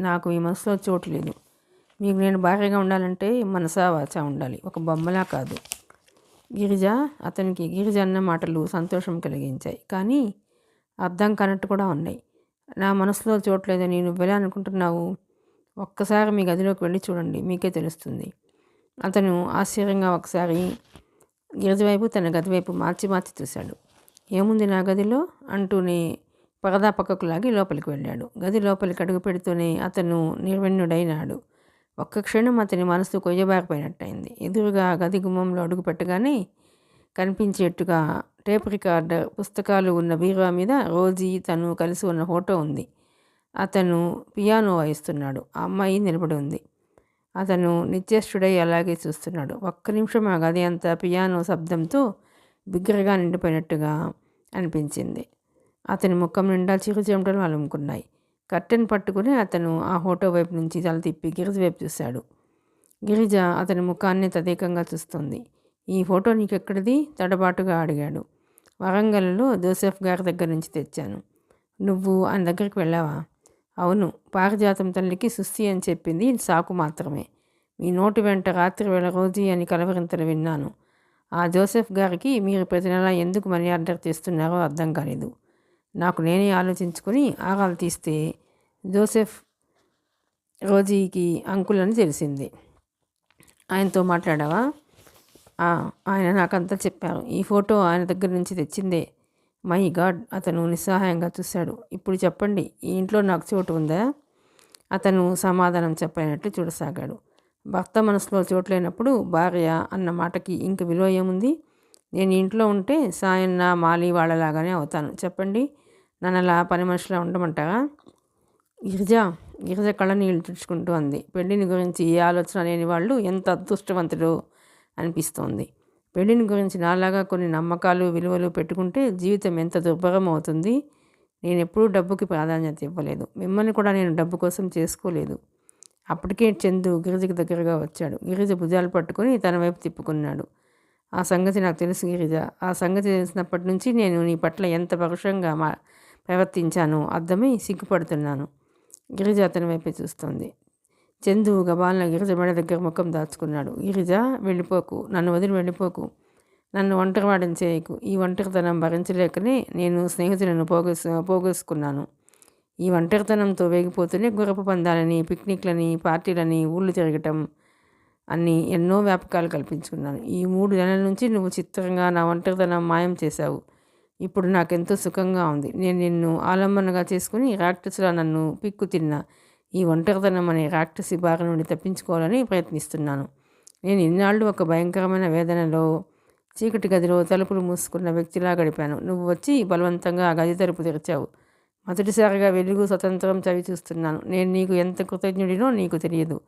నాకు మీ మనసులో చోటు లేదు. మీకు నేను భార్యగా ఉండాలంటే మనసా వాచా ఉండాలి, ఒక బొమ్మలా కాదు. అతనికి గిరిజ అన్న మాటలు సంతోషం కలిగించాయి. కానీ అర్థం కానట్టు కూడా ఉన్నాయి. నా మనసులో చోట్లేదని నువ్వెలా అనుకుంటున్నావు? ఒక్కసారి మీ గదిలోకి వెళ్ళి చూడండి, మీకే తెలుస్తుంది. అతను ఆశ్చర్యంగా ఒకసారి గిరిజ వైపు తన గది వైపు మార్చి చూశాడు. ఏముంది నా గదిలో అంటూనే పరదా పక్కకు లాగి లోపలికి వెళ్ళాడు. గది లోపలికి అడుగు పెడుతూనే అతను నిర్వెన్నుడైనాడు. ఒక్క క్షణం అతని మనసు కొయ్యబారిపోయినట్టయింది. ఎదురుగా గది గుమ్మంలో అడుగు పెట్టగానే కనిపించేట్టుగా టేప్ రికార్డర్, పుస్తకాలు ఉన్న బీరువా మీద రోజీ తను కలిసి ఉన్న ఫోటో ఉంది. అతను పియానో వాయిస్తున్నాడు. ఆ అమ్మాయి నిలబడి ఉంది. అతను నిశ్చేష్టుడై అలాగే చూస్తున్నాడు. ఒక్క నిమిషం ఆ గది అంతా పియానో శబ్దంతో బిగ్గరగా నిండిపోయినట్టుగా అనిపించింది. అతని ముఖం నిండా చిరు చెమటలు అలుముకున్నాయి. కర్టెన్ పట్టుకుని అతను ఆ ఫోటో వైపు నుంచి తల తిప్పి గిరిజ వైపు చూశాడు. గిరిజ అతని ముఖాన్ని తదేకంగా చూస్తుంది. ఈ ఫోటో నీకెక్కడిది? తడబాటుగా అడిగాడు. వరంగల్లో జోసెఫ్ గారి దగ్గర నుంచి తెచ్చాను. నువ్వు ఆయన దగ్గరికి వెళ్ళావా? అవును, పారిజాతం తల్లికి సుస్థి అని చెప్పింది సాకు మాత్రమే. మీ నోటి వెంట రాత్రి వేళ రోజీ అని కలవరింతలు విన్నాను. ఆ జోసెఫ్ గారికి మీరు ప్రతి నెల ఎందుకు మనీ ఆర్డర్ చేస్తున్నారో అర్థం కాలేదు. నాకు నేనే ఆలోచించుకొని ఆరాలు తీస్తే జోసెఫ్ రోజీకి అంకుల్ అని తెలిసింది. ఆయనతో మాట్లాడావా? ఆయన నాకంతా చెప్పారు. ఈ ఫోటో ఆయన దగ్గర నుంచి తెచ్చిందే. మై గాడ్, అతను నిస్సహాయంగా చూశాడు. ఇప్పుడు చెప్పండి, ఈ ఇంట్లో నాకు చోటు ఉందా? అతను సమాధానం చెప్పలేనట్లు చూడసాగాడు. భర్త మనసులో చోటు లేనప్పుడు భార్య అన్న మాటకి ఇంక విలువ ఏముంది? నేను ఇంట్లో ఉంటే సాయన్న మాలి వాళ్ళలాగానే అవుతాను. చెప్పండి, నన్ను అలా పని మనిషిలా ఉండమంటారా? గిరిజ, గిరిజ కళ్ళనీళ్ళు తుడుచుకుంటూ అంది. పెళ్లిని గురించి ఏ ఆలోచన లేని వాళ్ళు ఎంత అదృష్టవంతుడో అనిపిస్తోంది. పెళ్లిని గురించి నాలాగా కొన్ని నమ్మకాలు విలువలు పెట్టుకుంటే జీవితం ఎంత దుర్భరం అవుతుంది. నేను ఎప్పుడూ డబ్బుకి ప్రాధాన్యత ఇవ్వలేదు. మిమ్మల్ని కూడా నేను డబ్బు కోసం చేసుకోలేదు. అప్పటికే చందు గిరిజకి దగ్గరగా వచ్చాడు. గిరిజ భుజాలు పట్టుకొని తన వైపు తిప్పుకున్నాడు. ఆ సంగతి నాకు తెలుసు గిరిజ. ఆ సంగతి తెలిసినప్పటి నుంచి నేను నీ పట్ల ఎంత పరుషంగా ప్రవర్తించానో అర్థమై సిగ్గుపడుతున్నాను. గిరిజ అతని వైపే చూస్తోంది. చందు గబాలన గిరిజ మెడ దగ్గర ముఖం దాచుకున్నాడు. గిరిజ, వెళ్ళిపోకు, నన్ను వదిలి వెళ్ళిపోకు, నన్ను ఒంటరివాడిని చేయకు. ఈ ఒంటరితనం భరించలేకనే నేను స్నేహితులను పోగేసుకున్నాను. ఈ ఒంటరితనంతో వేగిపోతూనే గుర్రపు పందాలని, పిక్నిక్లని, పార్టీలని, ఊళ్ళు తిరగటం అన్నీ ఎన్నో వ్యాపకాలు కల్పించుకున్నాను. ఈ 3 నెలల నుంచి నువ్వు చిత్రంగా నా ఒంటరితనం మాయం చేశావు. ఇప్పుడు నాకెంతో సుఖంగా ఉంది. నేను నిన్ను ఆలంబనగా చేసుకుని రాక్షసులా నన్ను పిక్కు తిన్నా ఈ ఒంటరితనం అనే రాక్షసి బారి నుండి తప్పించుకోవాలని ప్రయత్నిస్తున్నాను. నేను ఇన్నాళ్ళు ఒక భయంకరమైన వేదనలో చీకటి గదిలో తలుపులు మూసుకున్న వ్యక్తిలా గడిపాను. నువ్వు వచ్చి బలవంతంగా ఆ గది తలుపు తెరిచావు. మొదటిసారిగా వెలుగు, స్వతంత్రం చవి చూస్తున్నాను. నేను నీకు ఎంత కృతజ్ఞుడినో నీకు తెలియదు.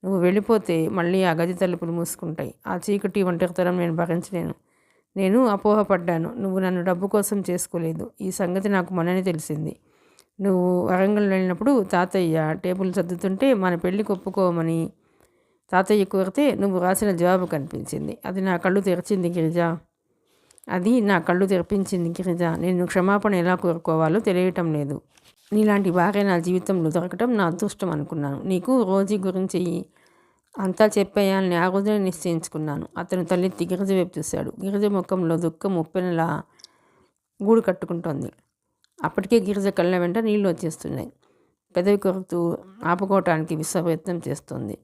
నువ్వు వెళ్ళిపోతే మళ్ళీ ఆ గది తలుపులు మూసుకుంటాయి. ఆ చీకటి ఒంటరితనం నేను భరించలేను. నేను అపోహపడ్డాను. నువ్వు నన్ను డబ్బు కోసం చేసుకోలేదు. ఈ సంగతి నాకు మొన్ననే తెలిసింది. నువ్వు వరంగల్ వెళ్ళినప్పుడు తాతయ్య టేబుల్ సర్దుతుంటే మన పెళ్ళికి ఒప్పుకోమని తాతయ్య కోరితే నువ్వు రాసిన జవాబు కనిపించింది. అది నా కళ్ళు తెరిచింది గిరిజ. నేను క్షమాపణ ఎలా కోరుకోవాలో తెలియటం లేదు. నీలాంటి భార్య నా జీవితంలో దొరకటం నా అదృష్టం అనుకున్నాను. నీకు రోజీ గురించి అంతా చెప్పేయాలని ఆ రోజునే నిశ్చయించుకున్నాను. అతను తలెత్తి గిరిజ వైపు చూశాడు. గిరిజ ముఖంలో దుఃఖం ఉప్పెనలా గూడు కట్టుకుంటోంది. అప్పటికే గిరిజ కళ్ళ వెంట నీళ్లు వచ్చేస్తున్నాయి. పెదవి కొరుకుతూ ఆపుకోవటానికి విశ్వప్రయత్నం చేస్తోంది.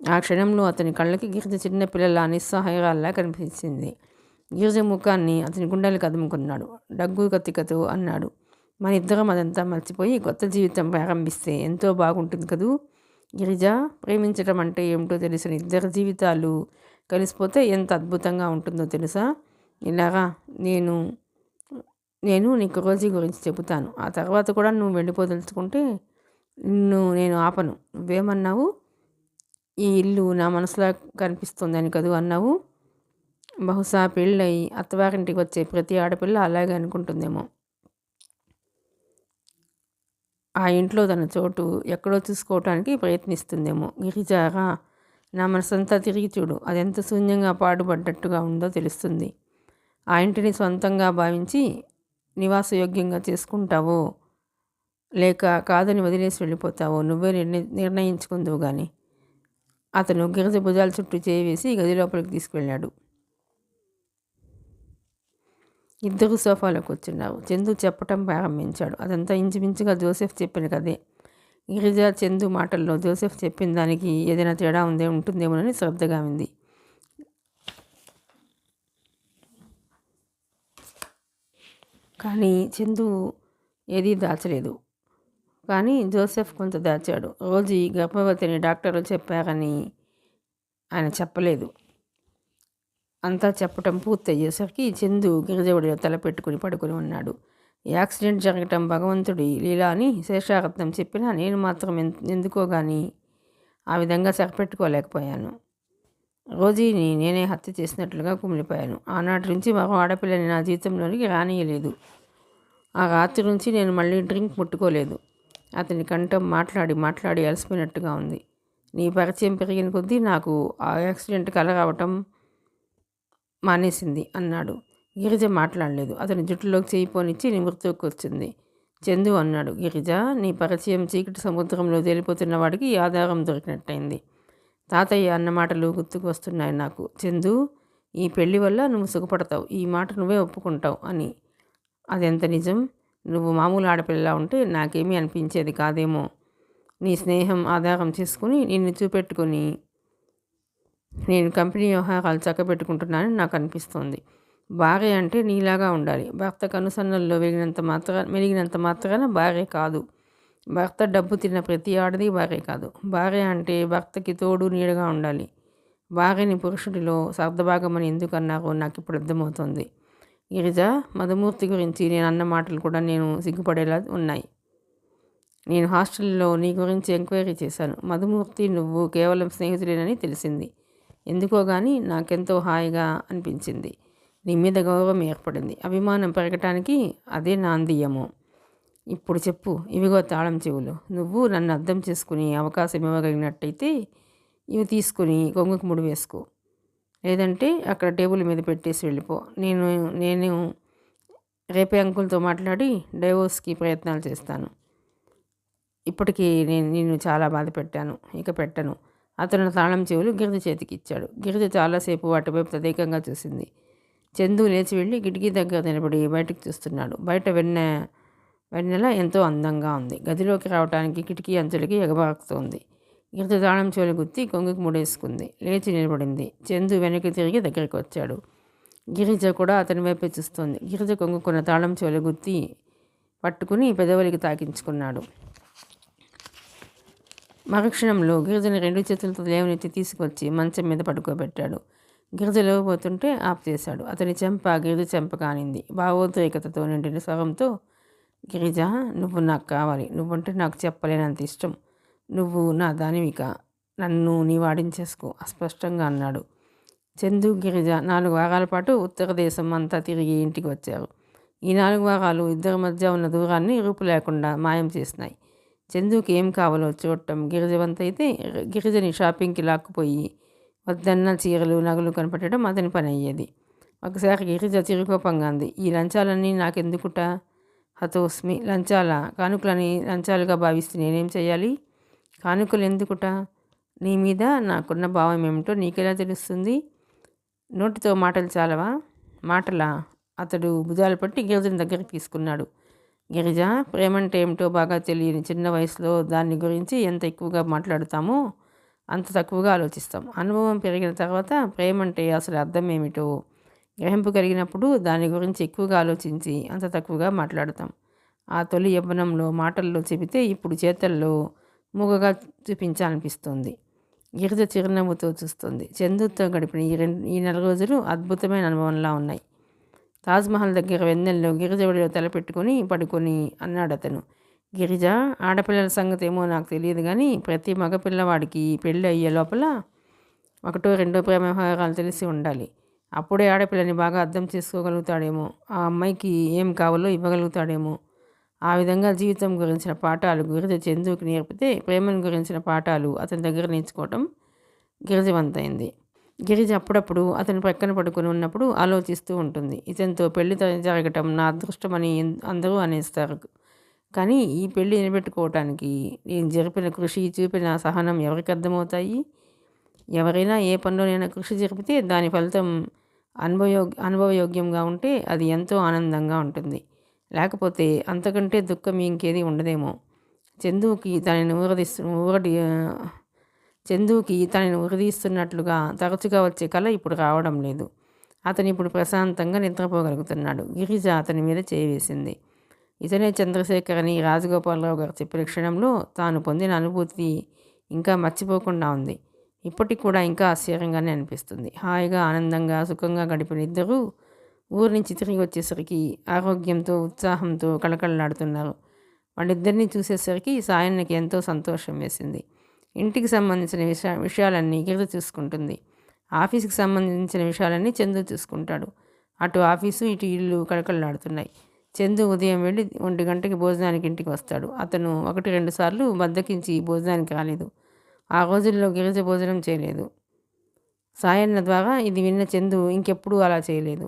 ఆ క్షణంలో అతని కళ్ళకి గిరిజ చిన్నపిల్లల నిస్సహాయరాల్లా కనిపించింది. గిరిజ ముఖాన్ని అతని గుండెలకు అదుముకున్నాడు. డగ్గు కత్తికతో అన్నాడు, మన ఇద్దరం అదంతా మర్చిపోయి కొత్త జీవితం ప్రారంభిస్తే ఎంతో బాగుంటుంది కదూ. గిరిజ, ప్రేమించడం అంటే ఏమిటో తెలిసిన ఇద్దరు జీవితాలు కలిసిపోతే ఎంత అద్భుతంగా ఉంటుందో తెలుసా. ఇలాగా నేను నీకు రోజీ గురించి చెబుతాను. ఆ తర్వాత కూడా నువ్వు వెళ్ళిపోదలుచుకుంటే నేను ఆపను. నువ్వేమన్నావు? ఈ ఇల్లు నా మనసులా కనిపిస్తుందని కదూ అన్నావు. బహుశా పెళ్ళై అత్తవారింటికి వచ్చే ప్రతి ఆడపిల్ల అలాగే అనుకుంటుందేమో. ఆ ఇంట్లో తన చోటు ఎక్కడో చూసుకోవటానికి ప్రయత్నిస్తుందేమో. గిరిజారా, నా మనసంతా తిరిగి చూడు. అదెంత శూన్యంగా పాడుపడ్డట్టుగా ఉందో తెలుస్తుంది. ఆ ఇంటిని సొంతంగా భావించి నివాసయోగ్యంగా చేసుకుంటావో లేక కాదని వదిలేసి వెళ్ళిపోతావో నువ్వే నిర్ణయించుకుందువు కానీ. అతను గిరిజ భుజాల చుట్టూ చేయి వేసి గది లోపలికి తీసుకువెళ్ళాడు. ఇద్దరు సోఫాలో కూర్చున్నారు. చందు చెప్పటం ప్రారంభించాడు. అదంతా ఇంచుమించుగా జోసెఫ్ చెప్పిన కదే. గిరిజ చందు మాటల్లో జోసెఫ్ చెప్పిన దానికి ఏదైనా తేడా ఉంటుందేమోనని శ్రద్ధగా ఉంది. కానీ చందు ఏదీ దాచలేదు. కానీ జోసెఫ్ కొంత దాచాడు. రోజీ గర్భవతిని డాక్టర్లు చెప్పారని ఆయన చెప్పలేదు. అంతా చెప్పటం పూర్తయ్యేసరికి చందు గిరిజవుడిలో తలపెట్టుకుని పడుకుని ఉన్నాడు. యాక్సిడెంట్ జరగటం భగవంతుడి లీలా అని శేషారత్నం చెప్పినా నేను మాత్రం ఎందుకో కానీ ఆ విధంగా సరిపెట్టుకోలేకపోయాను. రోజీని నేనే హత్య చేసినట్లుగా కుమిలిపోయాను. ఆనాటి నుంచి మరో ఆడపిల్లని నా జీవితంలోనికి రానియలేదు. ఆ రాత్రి నుంచి నేను మళ్ళీ డ్రింక్ ముట్టుకోలేదు. అతని కంఠం మాట్లాడి అలసిపోయినట్టుగా ఉంది. నీ పరిచయం పెరిగిన కొద్దీ నాకు ఆ యాక్సిడెంట్ కల రావటం మానేసింది అన్నాడు. గిరిజ మాట్లాడలేదు. అతని జుట్టులోకి చేయిపోనిచ్చి నిమృతోకి వచ్చింది. చందు అన్నాడు, గిరిజ, నీ పరిచయం చీకటి సముద్రంలో తేలిపోతున్న వాడికి ఆధారం దొరికినట్టయింది. తాతయ్య అన్న మాటలు గుర్తుకు వస్తున్నాయి నాకు. చందు, ఈ పెళ్లి వల్ల నువ్వు సుఖపడతావు, ఈ మాట నువ్వే ఒప్పుకుంటావు అని. అదెంత నిజం? నువ్వు మామూలు ఆడపిల్లలా ఉంటే నాకేమీ అనిపించేది కాదేమో. నీ స్నేహం ఆధారం చేసుకుని నిన్ను చూపెట్టుకుని నేను కంపెనీ వ్యవహారాలు చక్కబెట్టుకుంటున్నానని నాకు అనిపిస్తోంది. భార్య అంటే నీలాగా ఉండాలి. భర్త కనుసన్నల్లో మెలిగినంత మాత్రాన భార్య కాదు. భర్త డబ్బు తిన్న ప్రతి ఆడది భార్య కాదు. భార్య అంటే భర్తకి తోడు నీడగా ఉండాలి. భార్యని పురుషుడిలో సర్దభాగమని ఎందుకు అన్నారో నాకు ఇప్పుడు అర్థమవుతుంది. గిరిజ, మధుమూర్తి గురించి నేను అన్న మాటలు కూడా నేను సిగ్గుపడేలా ఉన్నాయి. నేను హాస్టల్లో నీ గురించి ఎంక్వైరీ చేశాను. మధుమూర్తి నువ్వు కేవలం స్నేహితులేనని తెలిసింది. ఎందుకో గానీ నాకెంతో హాయిగా అనిపించింది. నీ మీద గౌరవం ఏర్పడింది. అభిమానం పెరగటానికి అదే నాందియము. ఇప్పుడు చెప్పు, ఇవిగో తాళం చెవులు. నువ్వు నన్ను అర్థం చేసుకుని అవకాశం ఇవ్వగలిగినట్టయితే ఇవి తీసుకుని కొంగుకు ముడి వేసుకో. లేదంటే అక్కడ టేబుల్ మీద పెట్టేసి వెళ్ళిపో. నేను రేపే అంకుల్తో మాట్లాడి డైవోర్స్కి ప్రయత్నాలు చేస్తాను. ఇప్పటికీ నేను నిన్ను చాలా బాధ పెట్టాను, ఇక పెట్టను. అతను తాళం చెవులు గిరిజ చేతికి ఇచ్చాడు. గిరిజ చాలాసేపు వాటి వైపు తదేకంగా చూసింది. చందు లేచి వెళ్ళి కిటికీ దగ్గర నిలబడి బయటకు చూస్తున్నాడు. బయట వెన్నెల ఎంతో అందంగా ఉంది. గదిలోకి రావడానికి కిటికీ అంచులకి ఎగబాకుతోంది. గిరిజ తాళం చెవులు గుత్తి కొంగుకు ముడేసుకుంది. లేచి నిలబడింది. చందు వెనక్కి తిరిగి దగ్గరికి వచ్చాడు. గిరిజ కూడా అతని వైపే చూస్తోంది. గిరిజ కొంగుకున్న తాళం చెవులు గుత్తి పట్టుకుని పెదవులకి తాకించుకున్నాడు. మరుక్షణంలో గిరిజని 2 చేతులతో లేవనెత్తి తీసుకొచ్చి మంచం మీద పడుకోబెట్టాడు. గిరిజ లేవబోతుంటే ఆపు చేశాడు. అతని చెంప గిరిజ చెంప కానింది. భావోద్రేకతతో నిండిన స్వరంతో, గిరిజ, నువ్వు నాకు కావాలి. నువ్వంటే నాకు చెప్పలేనంత ఇష్టం. నువ్వు నా దానివిక. నన్ను నీ వాడించేసుకో అస్పష్టంగా అన్నాడు. చందు, గిరిజ 4 వారాల పాటు ఉత్తర దేశం అంతా తిరిగి ఇంటికి వచ్చారు. ఈ 4 వారాలు ఇద్దరి మధ్య ఉన్న దూరాన్ని రూపు లేకుండా మాయం చేసినాయి. చందుకి ఏం కావాలో చూడటం గిరిజవంతైతే గిరిజని షాపింగ్కి లాక్కుపోయి వద్దన్న చీరలు నగలు కనపడటం అతని పని అయ్యేది. ఒకసారి గిరిజ చిరుకోపంగా అంది, ఈ లంచాలన్నీ నాకెందుకుట? హతోస్మి. కానుకలని లంచాలుగా భావిస్తే నేనేం చేయాలి? కానుకలు ఎందుకుట? నీ మీద నాకున్న భావం ఏమిటో నీకెలా తెలుస్తుంది? నోటితో మాటలు చాలవా? మాటలా? అతడు భుజాలు పట్టి గిరిజని దగ్గరికి తీసుకున్నాడు. గిరిజ, ప్రేమంటే ఏమిటో బాగా తెలియని చిన్న వయసులో దాని గురించి ఎంత ఎక్కువగా మాట్లాడుతామో అంత తక్కువగా ఆలోచిస్తాం. అనుభవం పెరిగిన తర్వాత ప్రేమంటే అసలు అర్థం ఏమిటో గ్రహింపు కలిగినప్పుడు దాని గురించి ఎక్కువగా ఆలోచించి అంత తక్కువగా మాట్లాడుతాం. ఆ తొలి యవ్వనంలో మాటల్లో చెబితే ఇప్పుడు చేతల్లో మూగగా చూపించాలనిపిస్తోంది. గిరిజ చిరునవ్వుతో చూస్తుంది. చందుతో గడిపిన ఈ 4 రోజులు అద్భుతమైన అనుభవంలా ఉన్నాయి. తాజ్మహల్ దగ్గర వెన్నెల్లో గిరిజ ఒడిలో తలపెట్టుకొని పడుకొని అన్నాడు అతను. గిరిజ, ఆడపిల్లల సంగతి ఏమో నాకు తెలియదు కానీ ప్రతి మగపిల్లవాడికి పెళ్ళి అయ్యే లోపల 1, 2 ప్రేమ వ్యవహారాలు తెలిసి ఉండాలి. అప్పుడే ఆడపిల్లని బాగా అర్థం చేసుకోగలుగుతాడేమో, ఆ అమ్మాయికి ఏం కావాలో ఇవ్వగలుగుతాడేమో. ఆ విధంగా జీవితం గురించిన పాఠాలు గిరిజ చందుకి నేర్పితే ప్రేమను గురించిన పాఠాలు అతని దగ్గర నేర్చుకోవటం గిరిజవంతైంది. గిరిజ అప్పుడప్పుడు అతని ప్రక్కన పడుకొని ఉన్నప్పుడు ఆలోచిస్తూ ఉంటుంది. ఇతనితో పెళ్లి జరగటం నా అదృష్టమని అందరూ అనేస్తారు. కానీ ఈ పెళ్లి నిలబెట్టుకోవటానికి నేను జరిపిన కృషి, చూపిన సహనం ఎవరికి అర్థమవుతాయి? ఎవరైనా ఏ పనిలోనైనా కృషి జరిపితే దాని ఫలితం అనుభవయోగ్యంగా ఉంటే అది ఎంతో ఆనందంగా ఉంటుంది. లేకపోతే అంతకంటే దుఃఖం ఇంకేది ఉండదేమో. చందుకి తనని ఉరదీస్తున్నట్లుగా తరచుగా వచ్చే కళ ఇప్పుడు రావడం లేదు. అతను ఇప్పుడు ప్రశాంతంగా నిద్రపోగలుగుతున్నాడు. గిరిజ అతని మీద చేయి వేసింది. ఇతనే చంద్రశేఖర్ అని రాజగోపాలరావు గారు చెప్పిన క్షణంలో తాను పొందిన అనుభూతి ఇంకా మర్చిపోకుండా ఉంది. ఇప్పటికి కూడా ఇంకా ఆశ్చర్యంగానే అనిపిస్తుంది. హాయిగా, ఆనందంగా, సుఖంగా గడిపిన ఇద్దరూ ఊరి నుంచి తిరిగి వచ్చేసరికి ఆరోగ్యంతో, ఉత్సాహంతో కళకళలాడుతున్నారు. వాళ్ళిద్దరినీ చూసేసరికి సాయన్నకి ఎంతో సంతోషం వేసింది. ఇంటికి సంబంధించిన విషయాలన్నీ గిరిజ చూసుకుంటుంది. ఆఫీస్కి సంబంధించిన విషయాలన్నీ చందు చూసుకుంటాడు. అటు ఆఫీసు, ఇటు ఇల్లు కళకళలాడుతున్నాయి. చందు ఉదయం వెళ్ళి 1 గంటకి భోజనానికి ఇంటికి వస్తాడు. అతను 1-2 సార్లు బద్దకించి భోజనానికి రాలేదు. ఆ రోజుల్లో గిరిజ భోజనం చేయలేదు. సాయన్న ద్వారా ఇది విన్న చందు ఇంకెప్పుడూ అలా చేయలేదు.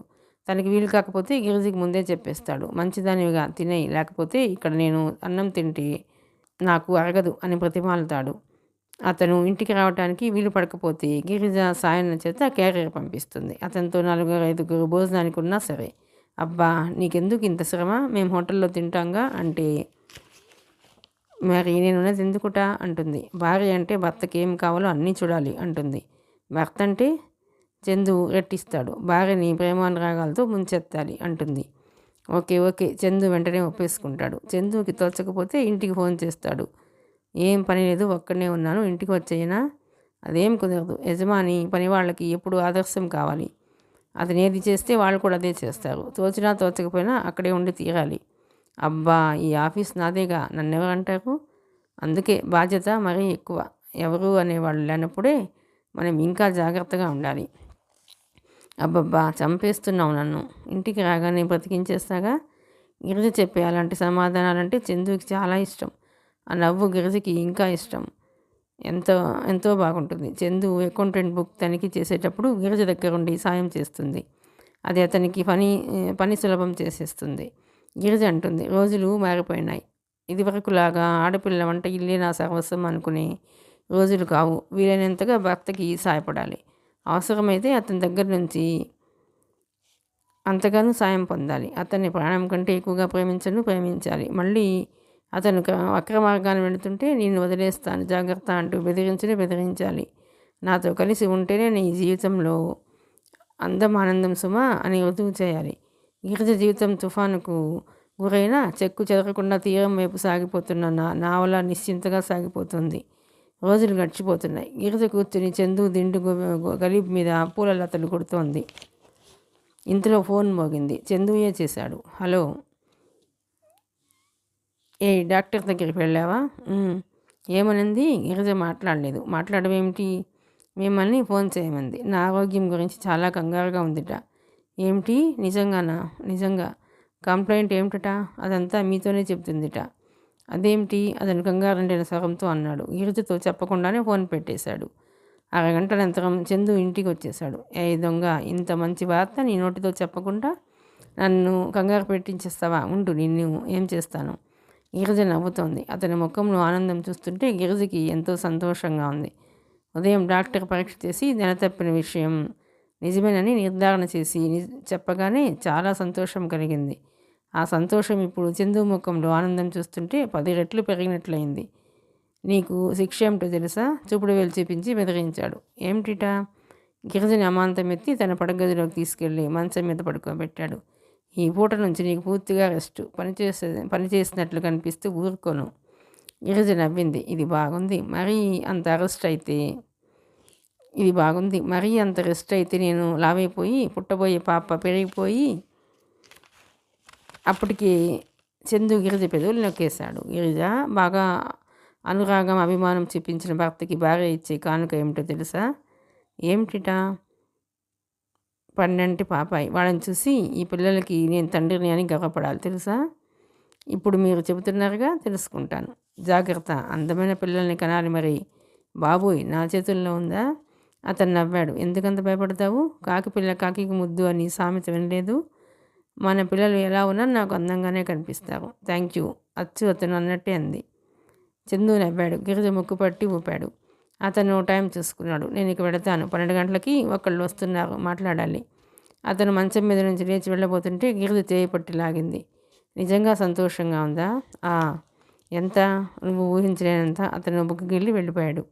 తనకి వీలు కాకపోతే గిరిజకి ముందే చెప్పేస్తాడు. మంచిదానివిగా తినేయి, లేకపోతే ఇక్కడ నేను అన్నం తింటే నాకు అరగదు అని ప్రతిమాలుతాడు. అతను ఇంటికి రావడానికి వీలు పడకపోతే గిరిజ సాయన్న చేత క్యారియర్ పంపిస్తుంది. అతనితో 4-5 భోజనానికి ఉన్నా సరే. అబ్బా, నీకెందుకు ఇంత శ్రమ? మేము హోటల్లో తింటాంగా అంటే, మరి నేనున్నది ఎందుకుట అంటుంది. భార్య అంటే భర్తకి ఏం కావాలో అన్నీ చూడాలి అంటుంది. భర్త అంటే చందు రెట్టిస్తాడు. భార్యని ప్రేమానురాగాలతో ముంచెత్తాలి అంటుంది. ఓకే చందు వెంటనే ఒప్పేసుకుంటాడు. చందుకి తోచకపోతే ఇంటికి ఫోన్ చేస్తాడు. ఏం పని లేదు, ఒక్కడనే ఉన్నాను, ఇంటికి వచ్చేయనా? అదేం కుదరదు. యజమాని పని వాళ్ళకి ఎప్పుడు ఆదర్శం కావాలి. అతను ఏది చేస్తే వాళ్ళు కూడా అదే చేస్తారు. తోచినా తోచకపోయినా అక్కడే ఉండి తీరాలి. అబ్బా, ఈ ఆఫీస్ నాదేగా, నన్నెవరంటారు? అందుకే బాధ్యత మరీ ఎక్కువ. ఎవరు అనేవాళ్ళు లేనప్పుడే మనం ఇంకా జాగ్రత్తగా ఉండాలి. అబ్బబ్బా, చంపేస్తున్నావు నన్ను. ఇంటికి రాగానే బ్రతికించేస్తాగా. గిరిజ చెప్పే అలాంటి సమాధానాలంటే చందుకి చాలా ఇష్టం. ఆ నవ్వు గిరిజకి ఇంకా ఇష్టం. ఎంతో ఎంతో బాగుంటుంది. చందు అకౌంటెంట్ బుక్ తనిఖీ చేసేటప్పుడు గిరిజ దగ్గరుండి సాయం చేస్తుంది. అది అతనికి పని సులభం చేసేస్తుంది. గిరిజ అంటుంది, రోజులు మారిపోయినాయి. ఇదివరకులాగా ఆడపిల్ల వంట ఇల్లే నా సర్వస్వం అనుకునే రోజులు కావు. వీలైనంతగా భర్తకి సాయపడాలి. అవసరమైతే అతని దగ్గర నుంచి అంతగానూ సాయం పొందాలి. అతన్ని ప్రాణం కంటే ఎక్కువగా ప్రేమించాలి. మళ్ళీ అతను వక్ర మార్గాన్ని వెళుతుంటే నిన్ను వదిలేస్తాను జాగ్రత్త అంటూ బెదిరించాలి. నాతో కలిసి ఉంటేనే నీ జీవితంలో ఆనందం సుమ అని రుజువు చేయాలి. గిరిజ జీవితం తుఫానుకు గురైనా చెక్కు చెదరకుండా తీరం వైపు సాగిపోతున్న నావల నిశ్చింతగా సాగిపోతుంది. రోజులు గడిచిపోతున్నాయి. గిరిజ కూర్చుని చందు దిండు గలీబ్ మీద పూల లతలు కొడుతోంది. ఇంతలో ఫోన్ మోగింది. చందుయే చేశాడు. హలో. డాక్టర్ దగ్గరికి వెళ్ళావా? ఏమనింది? గిరిజ మాట్లాడలేదు. మాట్లాడవేమిటి? మిమ్మల్ని ఫోన్ చేయమంది. నా ఆరోగ్యం గురించి చాలా కంగారుగా ఉందిట. ఏమిటి? నిజంగానా? నిజంగా. కంప్లైంట్ ఏమిటట? అదంతా మీతోనే చెప్తుందిట. అదేమిటి? అతను కంగారుండిన స్వరంతో అన్నాడు. గిరిజతో చెప్పకుండానే ఫోన్ పెట్టేశాడు. అరగంటనంతరం చందు ఇంటికి వచ్చేశాడు. దొంగ, ఇంత మంచి వార్త నీ నోటితో చెప్పకుండా నన్ను కంగారు పెట్టించేస్తావా? ఉండు, నిన్ను ఏం చేస్తాను? గిరిజ నవ్వుతోంది. అతని ముఖంలో ఆనందం చూస్తుంటే గిరిజకి ఎంతో సంతోషంగా ఉంది. ఉదయం డాక్టర్ పరీక్ష చేసి తప్పిన విషయం నిజమేనని నిర్ధారణ చేసి చెప్పగానే చాలా సంతోషం కలిగింది. ఆ సంతోషం ఇప్పుడు చందు ముఖంలో ఆనందం చూస్తుంటే 10 రెట్లు పెరిగినట్లయింది. నీకు శిక్ష ఏమిటో తెలుసా? చూపుడు వేలు చూపించి బెదిరించాడు. ఏమిటిట? గిరిజని అమాంతం ఎత్తి తన పడగదిలోకి తీసుకెళ్ళి మంచం మీద పడుకోబెట్టాడు. ఈ పూట నుంచి నీకు పూర్తిగా రెస్టు. పనిచేసినట్లు కనిపిస్తూ ఊరుకోను. గిరిజ నవ్వింది. ఇది బాగుంది. మరీ అంత రెస్ట్ అయితే నేను లావైపోయి పుట్టబోయే పాప పెరిగిపోయి. అప్పటికి చందు గిరిజ పెదవులు నొక్కేశాడు. గిరిజ బాగా అనురాగం అభిమానం చూపించిన భర్తకి భార్య ఇచ్చే కానుక ఏమిటో తెలుసా? ఏమిటిట? పన్నెంటి పాపాయి. వాళ్ళని చూసి ఈ పిల్లలకి నేను తండ్రిని అని గర్వపడాలి తెలుసా? ఇప్పుడు మీరు చెబుతున్నారుగా, తెలుసుకుంటాను. జాగ్రత్త, అందమైన పిల్లల్ని కనాలి. మరి బాబోయ్, నా చేతుల్లో ఉందా? అతను నవ్వాడు. ఎందుకంత భయపడతావు? కాకి పిల్ల కాకికి ముద్దు అని సామెత వినలేదు? మన పిల్లలు ఎలా ఉన్నా నాకు అందంగానే కనిపిస్తారు. థ్యాంక్ యూ, అచ్చు అతను అన్నట్టే అంది. చందు నవ్వాడు. గిరిజ ముక్కు పట్టి ఊపాడు. అతను టైం చూసుకున్నాడు. నేను ఇక వెళతాను. 12 గంటలకి ఒకళ్ళు వస్తున్నారు, మాట్లాడాలి. అతను మంచం మీద నుంచి లేచి వెళ్ళబోతుంటే గిరిజ చేయి పట్టి లాగింది. నిజంగా సంతోషంగా ఉందా? ఎంత? నువ్వు ఊహించలేనంత. అతను బుగ్గగిల్లి వెళ్ళిపోయాడు.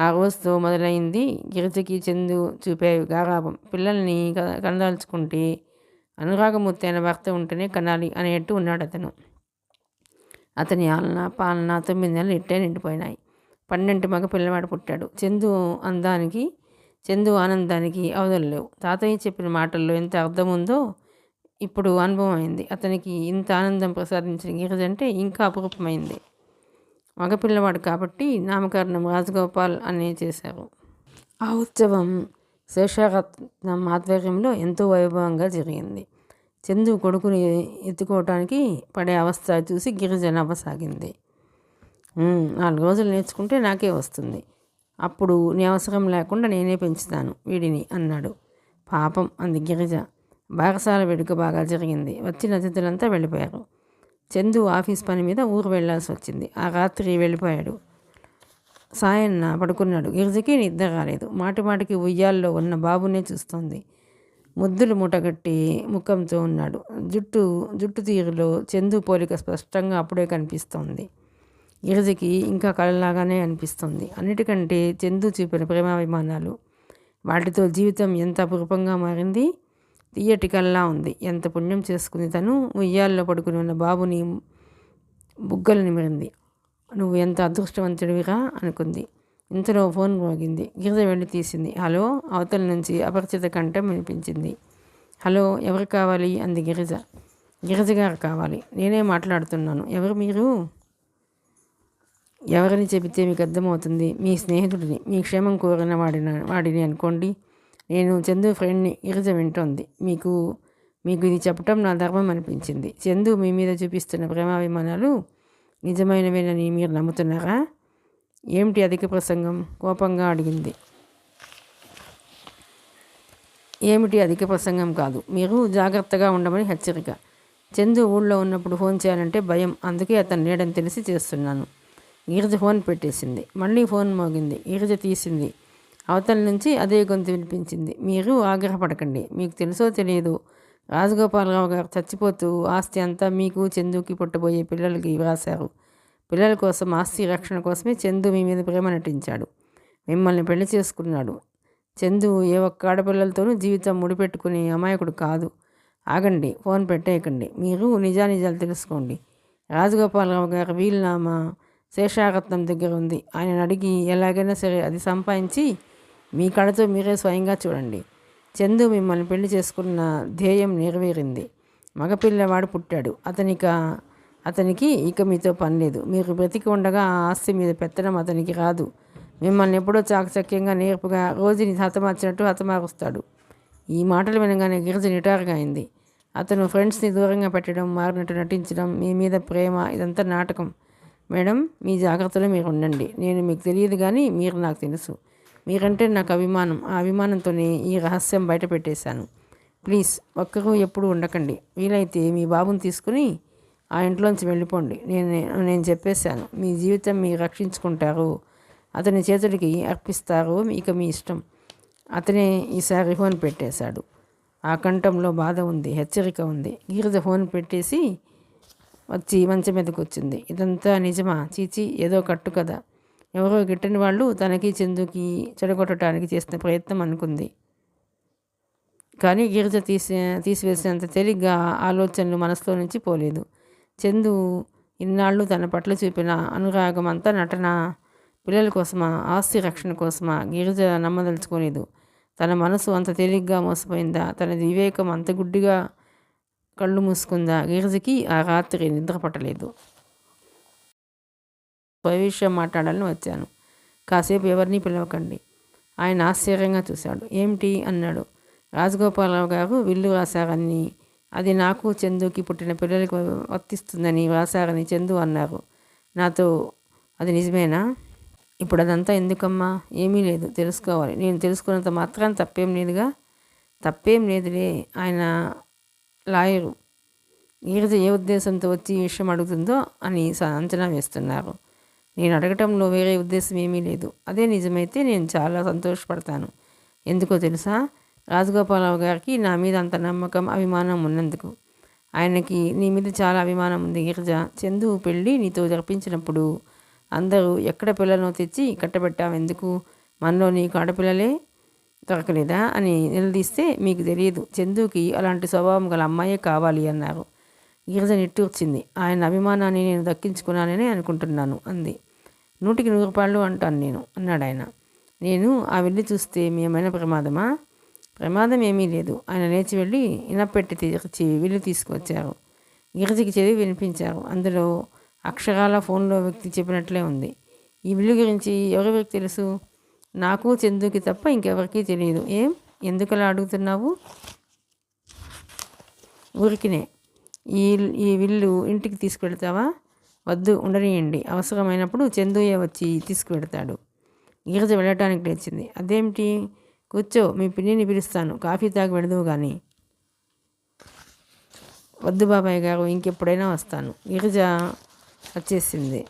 ఆ రోజుతో మొదలైంది గిరిజకి చందు చూపే గారాబం. పిల్లల్ని కనదాల్చుకుంటే అనురాగమూర్తి అయిన భర్త ఉంటేనే కనాలి అనేట్టు ఉన్నాడు అతను. అతని ఆలన పాలన 9 నెలలు ఇట్టే నిండిపోయినాయి. 12 మగ పిల్లవాడు పుట్టాడు. చందు ఆనందానికి అవధులు లేవు. తాతయ్య చెప్పిన మాటల్లో ఎంత అర్థం ఉందో ఇప్పుడు అనుభవం అయింది. అతనికి ఇంత ఆనందం ప్రసాదించిన గిరిజ అంటే ఇంకా అపురూపమైంది. మగపిల్లవాడు కాబట్టి నామకరణం రాజగోపాల్ అనే చేశారు. ఆ ఉత్సవం శేషరత్నం ఆధ్వర్యంలో ఎంతో వైభవంగా జరిగింది. చందు కొడుకుని ఎత్తుకోవటానికి పడే అవస్థ చూసి గిరిజ నవ్వసాగింది. 4 రోజులు నేర్చుకుంటే నాకే వస్తుంది. అప్పుడు నీ అవసరం లేకుండా నేనే పెంచుతాను వీడిని అన్నాడు. పాపం అంది గిరిజ. బారసాల వేడుక బాగా జరిగింది. వచ్చిన అతిథులంతా వెళ్ళిపోయారు. చందు ఆఫీస్ పని మీద ఊరు వెళ్లాల్సి వచ్చింది. ఆ రాత్రి వెళ్ళిపోయాడు. సాయన్న పడుకున్నాడు. గిరిజకి నిద్ర రాలేదు. మాటిమాటికి ఉయ్యాల్లో ఉన్న బాబునే చూస్తోంది. ముద్దులు మూటగట్టి ముఖంతో ఉన్నాడు. జుట్టు తీరులో చందు పోలిక స్పష్టంగా అప్పుడే కనిపిస్తోంది. గిరిజకి ఇంకా కళలాగానే అనిపిస్తుంది. అన్నిటికంటే చందు చూపిన ప్రేమాభిమానాలు, వాటితో జీవితం ఎంత అపురూపంగా మారింది. తీయటి కళ్ళలా ఉంది. ఎంత పుణ్యం చేసుకుంది తను. ఉయ్యాల్లో పడుకుని ఉన్న బాబుని బుగ్గలు నిమిరింది. నువ్వు ఎంత అదృష్టవంతుడివిరా అనుకుంది. ఇంతలో ఫోన్ మోగింది. గిరిజ వెళ్ళి తీసింది. హలో. అవతల నుంచి అపరిచిత కంఠం వినిపించింది. హలో, ఎవరు కావాలి అంది గిరిజ. గిరిజ గారు కావాలి. నేనే మాట్లాడుతున్నాను. ఎవరు మీరు? ఎవరిని చెబితే మీకు అర్థమవుతుంది? మీ స్నేహితుడిని, మీ క్షేమం కోరిన వాడిని అనుకోండి. నేను చందు ఫ్రెండ్ని. గిరిజ వింటోంది. మీకు ఇది చెప్పటం నా ధర్మం అనిపించింది. చందు మీ మీద చూపిస్తున్న ప్రేమాభిమానాలు నిజమైనవేనని మీరు నమ్ముతున్నారా? ఏమిటి అధిక ప్రసంగం? కోపంగా అడిగింది. ఏమిటి అధిక ప్రసంగం కాదు, మీరు జాగ్రత్తగా ఉండమని హెచ్చరిక. చందు ఊళ్ళో ఉన్నప్పుడు ఫోన్ చేయాలంటే భయం, అందుకే అతను లేడని తెలిసి చేస్తున్నాను. గిరిజ ఫోన్ పెట్టేసింది. మళ్ళీ ఫోన్ మోగింది. గిరిజ తీసింది. అవతల నుంచి అదే గొంతు వినిపించింది. మీరు ఆగ్రహపడకండి. మీకు తెలుసో తెలియదు, రాజగోపాలరావు గారు చచ్చిపోతూ ఆస్తి అంతా మీకు, చందుకి పుట్టబోయే పిల్లలకి వ్రాశారు. పిల్లల కోసం, ఆస్తి రక్షణ కోసమే చందు మీ మీద ప్రేమ నటించాడు. మిమ్మల్ని పెళ్లి చేసుకున్నాడు. చందు ఏ ఒక్క ఆడపిల్లలతోనూ జీవితం ముడిపెట్టుకునే అమాయకుడు కాదు. ఆగండి, ఫోన్ పెట్టేయకండి. మీరు నిజానిజాలు తెలుసుకోండి. రాజగోపాలరావు గారి వీలునామా శేషారత్నం దగ్గర ఉంది. ఆయన అడిగి ఎలాగైనా సరే అది సంపాదించి మీ కళతో మీరే స్వయంగా చూడండి. చందు మిమ్మల్ని పెళ్లి చేసుకున్న ధ్యేయం నెరవేరింది. మగపిల్లవాడు పుట్టాడు. అతనికి ఇక మీతో పని లేదు. మీరు బ్రతికి ఉండగా ఆ ఆస్తి మీద పెత్తనం అతనికి రాదు. మిమ్మల్ని ఎప్పుడో చాకచక్యంగా నేర్పుగా రోజుని హతమార్చినట్టు హతమారుస్తాడు. ఈ మాటలు వినగానే గిరిజ నిటారుగా అయింది. అతను ఫ్రెండ్స్ని దూరంగా పెట్టడం, మారినట్టు నటించడం, మీ మీద ప్రేమ, ఇదంతా నాటకం. మేడం, మీ జాగ్రత్తలో మీరు ఉండండి. నేను మీకు తెలియదు కానీ మీరు నాకు తెలుసు. మీరంటే నాకు అభిమానం. ఆ అభిమానంతోనే ఈ రహస్యం బయట పెట్టేశాను. ప్లీజ్ ఒక్కరూ ఎప్పుడూ ఉండకండి. వీలైతే మీ బాబుని తీసుకుని ఆ ఇంట్లోంచి వెళ్ళిపోండి. నేను చెప్పేశాను. మీ జీవితం మీరు రక్షించుకుంటారు, అతని చేతుడికి అర్పిస్తారు. ఇక మీ ఇష్టం. అతనే ఈసారి ఫోన్ పెట్టేశాడు. ఆ కంఠంలో బాధ ఉంది, హెచ్చరిక ఉంది. గిరిజ ఫోన్ పెట్టేసి వచ్చి మంచం మీదకి వచ్చింది. ఇదంతా నిజమా? చీచి, ఏదో కట్టు కదా. ఎవరో గిట్టని వాళ్ళు తనకి చందుకి చెడగొట్టడానికి చేసిన ప్రయత్నం అనుకుంది. కానీ గిరిజ తీసివేసినంత తేలిగ్గా ఆలోచనలు మనసులో నుంచి పోలేదు. చందు ఇన్నాళ్ళు తన పట్ల చూపిన అనురాగం అంతా నటన. పిల్లల కోసమా, ఆస్తి రక్షణ కోసమా? గిరిజ నమ్మదలుచుకోలేదు. తన మనసు అంత తేలిగ్గా మోసపోయిందా? తన వివేకం అంత గుడ్డిగా కళ్ళు మూసుకుందా? గిరిజకి ఆ రాత్రి నిద్ర పట్టలేదు. విషయం మాట్లాడాలని వచ్చాను. కాసేపు ఎవరిని పిలవకండి. ఆయన ఆశ్చర్యంగా చూశాడు. ఏమిటి అన్నాడు. రాజగోపాలరావు గారు విల్లు రాశారని, అది నాకు, చందుకి పుట్టిన పిల్లలకు వర్తిస్తుందని రాశారని చందు అన్నారు నాతో. అది నిజమేనా? ఇప్పుడు అదంతా ఎందుకమ్మా? ఏమీ లేదు, తెలుసుకోవాలి. నేను తెలుసుకున్నంత మాత్రం తప్పేం లేదుగా. తప్పేం లేదులే. ఆయన లాయరు. గిరిజ ఏ ఉద్దేశంతో వచ్చి ఈ విషయం అడుగుతుందో అని అంచనా వేస్తున్నారు. నేను అడగటంలో వేరే ఉద్దేశం ఏమీ లేదు. అదే నిజమైతే నేను చాలా సంతోషపడతాను. ఎందుకో తెలుసా? రాజగోపాలరావు గారికి నా మీద అంత నమ్మకం, అభిమానం ఉన్నందుకు. ఆయనకి నీ మీద చాలా అభిమానం ఉంది గిరిజ. చందు పెళ్ళి నీతో జరిపించినప్పుడు అందరూ ఎక్కడ పిల్లలను తెచ్చి కట్టబెట్టావెందుకు? మనలో నీకు ఆడపిల్లలే దొరకలేదా అని నిలదీస్తే, మీకు తెలియదు, చందుకి అలాంటి స్వభావం గల అమ్మాయే కావాలి అన్నారు. గిరిజ నిట్టూర్చింది. ఆయన అభిమానాన్ని నేను దక్కించుకున్నానని అనుకుంటున్నాను అంది. 100కి 100 అంటాను నేను అన్నాడు ఆయన. నేను ఆ వెళ్ళి చూస్తే మీ ఏమైనా ప్రమాదమా? ప్రమాదం ఏమీ లేదు. ఆయన లేచి వెళ్ళి ఇనపెట్టి తెచ్చి విల్లు తీసుకువచ్చారు. గిరిజకి చదివి వినిపించారు. అందులో అక్షరాల ఫోన్లో వ్యక్తి చెప్పినట్లే ఉంది. ఈ విల్లు గురించి ఎవరెవరికి తెలుసు? నాకు, చందుకి తప్ప ఇంకెవరికీ తెలియదు. ఏం, ఎందుకలా అడుగుతున్నావు? ఊరికినే. ఈ విల్లు ఇంటికి తీసుకువెళ్తావా? వద్దు, ఉండనియండి. అవసరమైనప్పుడు చందుయే వచ్చి తీసుకువెడతాడు. గిరిజ వెళ్ళటానికి లేచింది. అదేమిటి? కూర్చో, మీ పిన్నిని పిలుస్తాను, కాఫీ తాగి వెళదువు కానీ. వద్దు బాబాయ్ గారు, ఇంకెప్పుడైనా వస్తాను. గిరిజ వచ్చేసింది.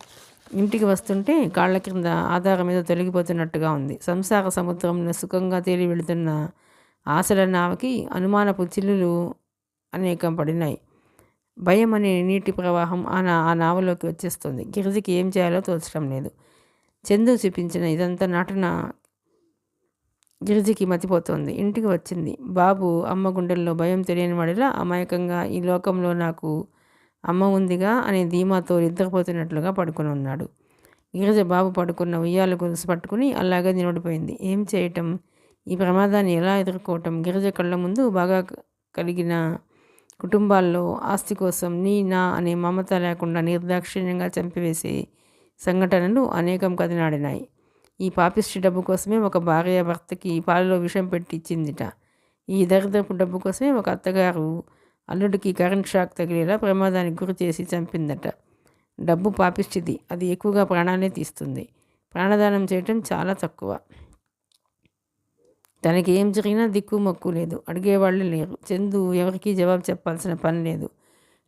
ఇంటికి వస్తుంటే కాళ్ళ కింద ఆధారం మీద తొలగిపోతున్నట్టుగా ఉంది. సంసార సముద్రంలో సుఖంగా తేలి వెళుతున్న ఆశల నావకి అనుమానపు చిల్లులు అనేకం పడినాయి. భయం అనే నీటి ప్రవాహం ఆ నావలోకి వచ్చేస్తుంది. గిరిజకి ఏం చేయాలో తోచడం లేదు. చందు చూపించిన ఇదంతా నటన గిరిజకి మతిపోతోంది. ఇంటికి వచ్చింది. బాబు అమ్మ గుండెల్లో భయం తెలియని వాడిలా అమాయకంగా, ఈ లోకంలో నాకు అమ్మ ఉందిగా అనే ధీమాతో నిద్రపోతున్నట్లుగా పడుకుని ఉన్నాడు. గిరిజ బాబు పడుకున్న ఉయ్యాల గొలుసు పట్టుకుని అలాగే నిలబడిపోయింది. ఏం చేయటం? ఈ ప్రమాదాన్ని ఎలా ఎదుర్కోవటం? గిరిజ కళ్ళ ముందు బాగా కలిగిన కుటుంబాల్లో ఆస్తి కోసం నీ నా అనే మమత లేకుండా నిర్దాక్షిణ్యంగా చంపివేసే సంఘటనలు అనేకం కదిలాడినాయి. ఈ పాపిష్టి డబ్బు కోసమే ఒక భార్య భర్తకి పాలలో విషం పెట్టి ఇచ్చిందిట. ఈ దరిద్రపు డబ్బు కోసమే ఒక అత్తగారు అల్లుడికి కరెంట్ షాక్ తగిలేలా ప్రమాదానికి గురి చేసి చంపిందట. డబ్బు పాపిష్టిది, అది ఎక్కువగా ప్రాణాలే తీస్తుంది. ప్రాణదానం చేయటం చాలా తక్కువ. తనకి ఏం జరిగినా దిక్కు మొక్కు లేదు, అడిగేవాళ్ళు లేరు. చందు ఎవరికీ జవాబు చెప్పాల్సిన పని లేదు.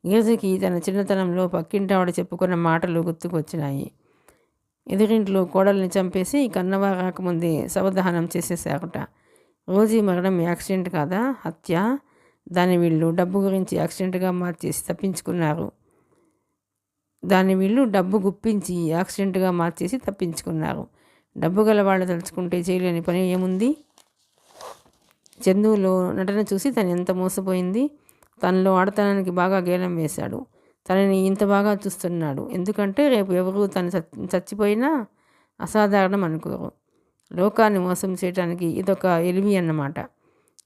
నీరజకి తన చిన్నతనంలో పక్కింటావిడ చెప్పుకున్న మాటలు గుర్తుకొచ్చినాయి. ఎదురింట్లో కోడల్ని చంపేసి కన్నవా రాకముందే శవదహనం చేసేసారట. రోజీ మరణం యాక్సిడెంట్ కాదా, హత్య. దాన్ని వీళ్ళు డబ్బు గురించి యాక్సిడెంట్గా మార్చేసి తప్పించుకున్నారు. డబ్బు గుప్పించి యాక్సిడెంట్గా మార్చేసి తప్పించుకున్నారు. డబ్బు గల వాళ్ళు తలుచుకుంటే చేయలేని పని ఏముంది? చందువులో నటన చూసి తను ఎంత మోసపోయింది. తనలో ఆడతనానికి బాగా గేలం వేశాడు. తనని ఇంత బాగా చూస్తున్నాడు ఎందుకంటే రేపు ఎవరు తను చచ్చిపోయినా అసాధారణం అనుకోరు. లోకాన్ని మోసం చేయడానికి ఇదొక ఎలిమి అన్నమాట.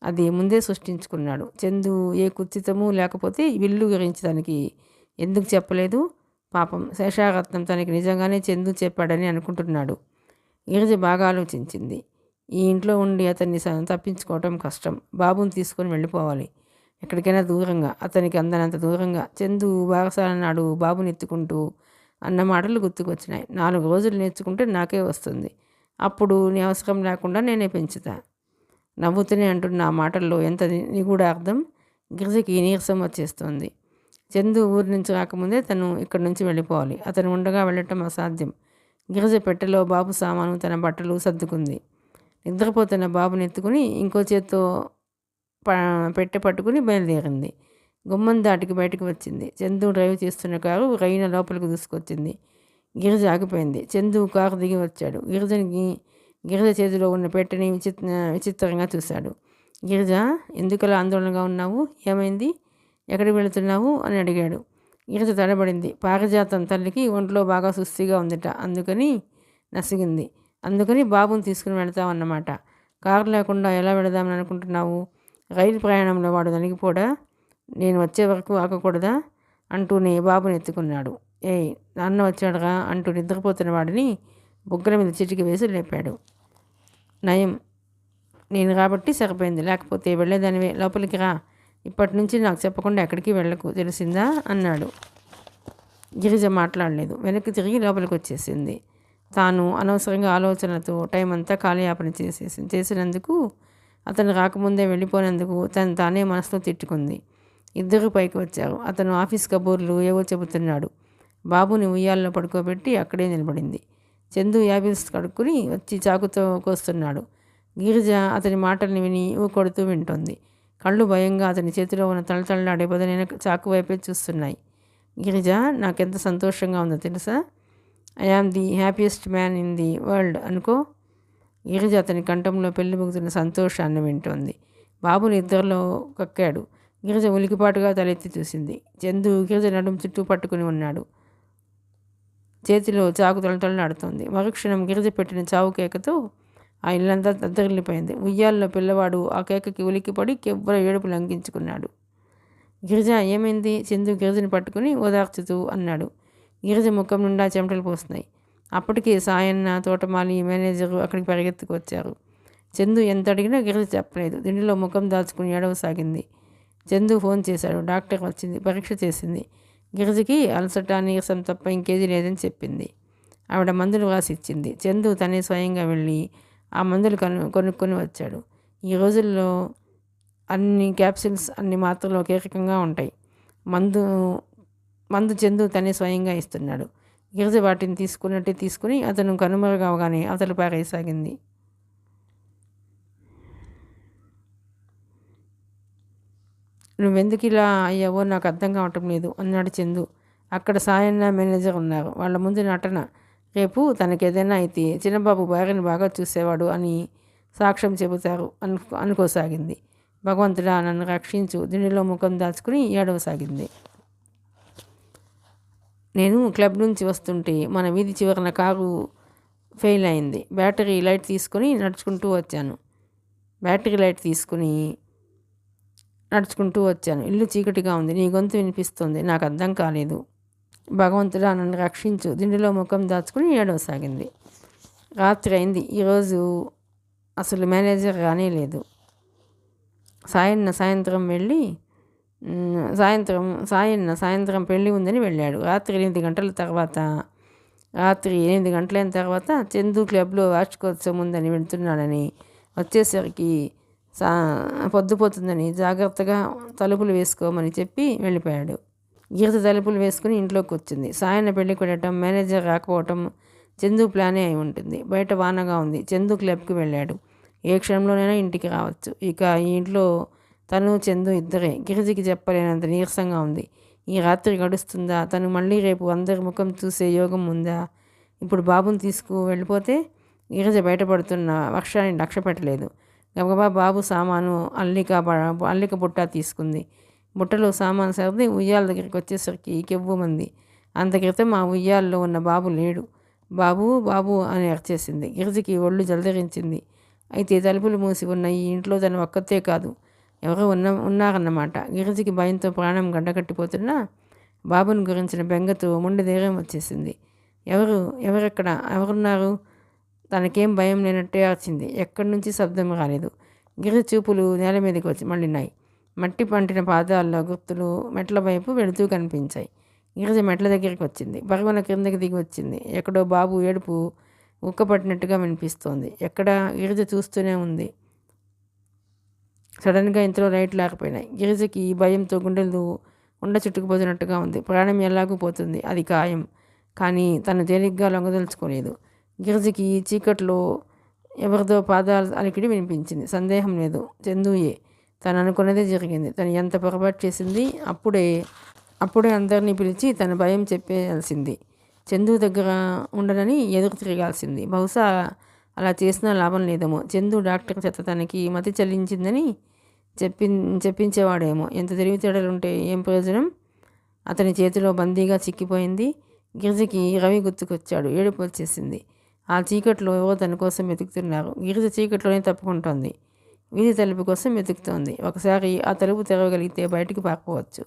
అది ముందే సృష్టించుకున్నాడు. చందు ఏ కుచితము లేకపోతే విల్లు గురించి తనకి ఎందుకు చెప్పలేదు? పాపం శేషారత్నం తనకి నిజంగానే చందు చెప్పాడని అనుకుంటున్నాడు. ఈరోజు బాగా ఆలోచించింది. ఈ ఇంట్లో ఉండి అతన్ని తప్పించుకోవటం కష్టం. బాబుని తీసుకొని వెళ్ళిపోవాలి ఎక్కడికైనా దూరంగా, అతనికి అందనంత దూరంగా. చందు బారసాల నాడు బాబుని ఎత్తుకుంటూ అన్న మాటలు గుర్తుకొచ్చినాయి. 4 రోజులు నేర్చుకుంటే నాకే వస్తుంది, అప్పుడు నీ అవసరం లేకుండా నేనే పెంచుతా. నవ్వుతూనే అంటున్న ఆ మాటల్లో ఎంత నిగూఢ అర్థం. గిరిజకి నీరసం వచ్చేస్తోంది. చందు ఊరి నుంచి రాకముందే తను ఇక్కడి నుంచి వెళ్ళిపోవాలి. అతను ఉండగా వెళ్ళటం అసాధ్యం. గిరిజ పెట్టెలో బాబు సామాను, తన బట్టలు సర్దుకుంది. నిద్రపోతున్న బాబుని ఎత్తుకుని ఇంకో చేత్తో పెట్టె పట్టుకుని బయలుదేరింది. గుమ్మం దాటికి బయటకు వచ్చింది. చందు డ్రైవ్ చేస్తున్న కారు రైన లోపలికి దూసుకొచ్చింది. గిరిజ ఆగిపోయింది. చందు కారు దిగి వచ్చాడు. గిరిజ చేతిలో ఉన్న పెట్టెని విచిత్రంగా చూశాడు. గిరిజ, ఎందుకలా ఆందోళనగా ఉన్నావు? ఏమైంది? ఎక్కడికి వెళుతున్నావు అని అడిగాడు. గిరిజ తడబడింది. పారిజాతం తల్లికి ఒంట్లో బాగా సుస్థిగా ఉందిట, అందుకని బాబుని తీసుకుని వెళతామన్నమాట. కారు లేకుండా ఎలా వెళదామని అనుకుంటున్నావు? రైలు ప్రయాణంలో వాడు నలిగిపోడా? నేను వచ్చే వరకు ఆగకూడదా అంటూనే బాబుని ఎత్తుకున్నాడు. ఏయ్, నాన్న వచ్చాడుగా అంటూ నిద్రపోతున్న వాడిని బుగ్గల మీద చిటికి వేసి లేపాడు. నయం, నేను కాబట్టి సరిపోయింది, లేకపోతే వెళ్ళేదానివే. లోపలికి రా, ఇప్పటి నుంచి నాకు చెప్పకుండా ఎక్కడికి వెళ్ళకు, తెలిసిందా అన్నాడు. గిరిజ మాట్లాడలేదు. వెనక్కి తిరిగి లోపలికి వచ్చేసింది. తాను అనవసరంగా ఆలోచనలతో టైం అంతా కాలయాపన చేసినందుకు, అతను రాకముందే వెళ్ళిపోయినందుకు తానే మనసులో తిట్టుకుంది. ఇద్దరు పైకి వచ్చారు. అతను ఆఫీస్ కబూర్లు ఏవో చెబుతున్నాడు. బాబుని ఉయ్యాల్లో పడుకోబెట్టి అక్కడే నిలబడింది. చందు యాపిల్స్ కడుక్కుని వచ్చి చాకుతో కోస్తున్నాడు. గిరిజ అతని మాటల్ని విని కొడుతూ వింటోంది. కళ్ళు భయంగా అతని చేతిలో ఉన్న తళతళలాడే బదులైన చాకు వైపే చూస్తున్నాయి. గిరిజ, నాకెంత సంతోషంగా ఉందో తెలుసా? I am the happiest man in the world అనుకో. గిరిజ అతని కంఠంలో పెళ్లిబుగుతున్న సంతోషాన్ని వింటోంది. బాబు నిద్రలో కక్కాడు. గిరిజ ఉలికిపాటుగా తలెత్తి చూసింది. చందు గిరిజ నడుము చుట్టూ పట్టుకుని ఉన్నాడు. చేతిలో చాకు తళతళలాడుతోంది. మరుక్షణం గిరిజ పెట్టిన చావు కేకతో ఆ ఇల్లంతా దద్దరిల్లిపోయింది. ఉయ్యాల్లో పిల్లవాడు ఆ కేకకి ఉలికిపడి కెవ్వర ఏడుపు లంఘించుకున్నాడు. గిరిజ, ఏమైంది? చందు గిరిజని పట్టుకుని ఓదార్చుతూ అన్నాడు. గిరిజ ముఖం నిండా చెమటలు పోస్తున్నాయి. అప్పటికే సాయన్న, తోటమాలి, మేనేజరు అక్కడికి పరిగెత్తుకు వచ్చారు. చందు ఎంత అడిగినా గిరిజ చెప్పలేదు. దిండిలో ముఖం దాచుకుని ఏడవసాగింది. చందు ఫోన్ చేశాడు. డాక్టర్ వచ్చింది, పరీక్ష చేసింది. గిరిజకి అలసట, నీరసం తప్ప ఇంకేదీ లేదని చెప్పింది. ఆవిడ మందులు రాసి ఇచ్చింది. చందు తనే స్వయంగా వెళ్ళి ఆ మందులు కొనుక్కొని వచ్చాడు. ఈ రోజుల్లో అన్ని క్యాప్సిల్స్, అన్ని మాత్రలు ఒకే రకంగా ఉంటాయి. మందు చందు తనే స్వయంగా ఇస్తున్నాడు. గిరిజ వాటిని తీసుకున్నట్టే తీసుకుని అతను కనుమరుగవగానే అవతల పారేసాగింది. నువ్వెందుకు ఇలా అయ్యావో నాకు అర్థం కావటం లేదు అన్నాడు చందు. అక్కడ సాయన్న, మేనేజర్ ఉన్నారు. వాళ్ళ ముందు నటన. రేపు తనకేదైనా అయితే చిన్నబాబు భార్యని బాగా చూసేవాడు అని సాక్ష్యం చెబుతారు అనుకోసాగింది. భగవంతుడా, నన్ను రక్షించు. దిండిలో ముఖం దాచుకుని ఏడవసాగింది. నేను క్లబ్ నుంచి వస్తుంటే మన వీధి చివరన కారు ఫెయిల్ అయింది. బ్యాటరీ లైట్ తీసుకుని నడుచుకుంటూ వచ్చాను. బ్యాటరీ లైట్ తీసుకుని నడుచుకుంటూ వచ్చాను. ఇల్లు చీకటిగా ఉంది. నీ గొంతు వినిపిస్తుంది. నాకు అర్థం కాలేదు. భగవంతుడా నన్ను రక్షించు. దిండులో ముఖం దాచుకుని ఏడవసాగింది. రాత్రి అయింది. ఈరోజు అసలు మేనేజర్ రానే లేదు. సాయంత్రం వెళ్ళి సాయంత్రం పెళ్ళి ఉందని వెళ్ళాడు. రాత్రి 8 గంటలైన తర్వాత చందు క్లబ్లో వార్షికోత్సవం ఉందని వెళ్తున్నాడని, వచ్చేసరికి పొద్దుపోతుందని జాగ్రత్తగా తలుపులు వేసుకోమని చెప్పి వెళ్ళిపోయాడు. గీత తలుపులు వేసుకుని ఇంట్లోకి వచ్చింది. సాయన్న పెళ్ళికి వెళ్ళటం, మేనేజర్ రాకపోవటం చందు ప్లానే అయి ఉంటుంది. బయట వానగా ఉంది. చందు క్లబ్కి వెళ్ళాడు. ఏ క్షణంలోనైనా ఇంటికి రావచ్చు. ఇక ఈ ఇంట్లో తను చందు ఇద్దరే. గిరిజకి చెప్పలేనంత నీరసంగా ఉంది. ఈ రాత్రి గడుస్తుందా? తను మళ్ళీ రేపు అందరి ముఖం చూసే యోగం ఉందా? ఇప్పుడు బాబుని తీసుకు వెళ్ళిపోతే గిరిజ బయటపడుతున్న వర్షాన్ని లక్ష్య పెట్టలేదు. గబగబా బాబు సామాను అల్లిక బుట్ట తీసుకుంది. బుట్టలో సామాను సర్ది ఉయ్యాల దగ్గరికి వచ్చేసరికి కెవ్వుమంది. అంత క్రితం ఆ ఉయ్యాల్లో ఉన్న బాబు లేడు. బాబు బాబు అని అరిచేసింది. గిరిజకి ఒళ్ళు జలధరించింది. అయితే తలుపులు మూసి ఉన్న ఈ ఇంట్లో తను ఒక్కతే కాదు, ఎవరో ఉన్నారన్నమాట. గిరిజకి భయంతో ప్రాణం గడ్డకట్టిపోతున్నా బాబుని గురించిన బెంగతో మొండి ధైర్యం వచ్చేసింది. ఎవరున్నారు? తనకేం భయం లేనట్టే అరిచింది. ఎక్కడి నుంచి శబ్దం రాలేదు. గిరిజ చూపులు నేల మీదకి వచ్చి మళ్ళీనాయి. మట్టి పంటిన పాదాల్లో గుర్తులు మెట్ల వైపు వెళుతూ కనిపించాయి. గిరిజ మెట్ల దగ్గరికి వచ్చింది. పరుగున కిందకి దిగి వచ్చింది. ఎక్కడో బాబు ఏడుపు ఉక్కపట్టినట్టుగా వినిపిస్తోంది. గిరిజ చూస్తూనే ఉంది. సడన్గా ఇంతలో లైట్లు ఆగిపోయినాయి. గిరిజకి భయంతో గుండెలు చుట్టుకుపోతున్నట్టుగా ఉంది. ప్రాణం ఎలాగూ పోతుంది, అది ఖాయం. కానీ తను తేలిగ్గా లొంగదలుచుకోలేదు. గిరిజకి చీకట్లో ఎవరిదో పాదాల అలికిడి వినిపించింది. సందేహం లేదు, చందుయే. తను అనుకున్నదే జరిగింది. తను ఎంత పొరపాటు చేసింది. అప్పుడే అందరినీ పిలిచి తన భయం చెప్పేయాల్సింది. చందు దగ్గర ఉండనని ఎదురు తిరగాల్సింది. బహుశా అలా చేసినా లాభం లేదేమో. చందు డాక్టర్ చేత తనకి మతి చెల్లించిందని చెప్పించేవాడేమో. ఎంత తెలివితేటలుంటే ఏం ప్రయోజనం? అతని చేతిలో బందీగా చిక్కిపోయింది. గిరిజకి రవి గుర్తుకొచ్చాడు. ఏడుపు వచ్చేసింది. ఆ చీకట్లో ఎవరో తన కోసం వెతుకుతున్నారు. గిరిజ చీకట్లోనే తప్పుకుంటోంది. వీధి తలుపు కోసం వెతుకుతోంది. ఒకసారి ఆ తలుపు తెరవగలిగితే బయటికి పారిపోవచ్చు.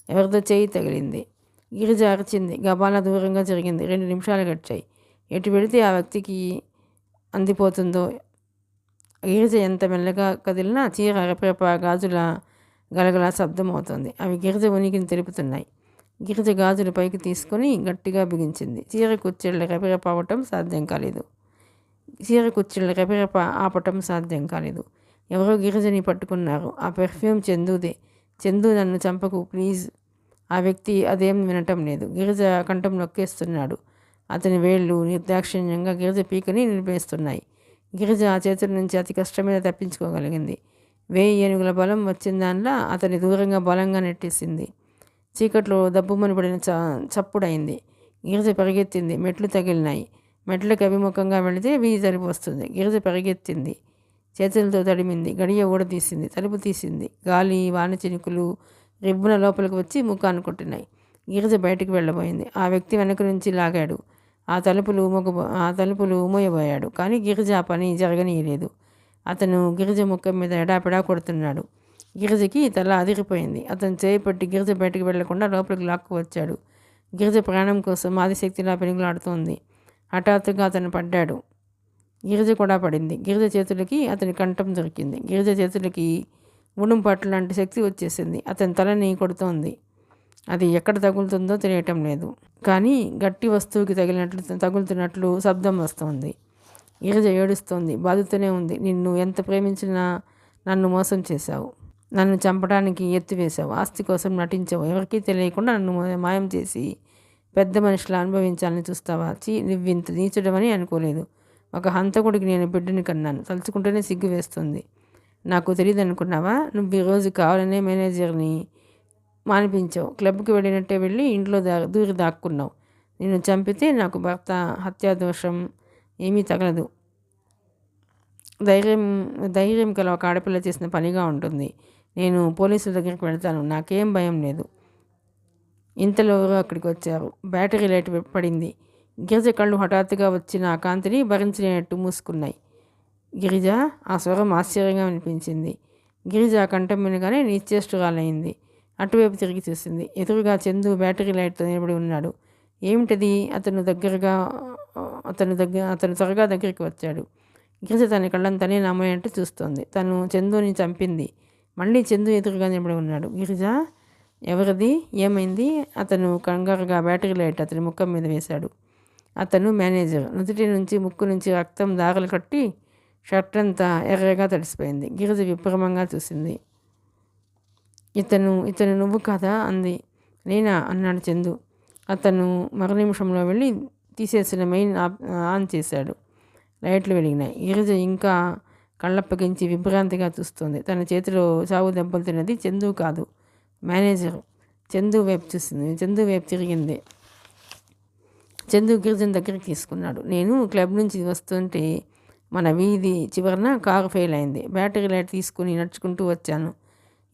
ఎవరితో చేయి తగిలింది. గిరిజ అరిచింది. గబాలా దూరంగా జరిగింది. 2 నిమిషాలు గడిచాయి. ఎటు వెళితే ఆ వ్యక్తికి అందిపోతుందో. గిరిజ ఎంత మెల్లగా కదిలినా చీర రెపరెప గాజుల గలగల శబ్దం అవుతుంది. అవి గిరిజ ఉనికిని తెలుపుతున్నాయి. గిరిజ గాజులు పైకి తీసుకొని గట్టిగా బిగించింది. చీర కుచ్చిళ్ళ రెపరెప ఆపటం సాధ్యం కాలేదు. ఎవరో గిరిజని పట్టుకున్నారు. ఆ పెర్ఫ్యూమ్ చందుదే. చందు నన్ను చంపకు ప్లీజ్. ఆ వ్యక్తి అదేం వినటం లేదు. గిరిజ కంఠం నొక్కేస్తున్నాడు. అతని వేళ్ళు నిర్దాక్షిణ్యంగా గిరిజ పీకని నిలిపేస్తున్నాయి. గిరిజ ఆ చేతుల నుంచి అతి కష్టం మీద తప్పించుకోగలిగింది. 1000 ఏనుగుల బలం వచ్చిన దానిలా అతని దూరంగా బలంగా నెట్టేసింది. చీకట్లో దబ్బుమని పడిన చప్పుడైంది. గిరిజ పరిగెత్తింది. మెట్లు తగిలినాయి. మెట్లకి అభిముఖంగా వెళితే వీధి తలుపు వస్తుంది. గిరిజ పరిగెత్తింది. చేతులతో తడిమింది. గడియ ఊడదీసింది. తలుపు తీసింది. గాలి వాన చినుకులు రిబ్బున లోపలికి వచ్చి ముఖాన్ని కొట్టినాయి. గిరిజ బయటికి వెళ్ళబోయింది. ఆ వ్యక్తి వెనక నుంచి లాగాడు. ఆ తలుపులు మూయబోయాడు. కానీ గిరిజ ఆ పని జరగనీయలేదు. అతను గిరిజ ముఖం మీద ఎడాపెడా కొడుతున్నాడు. గిరిజకి తల అదిరిపోయింది. అతను చేయిపట్టి గిరిజ బయటికి వెళ్లకుండా లోపలికి లాక్కు వచ్చాడు. గిరిజ ప్రాణం కోసం ఆదిశక్తిలా పెనుగులాడుతోంది. హఠాత్తుగా అతను పడ్డాడు. గిరిజ కూడా పడింది. గిరిజ చేతులకి అతని కంఠం దొరికింది. గిరిజ చేతులకి ఉడుం పట్ల లాంటి శక్తి వచ్చేసింది. అతని తలని కొడుతోంది. అది ఎక్కడ తగులుతుందో తెలియటం లేదు. కానీ గట్టి వస్తువుకి తగులుతున్నట్లు శబ్దం వస్తోంది. గిరిజ ఏడుస్తోంది. బాధతోనే ఉంది. నిన్ను ఎంత ప్రేమించినా నన్ను మోసం చేశావు. నన్ను చంపడానికి ఎత్తివేశావు. ఆస్తి కోసం నటించావు. ఎవరికీ తెలియకుండా నన్ను మాయం చేసి పెద్ద మనిషిలా అనుభవించాలని చూస్తావా? నువ్వింత నీచుడమని అనుకోలేదు. ఒక హంతకుడికి నేను బిడ్డని కన్నాను. తలుచుకుంటేనే సిగ్గు వేస్తుంది. నాకు తెలియదు అనుకున్నావా? నువ్వు ఈరోజు కావాలనే మేనేజర్ని మానిపించావు. క్లబ్కి వెళ్ళినట్టే వెళ్ళి ఇంట్లో దూరి దాక్కున్నావు. నిన్ను చంపితే నాకు భర్త హత్యాదోషం ఏమీ తగలదు. ధైర్యం గల ఒక ఆడపిల్ల చేసిన పనిగా ఉంటుంది. నేను పోలీసుల దగ్గరికి వెళ్తాను. నాకేం భయం లేదు. ఇంతలో అక్కడికి వచ్చారు. బ్యాటరీ లైట్ పడింది. గిరిజ కళ్ళు హఠాత్తుగా వచ్చిన ఆ కాంతిని భరించలేనట్టు మూసుకున్నాయి. గిరిజ, ఆ స్వరం ఆశ్చర్యంగా వినిపించింది. గిరిజ కంఠం వినగానే నిశ్చేష్టురాలైంది. అటువైపు తిరిగి చూసింది. ఎదురుగా చందు బ్యాటరీ లైట్తో నిలబడి ఉన్నాడు. ఏమిటది? అతను త్వరగా దగ్గరికి వచ్చాడు. గిరిజ తన కళ్ళను తనే నమ్మేంటూ చూస్తోంది. తను చందుని చంపింది. మళ్ళీ చందు ఎదురుగా నిలబడి ఉన్నాడు. గిరిజ, ఎవరిది? ఏమైంది? అతను కంగారుగా బ్యాటరీ లైట్ అతని ముఖం మీద వేశాడు. అతను మేనేజర్. నుదుటి నుంచి ముక్కు నుంచి రక్తం దారలు కట్టి షర్ట్ అంతా ఎర్రగా తడిసిపోయింది. గిరిజ విభ్రమంగా చూసింది. ఇతను నువ్వు కదా అంది. నేనా అన్నాడు చందు. అతను మరు నిమిషంలో వెళ్ళి తీసేసిన మెయిన్ ఆన్ చేశాడు. లైట్లు వెలిగినాయి. గిరిజ ఇంకా కళ్ళప్పగించి విభ్రాంతిగా చూస్తుంది. తన చేతిలో చావు దెబ్బలు తిన్నది చందు కాదు, మేనేజరు. చందు వైపు చూసింది. చందు వైపు తిరిగింది. చందు గిరిజన్ దగ్గరికి తీసుకున్నాడు. నేను క్లబ్ నుంచి వస్తుంటే మన వీధి చివరన కారు ఫెయిల్ అయింది. బ్యాటరీ లైట్ తీసుకుని నడుచుకుంటూ వచ్చాను.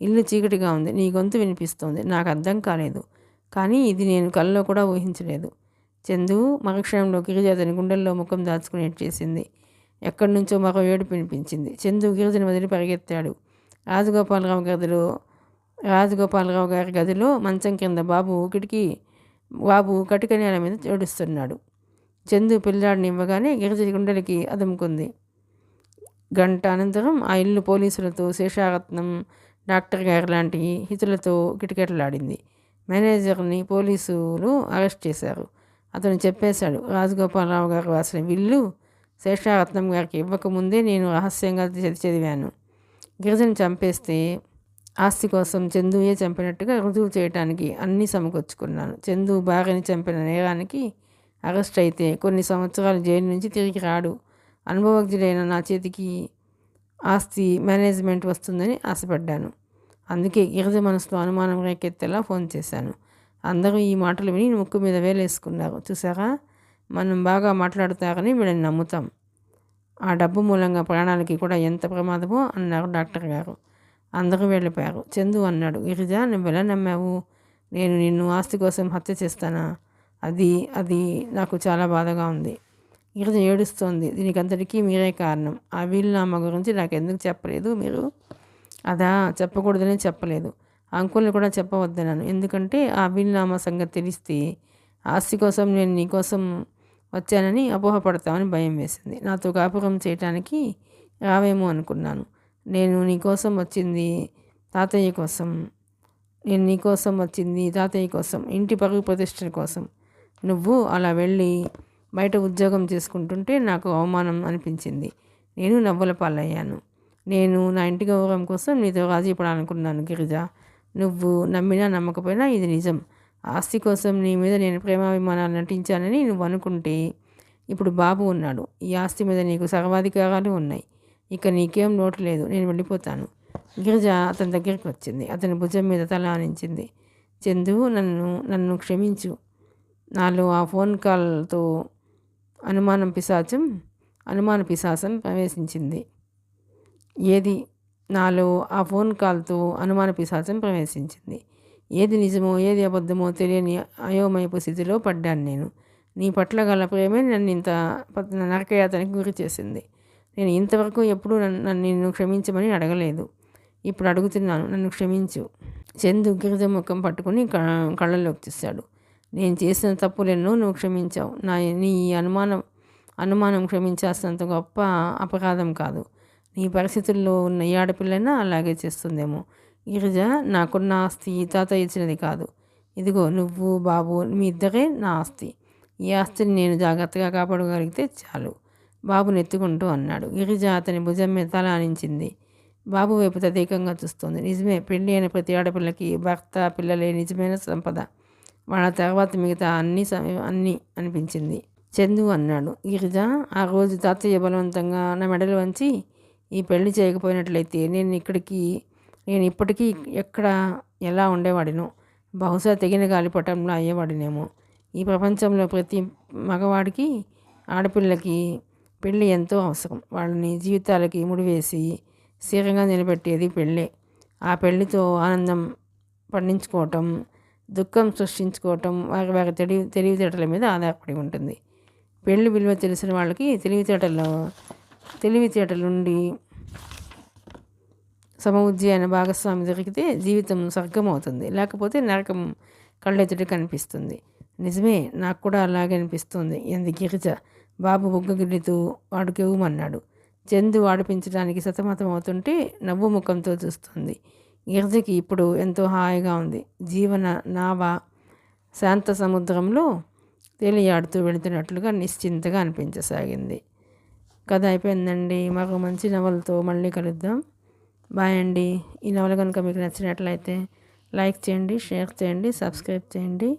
ఇల్లు చీకటిగా ఉంది. నీ గొంతు వినిపిస్తోంది. నాకు అర్థం కాలేదు, కానీ ఇది నేను కల్లో కూడా ఊహించలేదు. చందు మరుక్షణంలో గిరిజ అతని గుండెల్లో ముఖం దాచుకుని చేసింది. ఎక్కడి నుంచో మరో ఏడుపు వినిపించింది. చందు గిరిజను వదిలి పరిగెత్తాడు. రాజగోపాలరావు గారి గదిలో మంచం కింద బాబు కటిక నేల మీద ఏడుస్తున్నాడు. చందు పిల్లాడిని ఇవ్వగానే గిరిజ గుండెలకి అదుముకుంది. గంట అనంతరం ఆ ఇల్లు పోలీసులతో, శేషారత్నం డాక్టర్ గారు లాంటి హితులతో కిటకిటలాడింది. మేనేజర్ని పోలీసులు అరెస్ట్ చేశారు. అతను చెప్పేశాడు, రాజగోపాలరావు గారు రాసిన విల్లు శేషారత్నం గారికి ఇవ్వకముందే నేను రహస్యంగా చదివాను. గిరిజను చంపేస్తే ఆస్తి కోసం చందుయే చంపినట్టుగా రుజువు చేయడానికి అన్నీ సమకూర్చుకున్నాను. చందు భార్యని చంపిన నేరానికి అరెస్ట్ అయితే కొన్ని సంవత్సరాలు జైలు నుంచి తిరిగి రాడు. అనుభవజ్ఞుడైన నా చేతికి ఆస్తి మేనేజ్మెంట్ వస్తుందని ఆశపడ్డాను. అందుకే గిరిజ మనసులో అనుమానం రేకెత్తేలా ఫోన్ చేశాను. అందరూ ఈ మాటలు విని ముక్కు మీద వేలేసుకున్నారు. చూసారా, మనం బాగా మాట్లాడుతారని వీళ్ళని నమ్ముతాం. ఆ డబ్బు మూలంగా ప్రాణాలకి కూడా ఎంత ప్రమాదమో అన్నారు డాక్టర్ గారు. అందరూ వెళ్ళిపోయారు. చందు అన్నాడు, గిరిజ, నువ్వెలా నమ్మావు? నేను నిన్ను ఆస్తి కోసం హత్య చేస్తానా? అది నాకు చాలా బాధగా ఉంది. గిరిజ ఏడుస్తోంది. దీనికంతటికీ మీరే కారణం. ఆ వీలునామా గురించి నాకు ఎందుకు చెప్పలేదు మీరు? అదా, చెప్పకూడదని చెప్పలేదు. అంకుల్ని కూడా చెప్పవద్దన్నాను. ఎందుకంటే ఆ వీలునామా సంగతి తెలిస్తే ఆస్తి కోసం నేను నీకోసం వచ్చానని అపోహపడతామని భయం వేసింది. నాతో కాపురం చేయటానికి రావేమో అనుకున్నాను. నేను నీకోసం వచ్చింది తాతయ్య కోసం, ఇంటి పరుగు ప్రతిష్టల కోసం. నువ్వు అలా వెళ్ళి బయట ఉద్యోగం చేసుకుంటుంటే నాకు అవమానం అనిపించింది. నేను నవ్వుల పాలయ్యాను. నేను నా ఇంటి గౌరవం కోసం నీతో రాజీ పడాలనుకున్నాను గిరిజ. నువ్వు నమ్మినా నమ్మకపోయినా ఇది నిజం. ఆస్తి కోసం నీ మీద నేను ప్రేమాభిమానాలు నటించానని నువ్వు అనుకుంటే ఇప్పుడు బాబు ఉన్నాడు. ఈ ఆస్తి మీద నీకు సర్వాధికారాలు ఉన్నాయి. ఇక నీకేం లోటు లేదు. నేను వెళ్ళిపోతాను. గిరిజ అతని దగ్గరికి వచ్చింది. అతని భుజం మీద తల ఆనించింది. చందు, నన్ను క్షమించు. నాలో ఆ ఫోన్ కాల్తో అనుమాన పిశాచం ప్రవేశించింది. ఏది నిజమో ఏది అబద్ధమో తెలియని అయోమయపు స్థితిలో పడ్డాను నేను. నీ పట్ల గల ప్రేమే నన్ను ఇంత నరకయాతనకి గురి చేసింది. నేను ఇంతవరకు ఎప్పుడూ నిన్ను క్షమించమని అడగలేదు. ఇప్పుడు అడుగుతున్నాను, నన్ను క్షమించు. చందు గిరిజ ముఖం పట్టుకుని కళ్ళల్లోకి చూశాడు. నేను చేసిన తప్పులెన్నో నువ్వు క్షమించావు. నీ అనుమానం క్షమించాల్సినంత గొప్ప అపరాధం కాదు. నీ పరిస్థితుల్లో ఉన్న ఈ ఆడపిల్లైనా అలాగే చేస్తుందేమో. గిరిజ, నాకున్న ఆస్తి తాతయ్య ఇచ్చినది కాదు. ఇదిగో నువ్వు, బాబు, మీ ఇద్దరే నా ఆస్తి. ఈ ఆస్తిని నేను జాగ్రత్తగా కాపాడగలిగితే చాలు. బాబుని ఎత్తుకుంటూ అన్నాడు. గిరిజ అతని భుజం మీద తల ఆనించింది. బాబు వైపు తదేకంగా చూస్తోంది. నిజమే, పెళ్ళి అయిన ప్రతి ఆడపిల్లకి భర్త, పిల్లలే నిజమైన సంపద. వాళ్ళ తర్వాత మిగతా అన్నీ అనిపించింది. చందు అన్నాడు. గిరిజ, ఆ రోజు తాతయ్య బలవంతంగా నా మెడలు వంచి ఈ పెళ్లి చేయకపోయినట్లయితే నేను ఇప్పటికీ ఎలా ఉండేవాడినో. బహుశా తెగిన గాలిపటంలో అయ్యేవాడినేమో. ఈ ప్రపంచంలో ప్రతి మగవాడికి ఆడపిల్లకి పెళ్ళి ఎంతో అవసరం. వాళ్ళని జీవితాలకి ముడివేసి స్థిరంగా నిలబెట్టేది పెళ్ళే. ఆ పెళ్లితో ఆనందం పండించుకోవటం, దుఃఖం సృష్టించుకోవటం వారి తెలివితేటల మీద ఆధారపడి ఉంటుంది. పెళ్లి విలువ తెలిసిన వాళ్ళకి తెలివితేటలుండి సమఉజ్జీవన భాగస్వామి దొరికితే జీవితం స్వర్గం అవుతుంది, లేకపోతే నరకం కళ్ళెదుట కనిపిస్తుంది. నిజమే, నాకు కూడా అలాగే అనిపిస్తుంది ఎంది గిరిజ. బాబు బుగ్గగిల్లుతూ వాడు కెవ్వుమన్నాడు. చందు ఆడిపించడానికి సతమతం అవుతుంటే నవ్వు ముఖంతో చూస్తుంది. గిరిజకి ఇప్పుడు ఎంతో హాయిగా ఉంది. జీవన నావ శాంత సముద్రంలో తేలియాడుతూ వెళుతున్నట్లుగా నిశ్చింతగా అనిపించసాగింది. కథ అయిపోయిందండి. మరో మంచి నవలతో మళ్ళీ కలుద్దాం. బాయ్ అండి. ఈ నవల కనుక మీకు నచ్చినట్లయితే లైక్ చేయండి, షేర్ చేయండి, సబ్స్క్రైబ్ చేయండి.